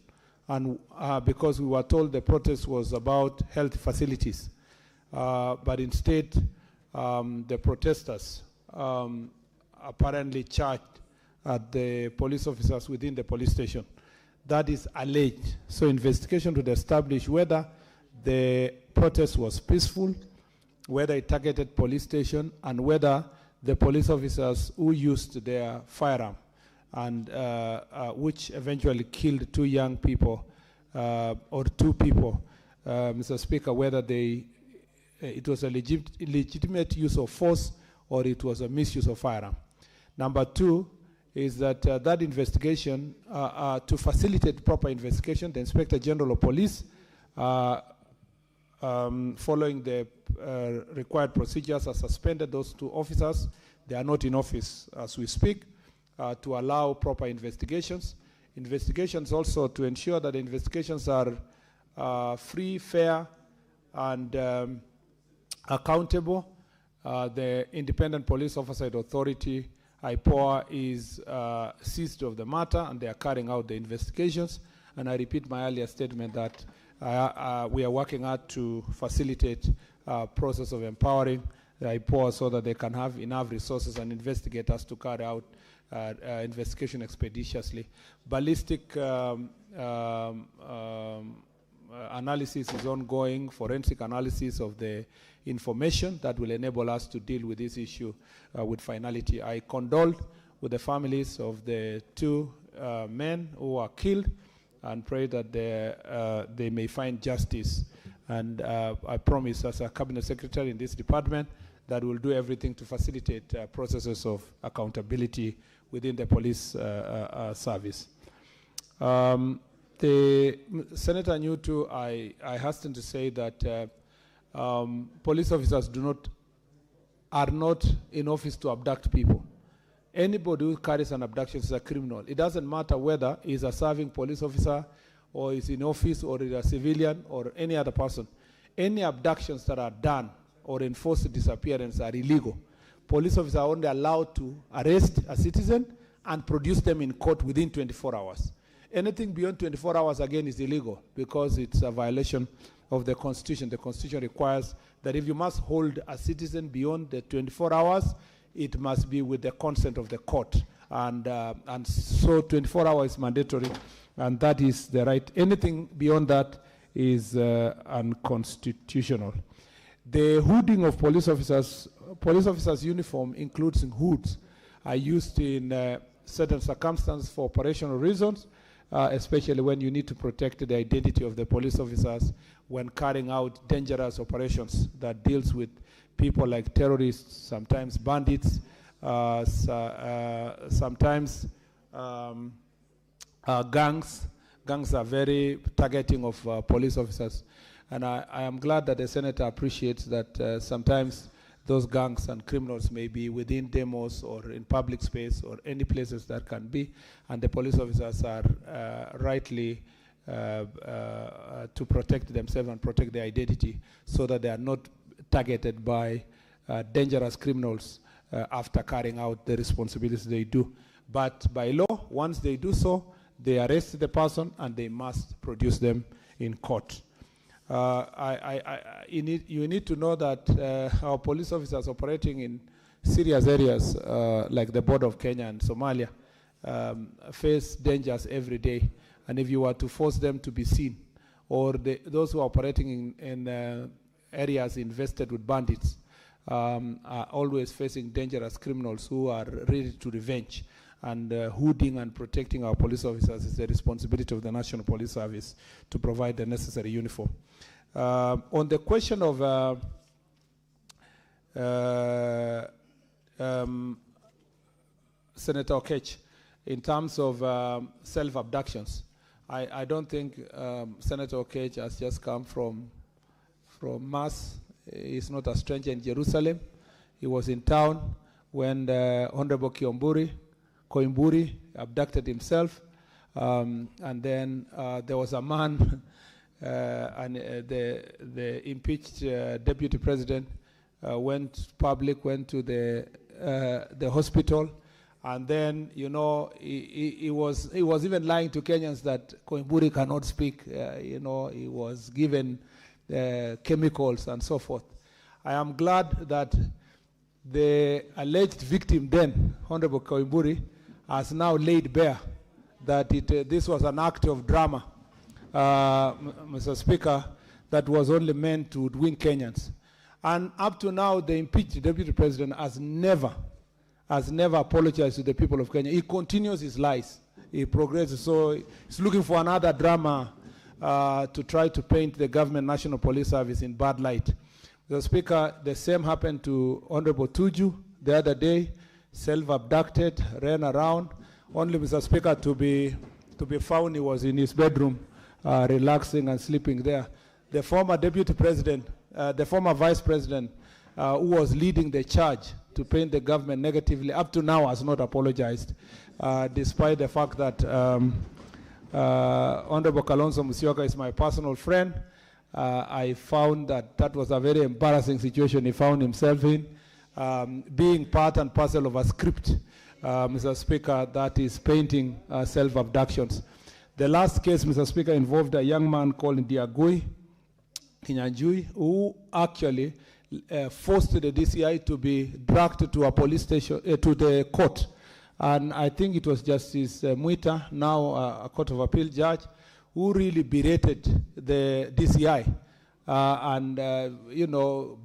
And because we were told the protest was about health facilities, but instead the protesters apparently charged at the police officers within the police station. That is alleged. So investigation would establish whether the protest was peaceful, whether it targeted police station, and whether the police officers who used their firearm, and which eventually killed 2 young people, or 2 people, Mr. Speaker, whether it was a legitimate use of force or it was a misuse of firearm. Number 2 is that that investigation, to facilitate proper investigation, the Inspector General of Police, following the required procedures, has suspended those 2 officers. They are not in office as we speak, to allow proper investigations. Investigations also to ensure that the investigations are free, fair, and accountable. The Independent Police Oversight Authority, IPOA, is seized of the matter, and they are carrying out the investigations. And I repeat my earlier statement that we are working hard to facilitate process of empowering the IPOA so that they can have enough resources and investigators to carry out investigation expeditiously. Ballistic analysis is ongoing, forensic analysis of the information that will enable us to deal with this issue with finality. I condole with the families of the 2 men who are killed and pray that they may find justice. And I promise, as a cabinet secretary in this department, that we'll do everything to facilitate processes of accountability within the police service. The Senator Nyutu, I hasten to say that police officers are not in office to abduct people. Anybody who carries an abduction is a criminal. It doesn't matter whether he's a serving police officer or is in office or is a civilian or any other person. Any abductions that are done or enforced disappearance are illegal. Police officers are only allowed to arrest a citizen and produce them in court within 24 hours. Anything beyond 24 hours, again, is illegal because it's a violation of the Constitution. The Constitution requires that if you must hold a citizen beyond the 24 hours, it must be with the consent of the court. And so 24 hours is mandatory, and that is the right. Anything beyond that is unconstitutional. The hooding of police officers' uniform includes hoods are used in certain circumstances for operational reasons, especially when you need to protect the identity of the police officers when carrying out dangerous operations that deals with people like terrorists, sometimes bandits, sometimes gangs. Gangs are very targeting of police officers. And I am glad that the Senator appreciates that sometimes those gangs and criminals may be within demos or in public space or any places that can be, and the police officers are rightly to protect themselves and protect their identity so that they are not targeted by dangerous criminals after carrying out the responsibilities they do. But by law, once they do so, they arrest the person and they must produce them in court. You need to know that our police officers operating in serious areas like the border of Kenya and Somalia face dangers every day. And if you were to force them to be seen, or those who are operating in areas infested with bandits are always facing dangerous criminals who are ready to revenge. And hooding and protecting our police officers is the responsibility of the National Police Service to provide the necessary uniform. On the question of Senator Okech, in terms of self-abductions, I don't think Senator Okech has just come from Mars. He's not a stranger in Jerusalem. He was in town when the Honorable Koimburi abducted himself, and then there was a man, and the impeached deputy president went to the hospital, and then he was even lying to Kenyans that Koimburi cannot speak. He was given chemicals and so forth. I am glad that the alleged victim then, Honorable Koimburi, has now laid bare that this was an act of drama, Mr. Speaker, that was only meant to win Kenyans. And up to now, the impeached deputy president has never apologized to the people of Kenya. He continues his lies. He progresses. So he's looking for another drama to try to paint the government National Police Service in bad light. Mr. Speaker, the same happened to Honorable Tuju the other day, self-abducted, ran around. Only, Mr. Speaker, to be found, he was in his bedroom, relaxing and sleeping there. The former deputy president, the former vice president, who was leading the charge to paint the government negatively, up to now has not apologized, despite the fact that Honorable Kalonzo Musyoka is my personal friend. I found that was a very embarrassing situation he found himself in, being part and parcel of a script, Mr. Speaker, that is painting self-abductions. The last case, Mr. Speaker, involved a young man called Ndiagui Kinyanjui, who actually forced the DCI to be dragged to a police station, to the court. And I think it was Justice Mwita, now a Court of Appeal judge, who really berated the DCI and,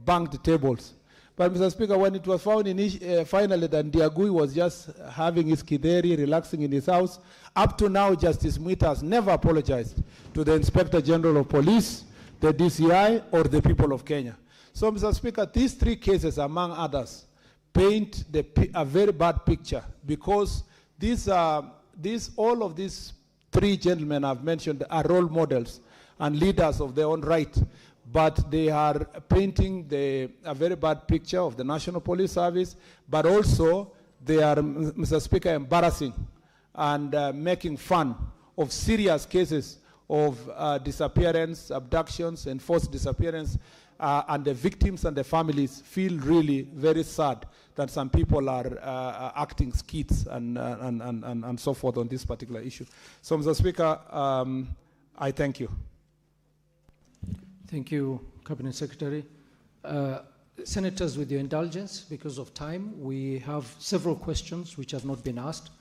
banged the tables. But, Mr. Speaker, when it was found finally that Ndiagui was just having his kideri, relaxing in his house, up to now, Justice Mwita has never apologized to the Inspector General of Police, the DCI, or the people of Kenya. So, Mr. Speaker, these three cases, among others, paint a very bad picture, because all of these three gentlemen I've mentioned are role models and leaders of their own right, but they are painting a very bad picture of the National Police Service, but also they are, Mr. Speaker, embarrassing and making fun of serious cases of disappearance, abductions, and forced disappearance, and the victims and the families feel really very sad that some people are acting skits and so forth on this particular issue. So, Mr. Speaker, I thank you. Thank you, Cabinet Secretary. Senators, with your indulgence, because of time, we have several questions which have not been asked.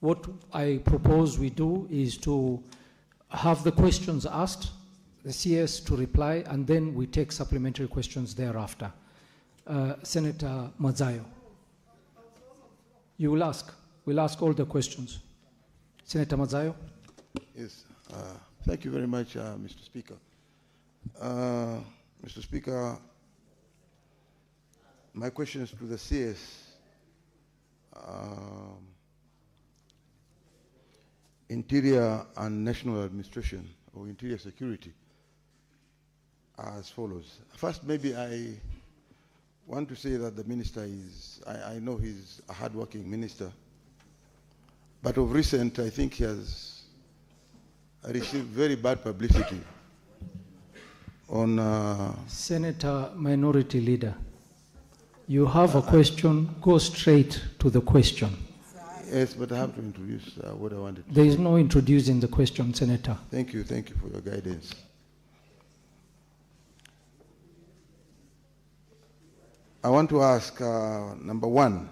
What I propose we do is to have the questions asked, the CS to reply, and then we take supplementary questions thereafter. Senator Mazayo. You will ask. We'll ask all the questions. Senator Mazayo. Yes. Thank you very much, Mr. Speaker. Mr. Speaker, my question is to the CS. Interior and National Administration, or Interior Security, as follows. First, maybe I want to say that the minister is, I know he's a hardworking minister, but of recent, I think he has received very bad publicity on... Senator Minority Leader, you have a question, go straight to the question. Yes, but I have to introduce what I wanted to There say. is no introducing the question, Senator. Thank you for your guidance. I want to ask, number one,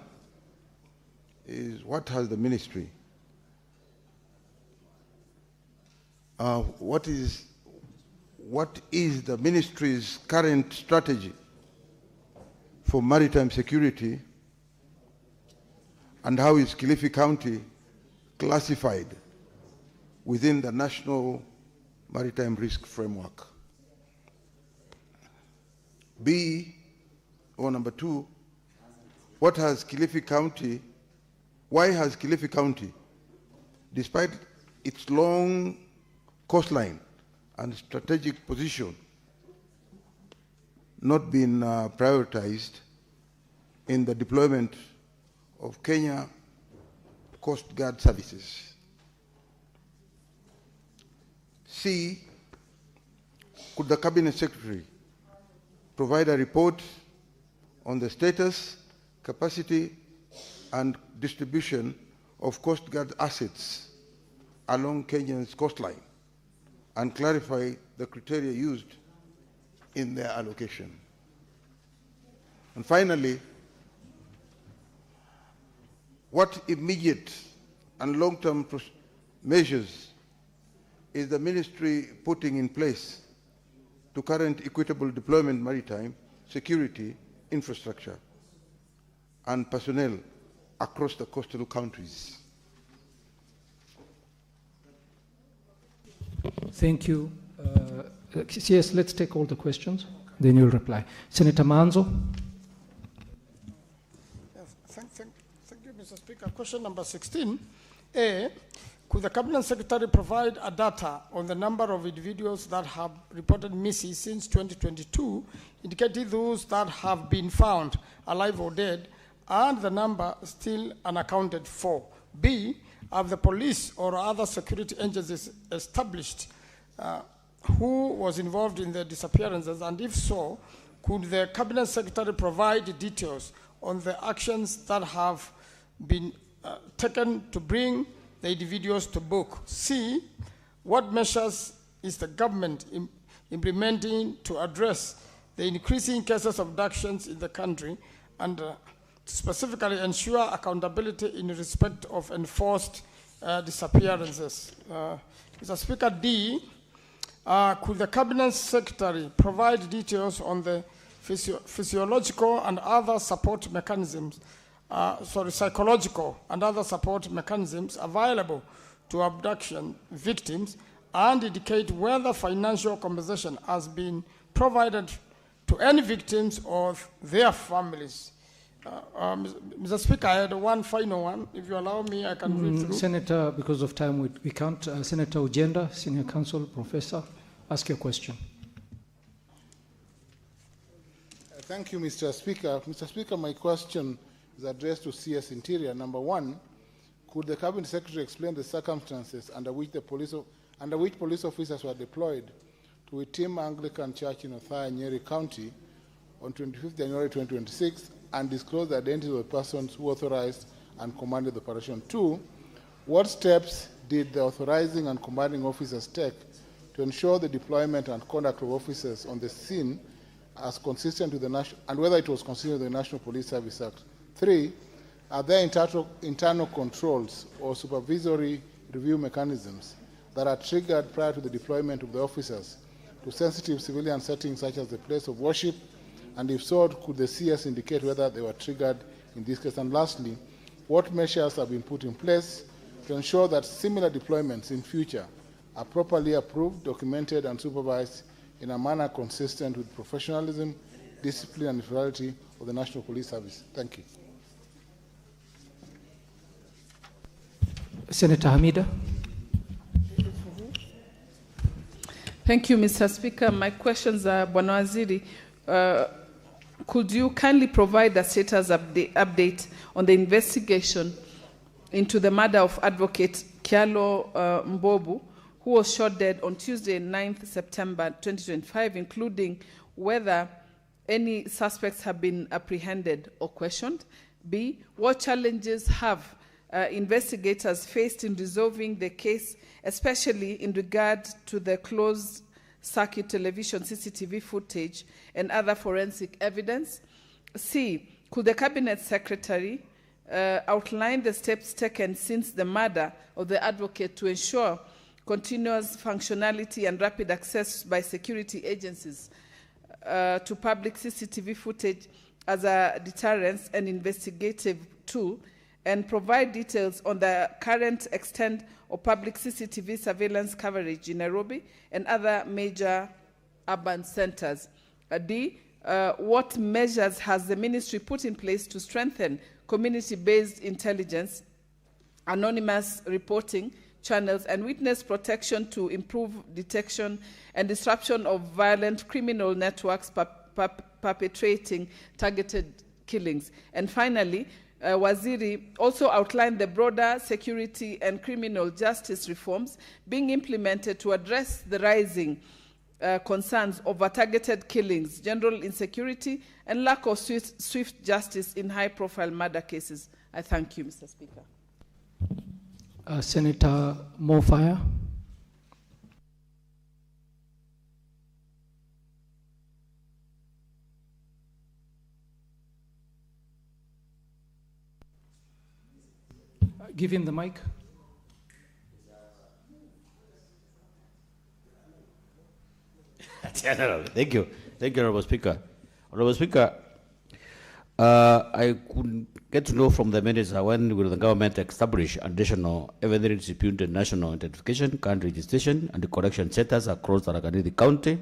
is what has the ministry, what is the ministry's current strategy for maritime security, and how is Kilifi County classified within the National Maritime Risk Framework? Number two, why has Kilifi County, despite its long coastline and strategic position, not been prioritized in the deployment of Kenya Coast Guard services? C, could the Cabinet Secretary provide a report on the status, capacity, and distribution of Coast Guard assets along Kenya's coastline, and clarify the criteria used in their allocation? And finally, what immediate and long-term measures is the ministry putting in place to current equitable deployment maritime security infrastructure and personnel across the coastal countries? Thank you. Yes, let's take all the questions, then you'll reply. Senator Manzo. Yes, thank you, Mr. Speaker. Question number 16A. Could the Cabinet Secretary provide a data on the number of individuals that have reported missing since 2022, indicating those that have been found alive or dead, and the number still unaccounted for? B, have the police or other security agencies established who was involved in the disappearances, and if so, could the Cabinet Secretary provide details on the actions that have been taken to bring the individuals to book? C, what measures is the government implementing to address the increasing cases of abductions in the country, and specifically ensure accountability in respect of enforced disappearances? Mr. Speaker, D, could the Cabinet Secretary provide details on the physiological and other support mechanisms, psychological and other support mechanisms available to abduction victims, and indicate whether financial compensation has been provided to any victims or their families? Mr. Speaker, I had one final one. If you allow me, I can read through. Senator, because of time, we can't. Senator Ujenda, Senior Counsel, Professor, ask your question. Thank you, Mr. Speaker. Mr. Speaker, my question is addressed to CS Interior. Number one, could the Cabinet Secretary explain the circumstances under which police officers were deployed to a Team Anglican Church in Othaya, Nyeri County on 25th January 2026 and disclose the identity of the persons who authorized and commanded the operation? Two, what steps did the authorizing and commanding officers take to ensure the deployment and conduct of officers on the scene as consistent with the national, and whether it was consistent with the National Police Service Act? Three, are there internal controls or supervisory review mechanisms that are triggered prior to the deployment of the officers to sensitive civilian settings such as the place of worship? And if so, could the CS indicate whether they were triggered in this case? And lastly, what measures have been put in place to ensure that similar deployments in future are properly approved, documented, and supervised in a manner consistent with professionalism, discipline, and neutrality of the National Police Service? Thank you. Senator Hamida. Thank you, Mr. Speaker. My questions are, Bwana Waziri, could you kindly provide a status update on the investigation into the murder of Advocate Kyalo Mbobu, who was shot dead on Tuesday, 9th September 2025, including whether any suspects have been apprehended or questioned? B, what challenges have investigators faced in resolving the case, especially in regard to the closed circuit television, CCTV footage, and other forensic evidence? C, could the Cabinet Secretary outline the steps taken since the murder of the advocate to ensure continuous functionality and rapid access by security agencies to public CCTV footage as a deterrence and investigative tool, and provide details on the current extent of public CCTV surveillance coverage in Nairobi and other major urban centers? D, what measures has the ministry put in place to strengthen community-based intelligence, anonymous reporting channels, and witness protection to improve detection and disruption of violent criminal networks perpetrating targeted killings? And finally, Waziri also outlined the broader security and criminal justice reforms being implemented to address the rising concerns over targeted killings, general insecurity, and lack of swift justice in high-profile murder cases. I thank you, Mr. Speaker. Senator Mofire. Give him the mic. General. Thank you. Thank you, Honorable Speaker. Honorable Speaker, I could get to know from the minister when will the government establish additional evidence-disputed national identification, country registration, and correction centers across Tharaka County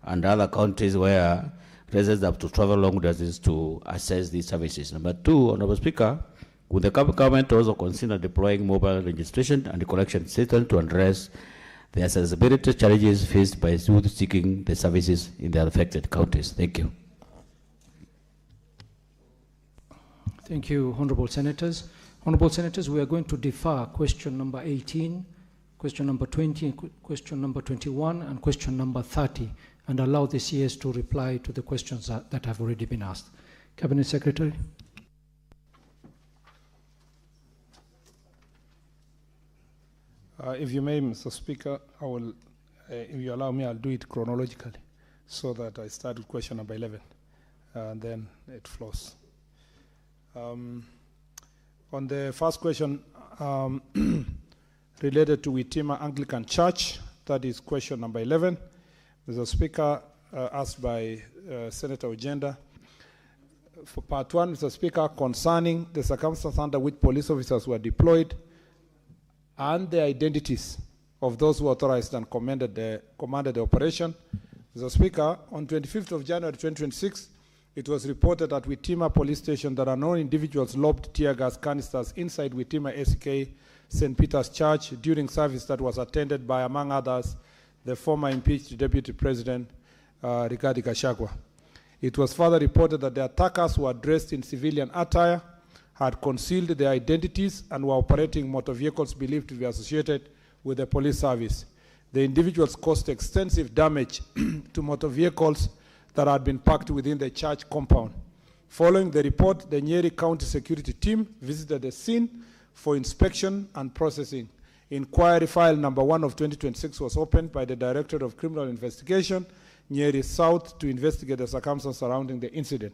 and other counties where residents have to travel long distances to access these services. Number two, Honorable Speaker, would the government also consider deploying mobile registration and collection systems to address the accessibility challenges faced by youth seeking the services in the affected counties? Thank you. Thank you, Honorable Senators. Honorable Senators, we are going to defer question number 18, question number 20, question number 21, and question number 30, and allow the CS to reply to the questions that have already been asked. Cabinet Secretary. If you may, Mr. Speaker, I will, if you allow me, I'll do it chronologically so that I start with question number 11 and then it flows. On the first question related to Witima Anglican Church, that is question number 11. Mr. Speaker, asked by Senator Ojenda. For part one, Mr. Speaker, concerning the circumstances under which police officers were deployed and the identities of those who authorized and commanded the operation. Mr. Speaker, on 25th of January 2026, it was reported at Witima Police Station that unknown individuals lobbed tear gas canisters inside Witima SK St. Peter's Church during service that was attended by, among others, the former impeached Deputy President Rigathi Gachagua. It was further reported that the attackers were dressed in civilian attire, had concealed their identities, and were operating motor vehicles believed to be associated with the police service. The individuals caused extensive damage to motor vehicles that had been parked within the church compound. Following the report, the Nyeri County Security Team visited the scene for inspection and processing. Inquiry file number 1 of 2026 was opened by the Directorate of Criminal Investigation, Nyeri South, to investigate the circumstances surrounding the incident.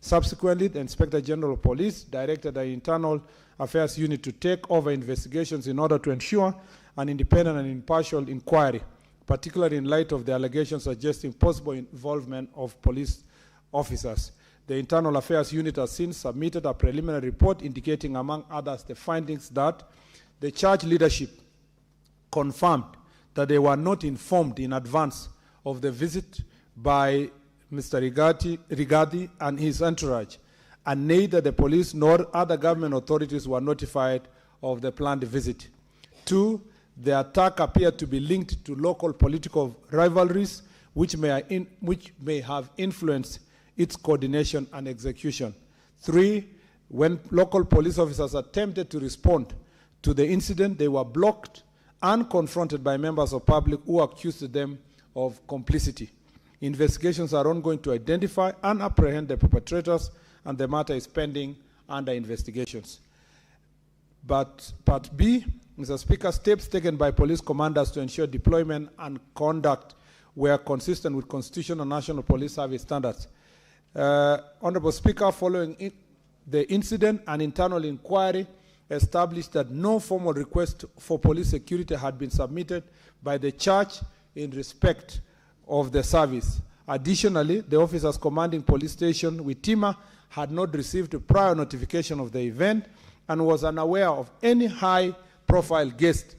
Subsequently, the Inspector General of Police directed the Internal Affairs Unit to take over investigations in order to ensure an independent and impartial inquiry, particularly in light of the allegations suggesting possible involvement of police officers. The Internal Affairs Unit has since submitted a preliminary report indicating, among others, the findings that the church leadership confirmed that they were not informed in advance of the visit by Mr. Rigathi and his entourage, and neither the police nor other government authorities were notified of the planned visit. 2, the attack appeared to be linked to local political rivalries, which may have influenced its coordination and execution. 3, when local police officers attempted to respond to the incident, they were blocked and confronted by members of public who accused them of complicity. Investigations are ongoing to identify and apprehend the perpetrators, and the matter is pending under investigations. But Part B, Mr. Speaker, steps taken by police commanders to ensure deployment and conduct were consistent with constitutional and national police service standards. Honorable Speaker, following the incident, an internal inquiry established that no formal request for police security had been submitted by the church in respect of the service. Additionally, the officers commanding police station Witima had not received prior notification of the event and was unaware of any high-profile guest,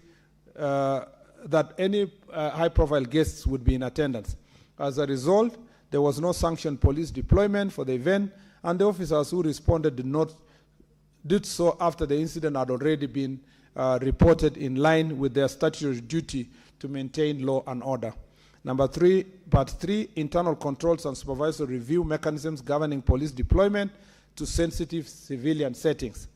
high-profile guests would be in attendance. As a result, there was no sanctioned police deployment for the event, and the officers who responded did so after the incident had already been reported in line with their statutory duty to maintain law and order. Number 3, Part 3, internal controls and supervisory review mechanisms governing police deployment to sensitive civilian settings.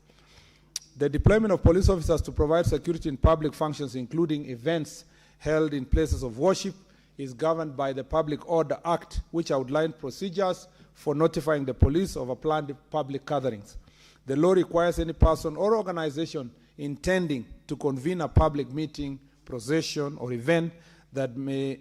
The deployment of police officers to provide security in public functions, including events held in places of worship, is governed by the Public Order Act, which outlined procedures for notifying the police of a planned public gatherings. The law requires any person or organization intending to convene a public meeting, procession, or event that may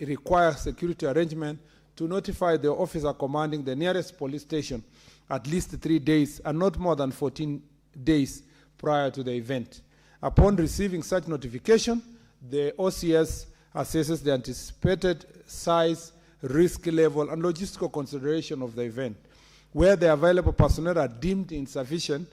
require security arrangement to notify the officer commanding the nearest police station at least 3 days and not more than 14 days prior to the event. Upon receiving such notification, the OCS assesses the anticipated size risk level, and logistical consideration of the event. Where the available personnel are deemed insufficient,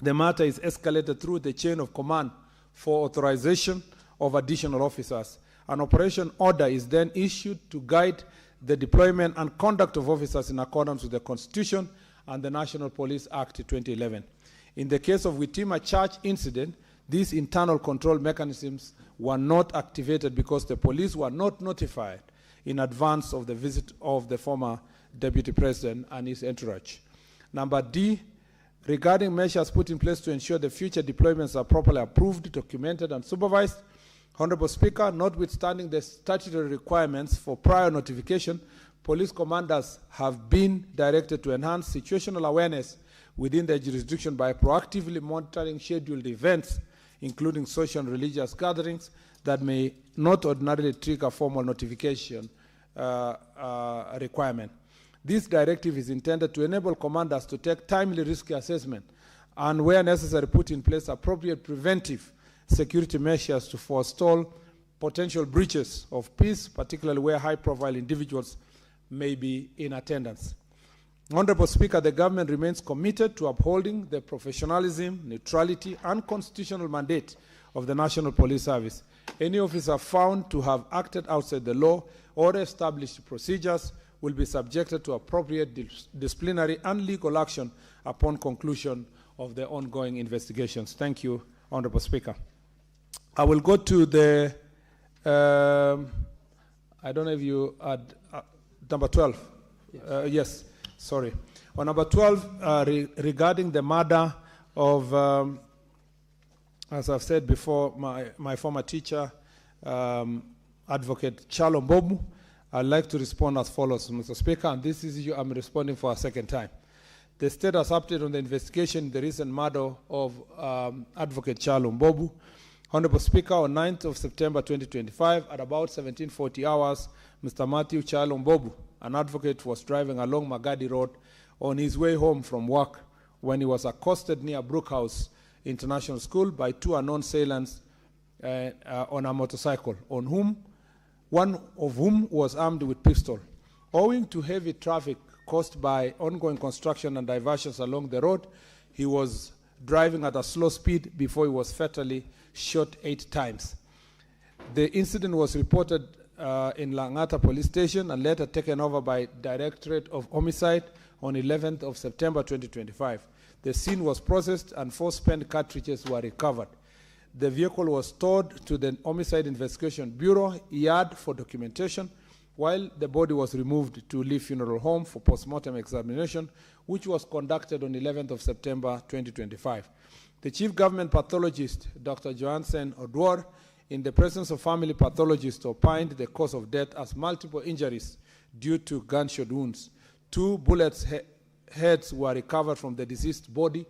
the matter is escalated through the chain of command for authorization of additional officers. An operation order is then issued to guide the deployment and conduct of officers in accordance with the Constitution and the National Police Act 2011. In the case of Witima Church incident, these internal control mechanisms were not activated because the police were not notified in advance of the visit of the former Deputy President and his entourage. Number D, regarding measures put in place to ensure the future deployments are properly approved, documented, and supervised, Honorable Speaker, notwithstanding the statutory requirements for prior notification, police commanders have been directed to enhance situational awareness within their jurisdiction by proactively monitoring scheduled events, including social and religious gatherings that may not ordinarily trigger formal notification requirement. This directive is intended to enable commanders to take timely risk assessment and, where necessary, put in place appropriate preventive security measures to forestall potential breaches of peace, particularly where high-profile individuals may be in attendance. Honorable Speaker, the government remains committed to upholding the professionalism, neutrality, and constitutional mandate of the National Police Service. Any officer found to have acted outside the law or established procedures will be subjected to appropriate disciplinary and legal action upon conclusion of the ongoing investigations. Thank you, Honorable Speaker. I will go to the, I don't know if you had number 12. Yes. Yes, sorry. On number 12, regarding the murder of, as I've said before, my former teacher, Advocate Charlo Mbomu, I'd like to respond as follows, Mr. Speaker, and this is you I'm responding for a second time. The state has updated on the investigation in the recent murder of Advocate Charlo Mbomu. Honorable Speaker, on 9th of September 2025, at about 1740 hours, Mr. Matthew Charlo Mbomu, an advocate, was driving along Magadi Road on his way home from work when he was accosted near Brookhouse International School by two unknown assailants on a motorcycle, one of whom was armed with pistol. Owing to heavy traffic caused by ongoing construction and diversions along the road, he was driving at a slow speed before he was fatally shot 8 times. The incident was reported in Langata Police Station and later taken over by Directorate of Homicide on 11th of September 2025. The scene was processed and 4 spent cartridges were recovered. The vehicle was stored to the Homicide Investigation Bureau yard for documentation, while the body was removed to Lee Funeral Home for postmortem examination, which was conducted on 11th of September 2025. The Chief Government Pathologist, Dr. Johansen Odwar, in the presence of family pathologists, opined the cause of death as multiple injuries due to gunshot wounds. 2 bullets heads were recovered from the deceased body,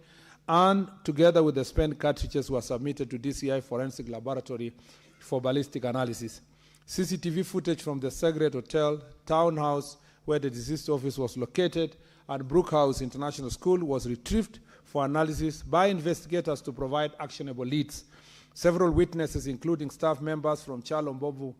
and together with the spent cartridges were submitted to DCI Forensic Laboratory for ballistic analysis. CCTV footage from the Segret Hotel, townhouse where the deceased office was located, and Brookhouse International School was retrieved for analysis by investigators to provide actionable leads. Several witnesses, including staff members from Charlo Mbomu,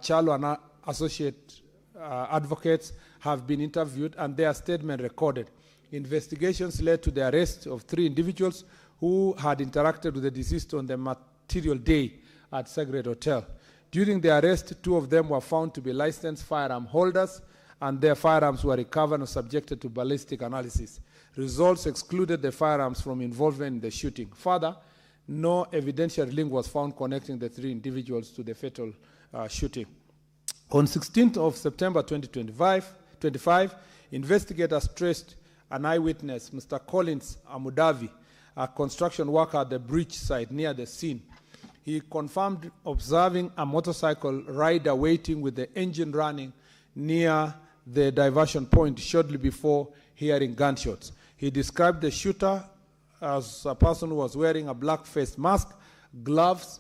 Charlo and associate advocates, have been interviewed and their statement recorded. Investigations led to the arrest of 3 individuals who had interacted with the deceased on the material day at Segret Hotel. During the arrest, 2 of them were found to be licensed firearm holders, and their firearms were recovered and subjected to ballistic analysis. Results excluded the firearms from involvement in the shooting. Further, no evidential link was found connecting the 3 individuals to the fatal shooting. On 16th of September 2025, investigators traced an eyewitness, Mr. Collins Amudavi, a construction worker at the bridge site near the scene. He confirmed observing a motorcycle rider waiting with the engine running near the diversion point shortly before hearing gunshots. He described the shooter as a person who was wearing a black face mask, gloves,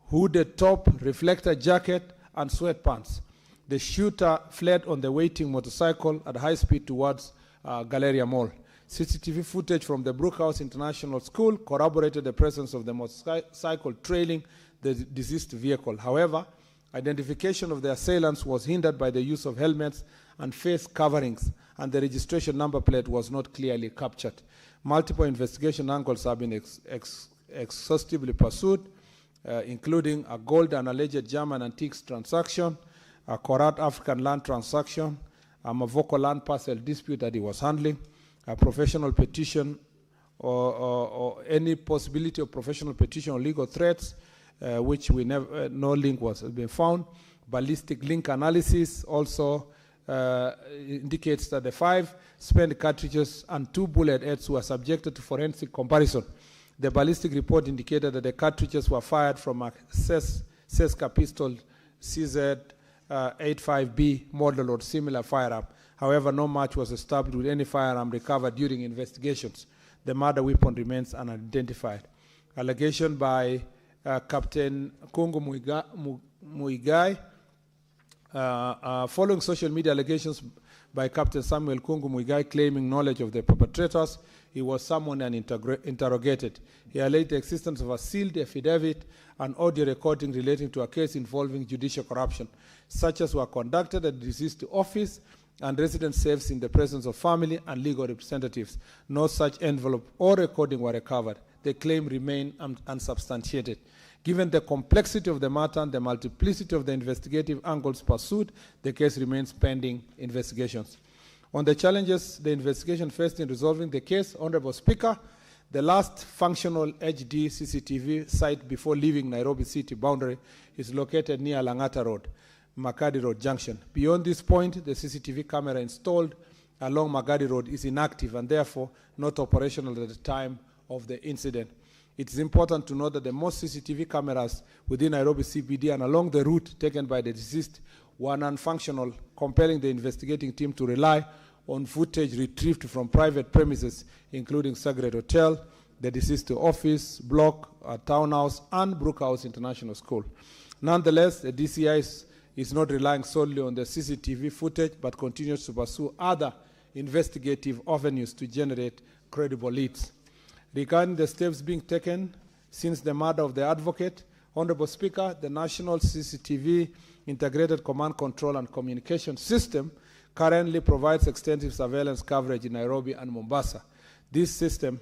hooded top, reflector jacket, and sweatpants. The shooter fled on the waiting motorcycle at high speed towards Galleria Mall. CCTV footage from the Brookhouse International School corroborated the presence of the motorcycle trailing the deceased vehicle. However, Identification of the assailants was hindered by the use of helmets and face coverings, and the registration number plate was not clearly captured. Multiple investigation angles have been exhaustively pursued, including a gold and alleged German antiques transaction, a Korat African land transaction, a Mavoko land parcel dispute that he was handling, a professional petition, or any possibility of professional petition or legal threats, which we never, no link was been found. Ballistic link analysis also indicates that the 5 spent cartridges and 2 bullet heads were subjected to forensic comparison. The ballistic report indicated that the cartridges were fired from a Seska pistol CZ85B model or similar firearm. However, no match was established with any firearm recovered during investigations. The murder weapon remains unidentified. Allegation by Captain Kungu Muigai, following social media allegations by Captain Samuel Kungu Muigai claiming knowledge of the perpetrators, he was summoned and interrogated. He alleged the existence of a sealed affidavit and audio recording relating to a case involving judicial corruption. Such as were conducted at the deceased office and resident safes in the presence of family and legal representatives. No such envelope or recording were recovered. The claim remained unsubstantiated. Given the complexity of the matter and the multiplicity of the investigative angles pursued, the case remains pending investigations. On the challenges the investigation faced in resolving the case, Honorable Speaker, the last functional HD CCTV site before leaving Nairobi city boundary is located near Langata Road, Makadi Road Junction. Beyond this point, the CCTV camera installed along Magadi Road is inactive and therefore not operational at the time of the incident. It is important to note that the most CCTV cameras within Nairobi CBD and along the route taken by the deceased were non-functional, compelling the investigating team to rely on footage retrieved from private premises, including Sagred Hotel, the deceased office, block, townhouse, and Brookhouse International School. Nonetheless, the DCI is not relying solely on the CCTV footage, but continues to pursue other investigative avenues to generate credible leads. Regarding the steps being taken since the murder of the advocate, Honorable Speaker, the National CCTV Integrated Command, Control and Communication System currently provides extensive surveillance coverage in Nairobi and Mombasa. This system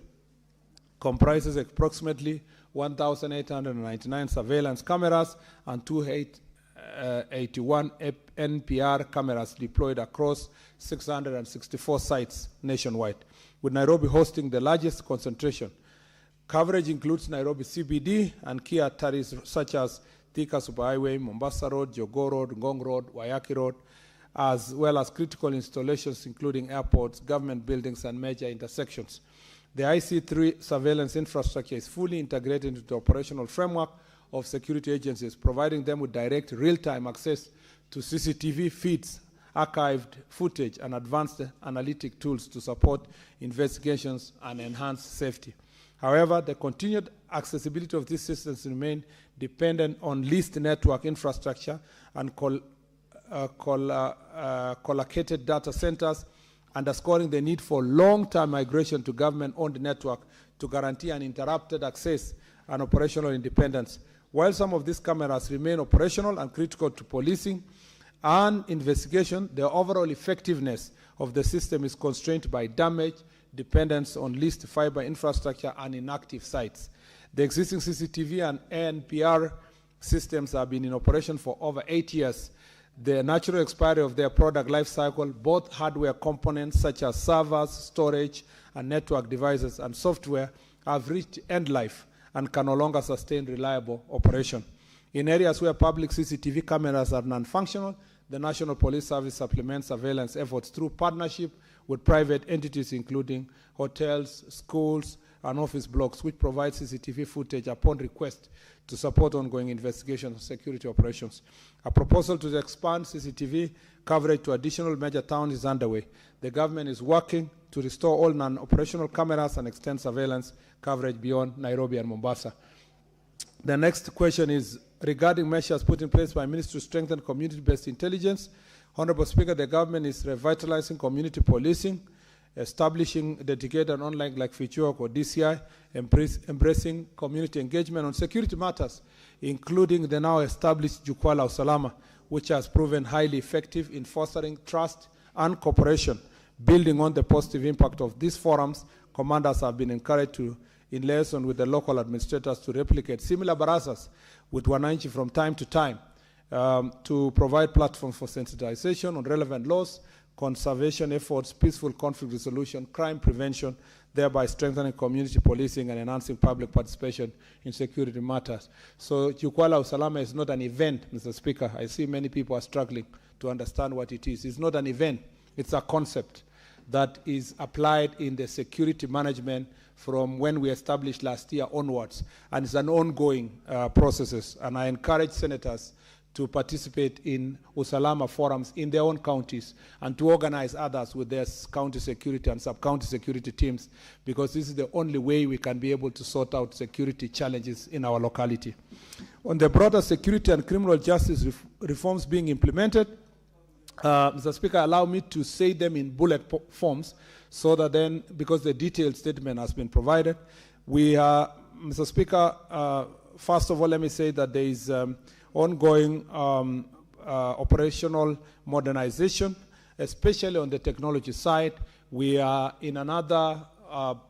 comprises approximately 1,899 surveillance cameras and 281 NPR cameras deployed across 664 sites nationwide, with Nairobi hosting the largest concentration. Coverage includes Nairobi CBD and key arteries such as Thika Superhighway, Mombasa Road, Jogoo Road, Ngong Road, Wayaki Road, as well as critical installations including airports, government buildings, and major intersections. The IC3 surveillance infrastructure is fully integrated into the operational framework of security agencies, providing them with direct real-time access to CCTV feeds, archived footage, and advanced analytic tools to support investigations and enhance safety. However, the continued accessibility of these systems remain dependent on leased network infrastructure and collocated data centers, underscoring the need for long-term migration to government-owned network to guarantee uninterrupted access and operational independence. While some of these cameras remain operational and critical to policing and investigation, the overall effectiveness of the system is constrained by damage, dependence on leased fiber infrastructure, and inactive sites. The existing CCTV and ANPR systems have been in operation for over 8 years. The natural expiry of their product life cycle, both hardware components such as servers, storage, and network devices, and software have reached end life and can no longer sustain reliable operation. In areas where public CCTV cameras are non-functional, the National Police Service supplements surveillance efforts through partnership with private entities including hotels, schools, and office blocks, which provide CCTV footage upon request to support ongoing investigations and security operations. A proposal to expand CCTV coverage to additional major towns is underway. The government is working to restore all non-operational cameras and extend surveillance coverage beyond Nairobi and Mombasa. The next question is regarding measures put in place by Ministry to strengthen community-based intelligence. Honorable Speaker, the government is revitalizing community policing establishing dedicated online like Fichuok or DCI, embracing community engagement on security matters, including the now established Jukwaa la Usalama, which has proven highly effective in fostering trust and cooperation. Building on the positive impact of these forums, commanders have been encouraged to, in liaison with the local administrators, to replicate similar barazas with wananchi from time to time, to provide platforms for sensitization on relevant laws, conservation efforts, peaceful conflict resolution, crime prevention, thereby strengthening community policing and enhancing public participation in security matters. So Jukwaa la Usalama is not an event, Mr. Speaker. I see many people are struggling to understand what it is. It's not an event. It's a concept that is applied in the security management from when we established last year onwards. And it's an ongoing process. And I encourage senators to participate in Usalama forums in their own counties and to organize others with their county security and sub-county security teams, because this is the only way we can be able to sort out security challenges in our locality. On the broader security and criminal justice reforms being implemented, Mr. Speaker, allow me to say them in bullet forms so that then, because the detailed statement has been provided, we are, Mr. Speaker, first of all, let me say that there is ongoing operational modernization, especially on the technology side. We are in another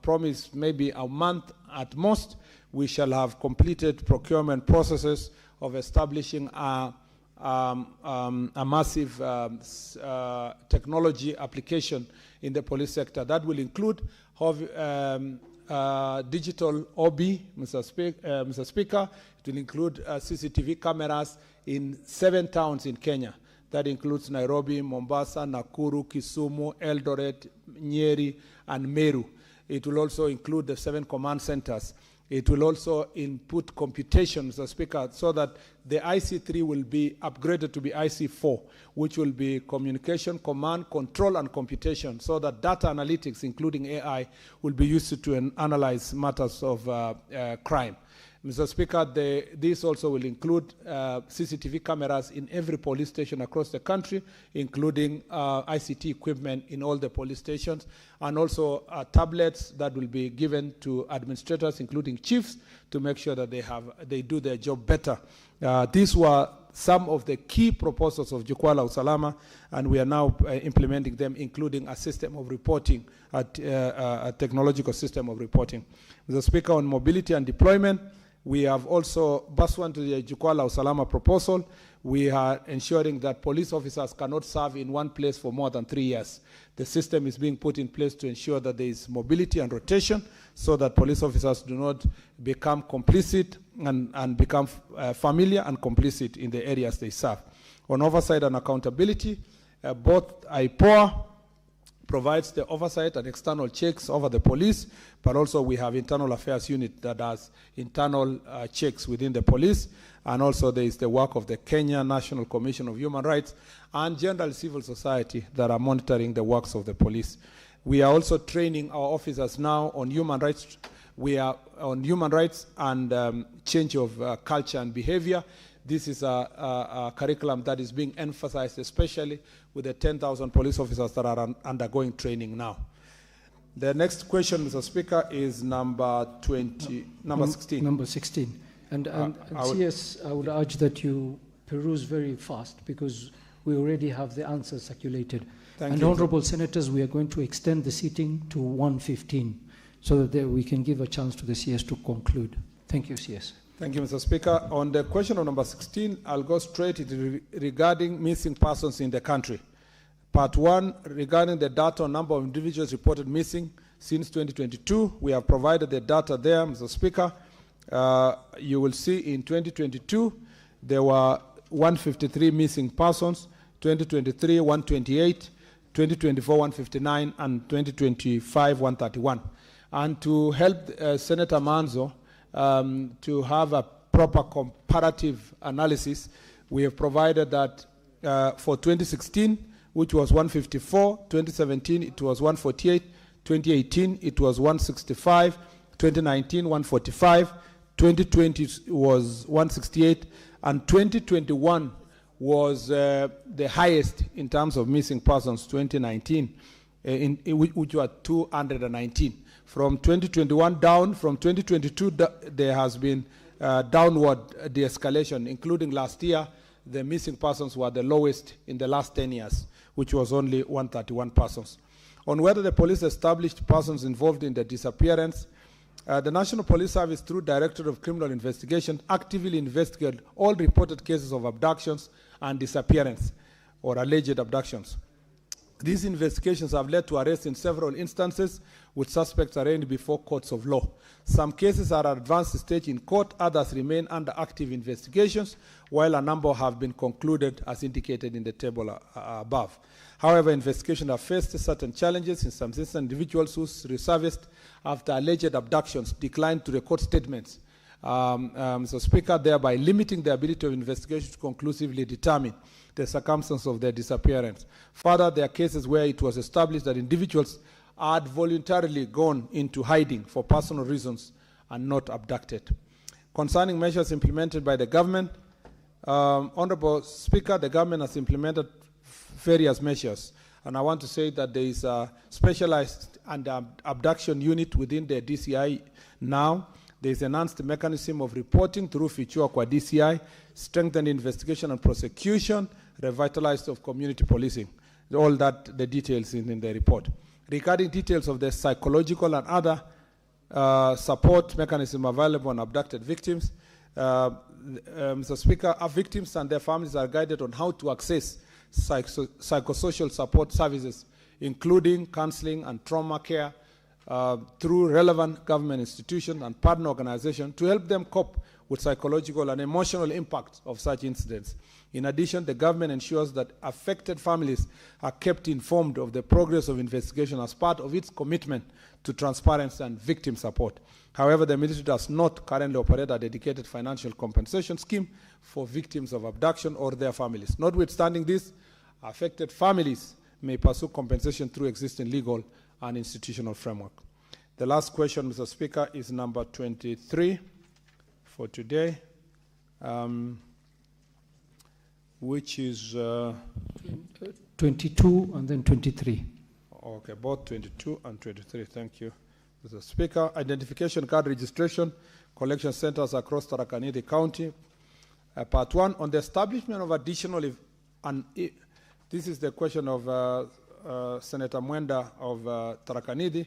promise, maybe a month at most, we shall have completed procurement processes of establishing a massive technology application in the police sector. That will include digital OB, Mr. Speaker. It will include CCTV cameras in 7 towns in Kenya. That includes Nairobi, Mombasa, Nakuru, Kisumu, Eldoret, Nyeri, and Meru. It will also include the 7 command centers. It will also input computation, Mr. Speaker, so that the IC3 will be upgraded to be IC4, which will be communication, command, control, and computation, so that data analytics, including AI, will be used to analyze matters of crime. Mr. Speaker, this also will include CCTV cameras in every police station across the country, including ICT equipment in all the police stations, and also tablets that will be given to administrators, including chiefs, to make sure that they do their job better. These were some of the key proposals of Jukwaa la Usalama, and we are now implementing them, including a system of reporting, a technological system of reporting. Mr. Speaker, on mobility and deployment, we have also pursuant to the Jukwaa la Usalama proposal, we are ensuring that police officers cannot serve in one place for more than 3 years. The system is being put in place to ensure that there is mobility and rotation so that police officers do not become complicit and become familiar and complicit in the areas they serve. On oversight and accountability, both IPOA provides the oversight and external checks over the police, but also we have internal affairs unit that does internal checks within the police, and also there is the work of the Kenya National Commission of Human Rights and general civil society that are monitoring the works of the police. We are also training our officers now on human rights. We are on human rights and change of culture and behavior. This is a curriculum that is being emphasized, especially with the 10,000 police officers that are undergoing training now. The next question, Mr. Speaker, is number 16. Number 16. And CS, I would urge that you peruse very fast because we already have the answers circulated. Thank you. Honorable Senators, we are going to extend the sitting to 1:15 so that we can give a chance to the CS to conclude. Thank you, CS. Thank you, Mr. Speaker. On the question of number 16, I'll go straight regarding missing persons in the country. Part 1, regarding the data on number of individuals reported missing since 2022. We have provided the data there, Mr. Speaker. You will see in 2022, there were 153 missing persons, 2023, 128, 2024, 159, and 2025, 131. And to help Senator Manzo to have a proper comparative analysis, we have provided that for 2016, which was 154, 2017, it was 148, 2018, it was 165, 2019, 145, 2020 was 168, and 2021 was the highest in terms of missing persons, 2019. which were 219. From 2021 down, from 2022, there has been downward de-escalation, including last year, the missing persons were the lowest in the last 10 years, which was only 131 persons. On whether the police established persons involved in the disappearance, the National Police Service, through Directorate of Criminal Investigation, actively investigated all reported cases of abductions and disappearance or alleged abductions. These investigations have led to arrests in several instances, with suspects arraigned before courts of law. Some cases are at advanced stage in court, others remain under active investigations, while a number have been concluded as indicated in the table above. However, investigations have faced certain challenges. In some instances, individuals who resurfaced after alleged abductions declined to record statements. Mr. Speaker, thereby limiting the ability of investigation to conclusively determine the circumstances of their disappearance. Further, there are cases where it was established that individuals had voluntarily gone into hiding for personal reasons and not abducted. Concerning measures implemented by the government, Honorable Speaker, the government has implemented various measures, and I want to say that there is a specialized abduction unit within the DCI now. There is an enhanced mechanism of reporting through Fichua kwa DCI, strengthened investigation and prosecution, revitalized of community policing. All that, the details in the report. Regarding details of the psychological and other support mechanism available on abducted victims, Mr. Speaker, our victims and their families are guided on how to access psychosocial support services, including counseling and trauma care, through relevant government institutions and partner organizations to help them cope with psychological and emotional impacts of such incidents. In addition, the government ensures that affected families are kept informed of the progress of investigation as part of its commitment to transparency and victim support. However, the ministry does not currently operate a dedicated financial compensation scheme for victims of abduction or their families. Notwithstanding this, affected families may pursue compensation through existing legal and institutional framework. The last question, Mr. Speaker, is number 23 for today, which is 22 and then 23. Okay, both 22 and 23. Thank you, Mr. Speaker. Identification card registration, collection centers across Tharaka Nithi County. Part 1, on the establishment of additional, this is the question of Senator Mwenda of Tharaka Nithi,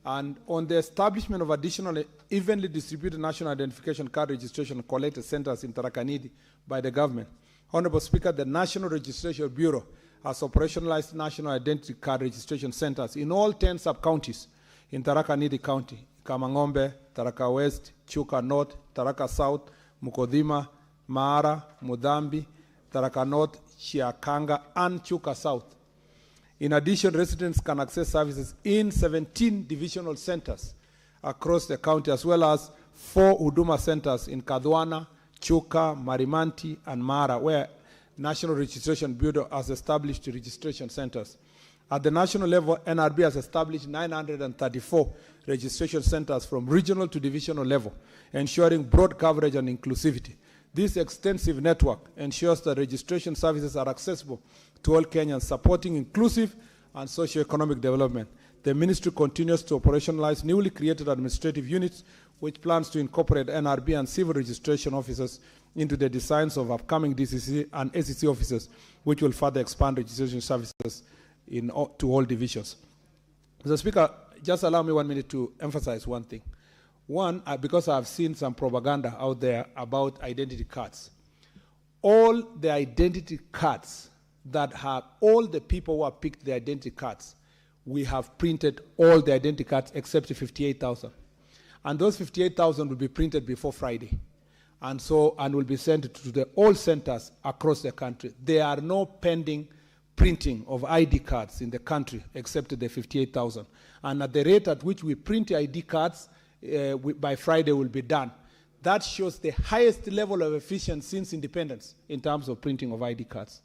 and on the establishment of additional evenly distributed national identification card registration and collector centers in Tharaka Nithi by the government. Honorable Speaker, the National Registration Bureau has operationalized national identity card registration centers in all 10 sub-counties in Tharaka Nithi County: Kamangombe, Tharaka West, Chuka North, Tharaka South, Mukodhima, Mara, Mudambi, Tharaka North, Chiakanga, and Chuka South. In addition, residents can access services in 17 divisional centers across the county, as well as 4 Huduma centers in Kadwana, Chuka, Marimanti, and Mara, where National Registration Bureau has established registration centers. At the national level, NRB has established 934 registration centers from regional to divisional level, ensuring broad coverage and inclusivity. This extensive network ensures that registration services are accessible to all Kenyans, supporting inclusive and socio-economic development. The ministry continues to operationalize newly created administrative units, which plans to incorporate NRB and civil registration officers into the designs of upcoming DCC and SEC officers, which will further expand registration services to all divisions. Mr. Speaker, just allow me 1 minute to emphasize one thing. One, because I've seen some propaganda out there about identity cards. All the identity cards that have, all the people who have picked the identity cards, we have printed all the identity cards except 58,000. And those 58,000 will be printed before Friday. And will be sent to all centers across the country. There are no pending printing of ID cards in the country except the 58,000. And at the rate at which we print ID cards, by Friday will be done. That shows the highest level of efficiency since independence in terms of printing of ID cards.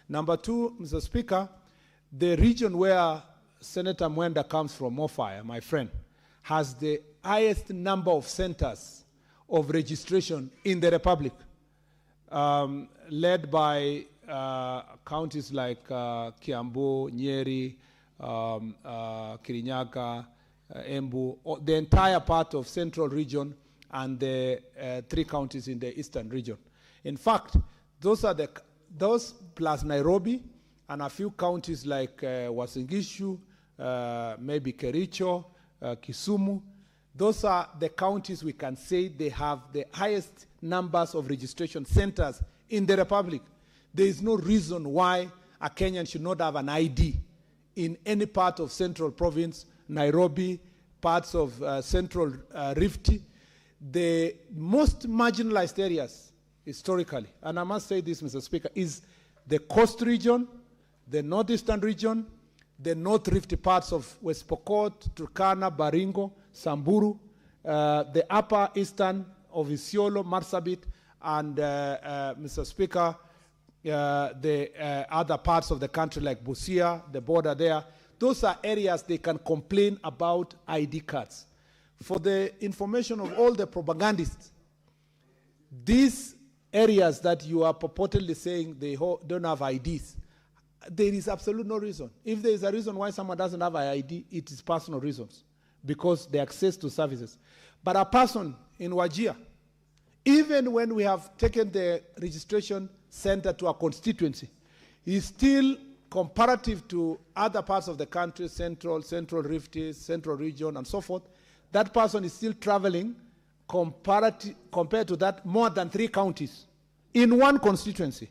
Number 2, Mr. Speaker, the region where Senator Mwenda comes from, Mofire, my friend, has the highest number of centers of registration in the Republic, led by counties like Kiambu, Nyeri, Kirinyaga, Embu, the entire part of central region and the 3 counties in the eastern region. In fact, those plus Nairobi and a few counties like Uasin Gishu, maybe Kericho, Kisumu. Those are the counties we can say they have the highest numbers of registration centers in the Republic. There is no reason why a Kenyan should not have an ID in any part of Central Province, Nairobi, parts of Central Rift. The most marginalized areas historically, and I must say this, Mr. Speaker, is the coast region, the northeastern region, the North Rift parts of West Pokot, Turkana, Baringo, Samburu, the upper eastern of Isiolo, Marsabit, and Mr. Speaker, the other parts of the country like Busia, the border there. Those are areas they can complain about ID cards. For the information of all the propagandists, these areas that you are purportedly saying they don't have IDs, there is absolutely no reason. If there is a reason why someone doesn't have an ID, it is personal reasons, because they access to services. But a person in Wajir, even when we have taken the registration center to a constituency, is still comparative to other parts of the country, Central Rift, Central Region, and so forth. That person is still traveling compared to that more than 3 counties in one constituency.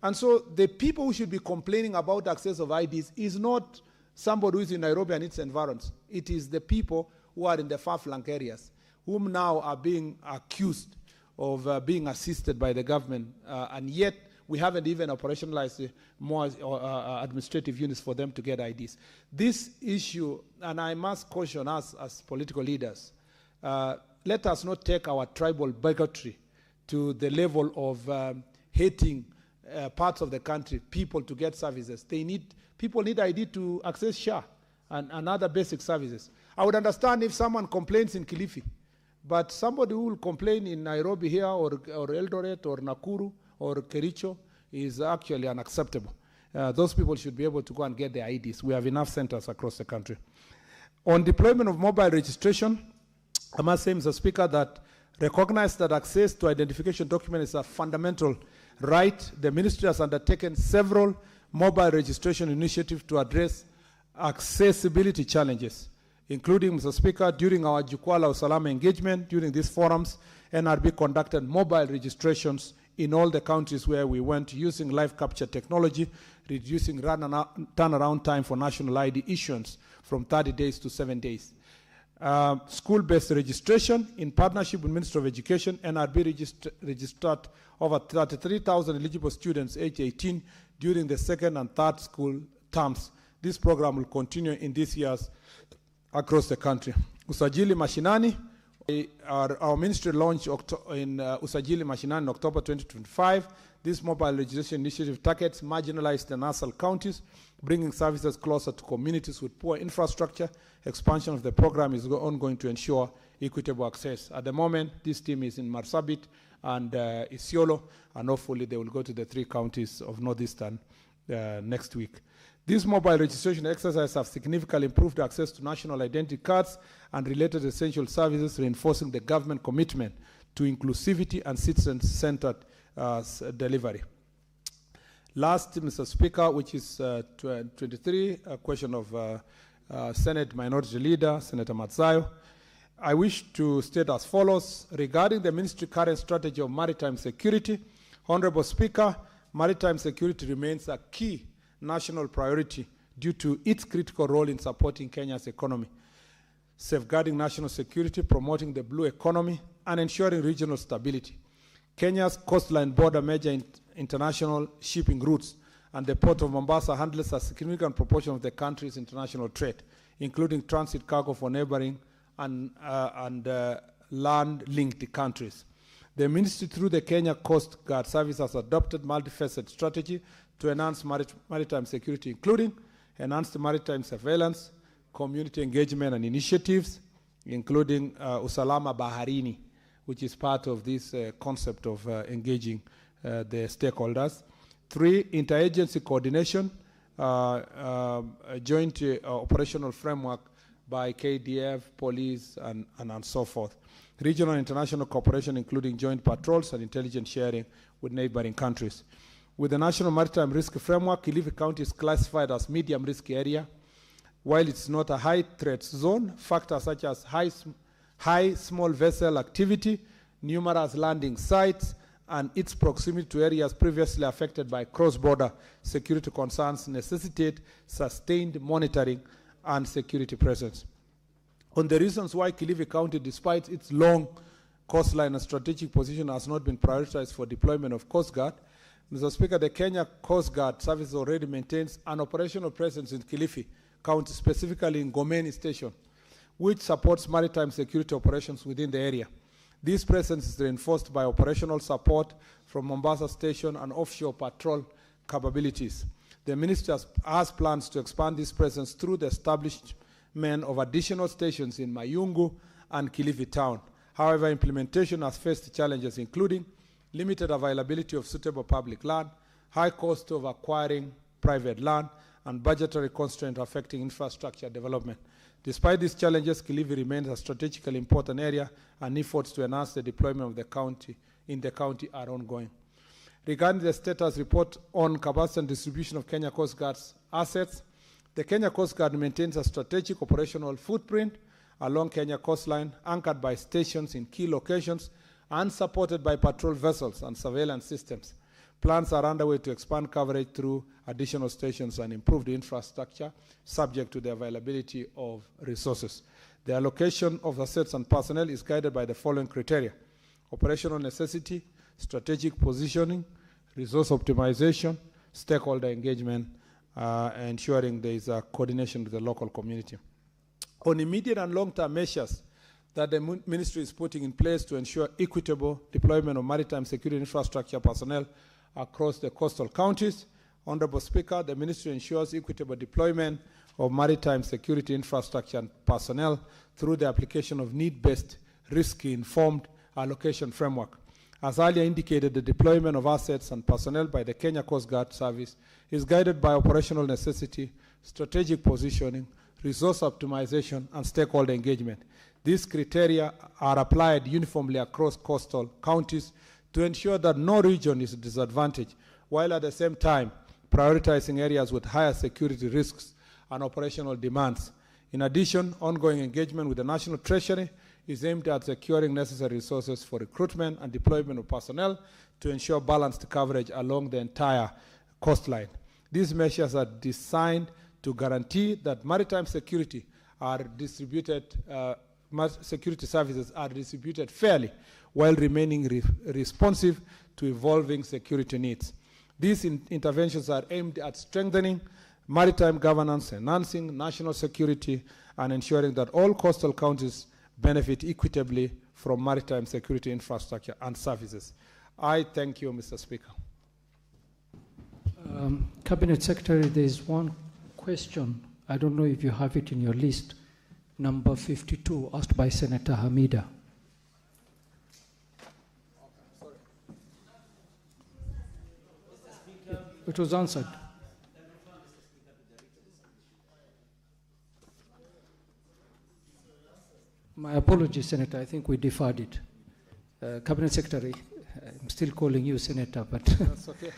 And so the people who should be complaining about access of IDs is not somebody who is in Nairobi and its environs. It is the people who are in the far-flung areas, whom now are being accused of being assisted by the government, and yet we haven't even operationalized more administrative units for them to get IDs. This issue, and I must caution us as political leaders, let us not take our tribal bigotry to the level of hating parts of the country, people to get services. People need ID to access SHA and other basic services. I would understand if someone complains in Kilifi, but somebody who will complain in Nairobi here or Eldoret or Nakuru or Kericho is actually unacceptable. Those people should be able to go and get their IDs. We have enough centers across the country. On deployment of mobile registration, I must say, Mr. Speaker, that recognize that access to identification documents is a fundamental right. The ministry has undertaken several mobile registration initiatives to address accessibility challenges, including, Mr. Speaker, during our Jukwaa la Usalama engagement, during these forums, NRB conducted mobile registrations in all the countries where we went using live capture technology, reducing turnaround time for national ID issuance from 30 days to 7 days. School-based registration in partnership with Ministry of Education, NRB registered over 33,000 eligible students aged 18 during the 2nd and 3rd school terms. This program will continue in these years across the country. Usajili Mashinani, our ministry launched in Usajili Mashinani in October 2025. This mobile registration initiative targets marginalized and ASAL counties, bringing services closer to communities with poor infrastructure. Expansion of the program is ongoing to ensure equitable access. At the moment, this team is in Marsabit and Isiolo, and hopefully they will go to the 3 counties of Northeastern next week. These mobile registration exercises have significantly improved access to national identity cards and related essential services, reinforcing the government commitment to inclusivity and citizen-centered delivery. Last, Mr. Speaker, which is 23, a question of Senate Minority Leader, Senator Matsayo. I wish to state as follows. Regarding the ministry current strategy of maritime security, Honorable Speaker, maritime security remains a key national priority due to its critical role in supporting Kenya's economy, safeguarding national security, promoting the blue economy, and ensuring regional stability. Kenya's coastline border major international shipping routes and the port of Mombasa handles a significant proportion of the country's international trade, including transit cargo for neighboring and land-linked countries. The ministry, through the Kenya Coast Guard Service, has adopted multifaceted strategy to enhance maritime security, including enhanced maritime surveillance, community engagement and initiatives, including Usalama Baharini, which is part of this concept of engaging the stakeholders. 3, interagency coordination a joint operational framework by KDF, police, and so forth. Regional and international cooperation, including joint patrols and intelligence sharing with neighboring countries. With the National Maritime Risk Framework, Kilifi County is classified as medium risk area. While it's not a high threat zone, factors such as high small vessel activity, numerous landing sites, and its proximity to areas previously affected by cross-border security concerns necessitate sustained monitoring and security presence. On the reasons why Kilifi County, despite its long coastline and strategic position, has not been prioritized for deployment of Coast Guard, Mr. Speaker, the Kenya Coast Guard Service already maintains an operational presence in Kilifi County, specifically in Gomeni Station, which supports maritime security operations within the area. This presence is reinforced by operational support from Mombasa Station and offshore patrol capabilities. The Ministry has plans to expand this presence through the establishment of additional stations in Mayungu and Kilifi Town. However, implementation has faced challenges, including limited availability of suitable public land, high cost of acquiring private land, and budgetary constraints affecting infrastructure development. Despite these challenges, Kilifi remains a strategically important area, and efforts to enhance the deployment of the county are ongoing. Regarding the status report on capacity and distribution of Kenya Coast Guard's assets, the Kenya Coast Guard maintains a strategic operational footprint along Kenya coastline, anchored by stations in key locations and supported by patrol vessels and surveillance systems. Plans are underway to expand coverage through additional stations and improved infrastructure, subject to the availability of resources. The allocation of assets and personnel is guided by the following criteria: operational necessity, strategic positioning, resource optimization, stakeholder engagement, ensuring there is a coordination with the local community. On immediate and long-term measures that the ministry is putting in place to ensure equitable deployment of maritime security infrastructure personnel across the coastal counties, Honorable Speaker, the ministry ensures equitable deployment of maritime security infrastructure and personnel through the application of need-based, risk-informed allocation framework. As earlier indicated, the deployment of assets and personnel by the Kenya Coast Guard Service is guided by operational necessity, strategic positioning, resource optimization, and stakeholder engagement. These criteria are applied uniformly across coastal counties to ensure that no region is disadvantaged, while at the same time prioritizing areas with higher security risks and operational demands. In addition, ongoing engagement with the National Treasury is aimed at securing necessary resources for recruitment and deployment of personnel to ensure balanced coverage along the entire coastline. These measures are designed to guarantee that maritime security security services are distributed fairly while remaining responsive to evolving security needs. These interventions are aimed at strengthening maritime governance, enhancing national security, and ensuring that all coastal counties benefit equitably from maritime security infrastructure and services. I thank you, Mr. Speaker. Cabinet Secretary, there is one question. I don't know if you have it in your list. Number 52, asked by Senator Hamida. It was answered. My apologies, Senator. I think we deferred it. Cabinet Secretary, I'm still calling you Senator, but That's okay.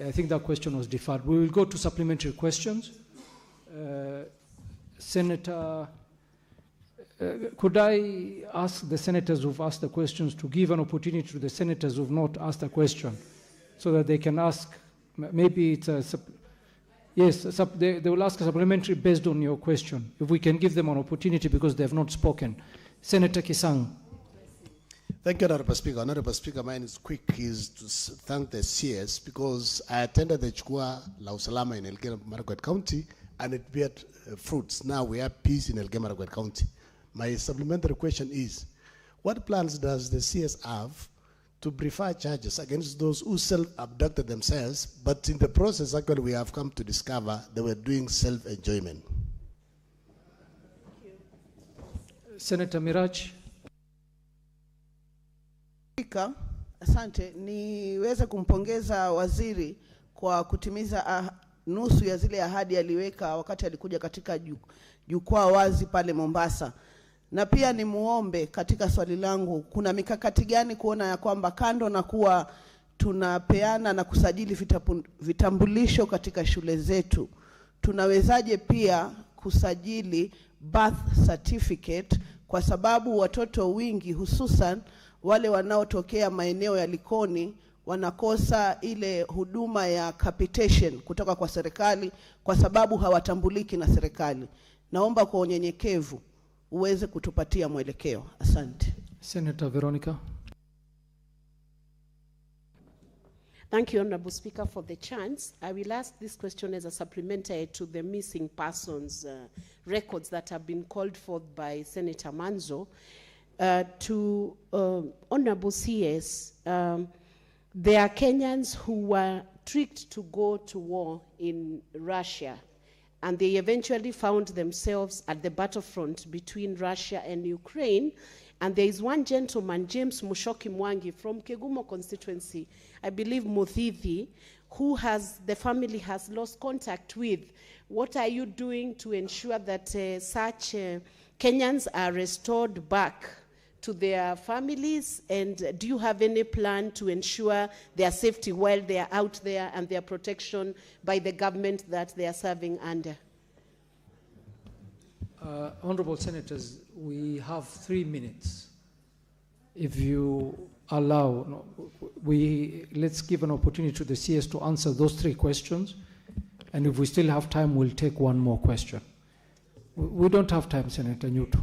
I think that question was deferred. We will go to supplementary questions. Senator, could I ask the senators who've asked the questions to give an opportunity to the senators who've not asked a question so that they can ask? Maybe it's a, yes, they will ask a supplementary based on your question. If we can give them an opportunity because they have not spoken. Senator Kisang. Thank you, Honorable Speaker. Honorable Speaker, mine is quick, is to thank the CS because I attended the Chukua La Usalama in Elgeyo Marakwet County and it bear fruits. Now we have peace in Elgeyo Marakwet County. My supplementary question is, what plans does the CS have to prefer charges against those who self-abducted themselves, but in the process, actually, we have come to discover they were doing self-enjoyment? Senator Miraj. Asante, niweze kumpongeza waziri kwa kutimiza nusu ya zile ahadi aliweka wakati alikuja katika jukwaa wazi pale Mombasa. Na pia ni muombe katika swali langu, kuna mikakati gani kuona ya kwamba kando na kuwa tunapeana na kusajili vitambulisho katika shule zetu, tunawezaje pia kusajili birth certificate, kwa sababu watoto wingi hususan wale wanaotokea maeneo ya Likoni wanakosa ile huduma ya capitation kutoka kwa serikali kwa sababu hawatambuliki na serikali. Naomba kwa unyenyekevu uweze kutupatia mwelekeo. Asante. Senator Veronica. Thank you, Honorable Speaker, for the chance. I will ask this question as a supplementary to the missing persons records that have been called forth by Senator Manzo. To Honorable CS, there are Kenyans who were tricked to go to war in Russia, and they eventually found themselves at the battlefront between Russia and Ukraine. And there is one gentleman, James Mushoki Mwangi, from Kegumo constituency, I believe Muthithi, who the family has lost contact with. What are you doing to ensure that such Kenyans are restored back to their families? And do you have any plan to ensure their safety while they are out there and their protection by the government that they are serving under? Honorable Senators, we have 3 minutes. If you allow, let's give an opportunity to the CS to answer those 3 questions. And if we still have time, we'll take one more question. We don't have time, Senator Nyutu.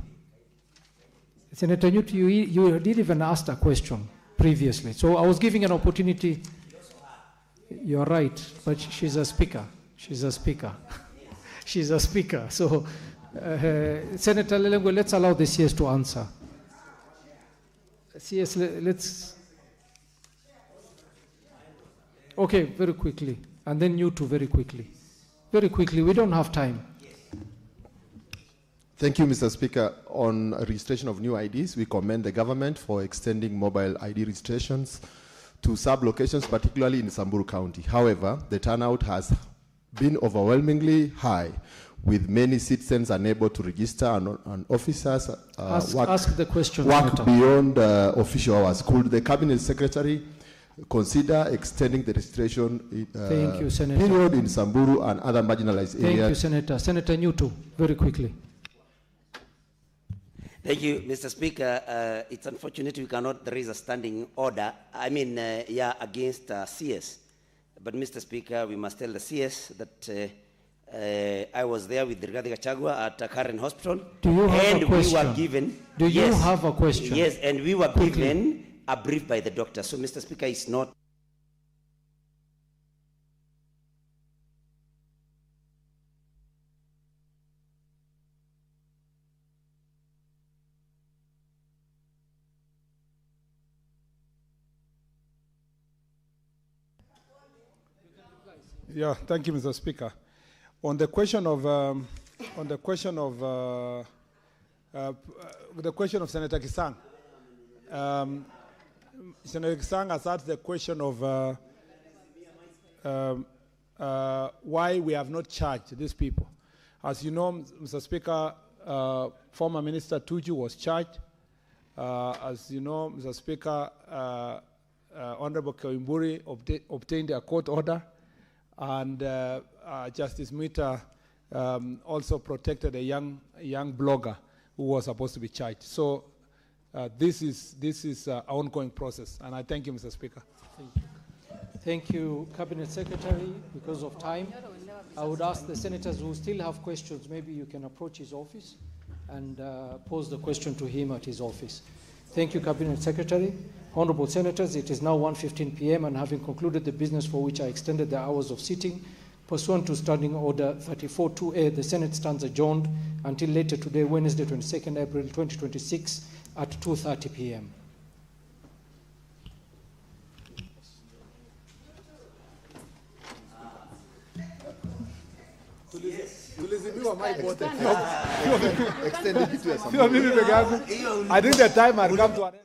Senator Nyutu, you did even ask a question previously. So I was giving an opportunity. You're right, but she's a speaker. She's a speaker. She's a speaker. So, Senator Lelengwe, let's allow the CS to answer. CS, let's... Okay, very quickly. And then you two very quickly. Very quickly, we don't have time. Thank you, Mr. Speaker. On registration of new IDs, we commend the government for extending mobile ID registrations to sub-locations, particularly in Samburu County. However, the turnout has been overwhelmingly high, with many citizens unable to register and officers ask the question, work Senator. beyond official hours. Could the Cabinet Secretary consider extending the registration Thank you, Senator. period in Samburu and other marginalized areas? Thank you, Senator. Senator Nyutu, very quickly. Thank you, Mr. Speaker. It's unfortunate we cannot raise a standing order, against CS. But Mr. Speaker, we must tell the CS that I was there with Rigathi Gachagua at Karen Hospital. Do you have a question? We were given... Do you have a question? Yes, and we were given a brief by the doctor. So, Mr. Speaker, it's not... Yeah, thank you, Mr. Speaker. On the question of Senator Kisang, Senator Kisang has asked the question of why we have not charged these people. As you know, Mr. Speaker, former Minister Tuju was charged. As you know, Mr. Speaker, Honorable Koimburi obtained a court order, and Justice Mita also protected a young blogger who was supposed to be charged. So this is an ongoing process, and I thank you, Mr. Speaker. Thank you. Thank you, Cabinet Secretary. Because of time, I would ask the senators who still have questions, maybe you can approach his office and pose the question to him at his office. Thank you, Cabinet Secretary. Honorable Senators, it is now 1:15 p.m. and having concluded the business for which I extended the hours of sitting, pursuant to Standing Order 34-2A, the Senate stands adjourned until later today, Wednesday, 22nd April 2026 at 2:30 p.m. I think the time had come to an end.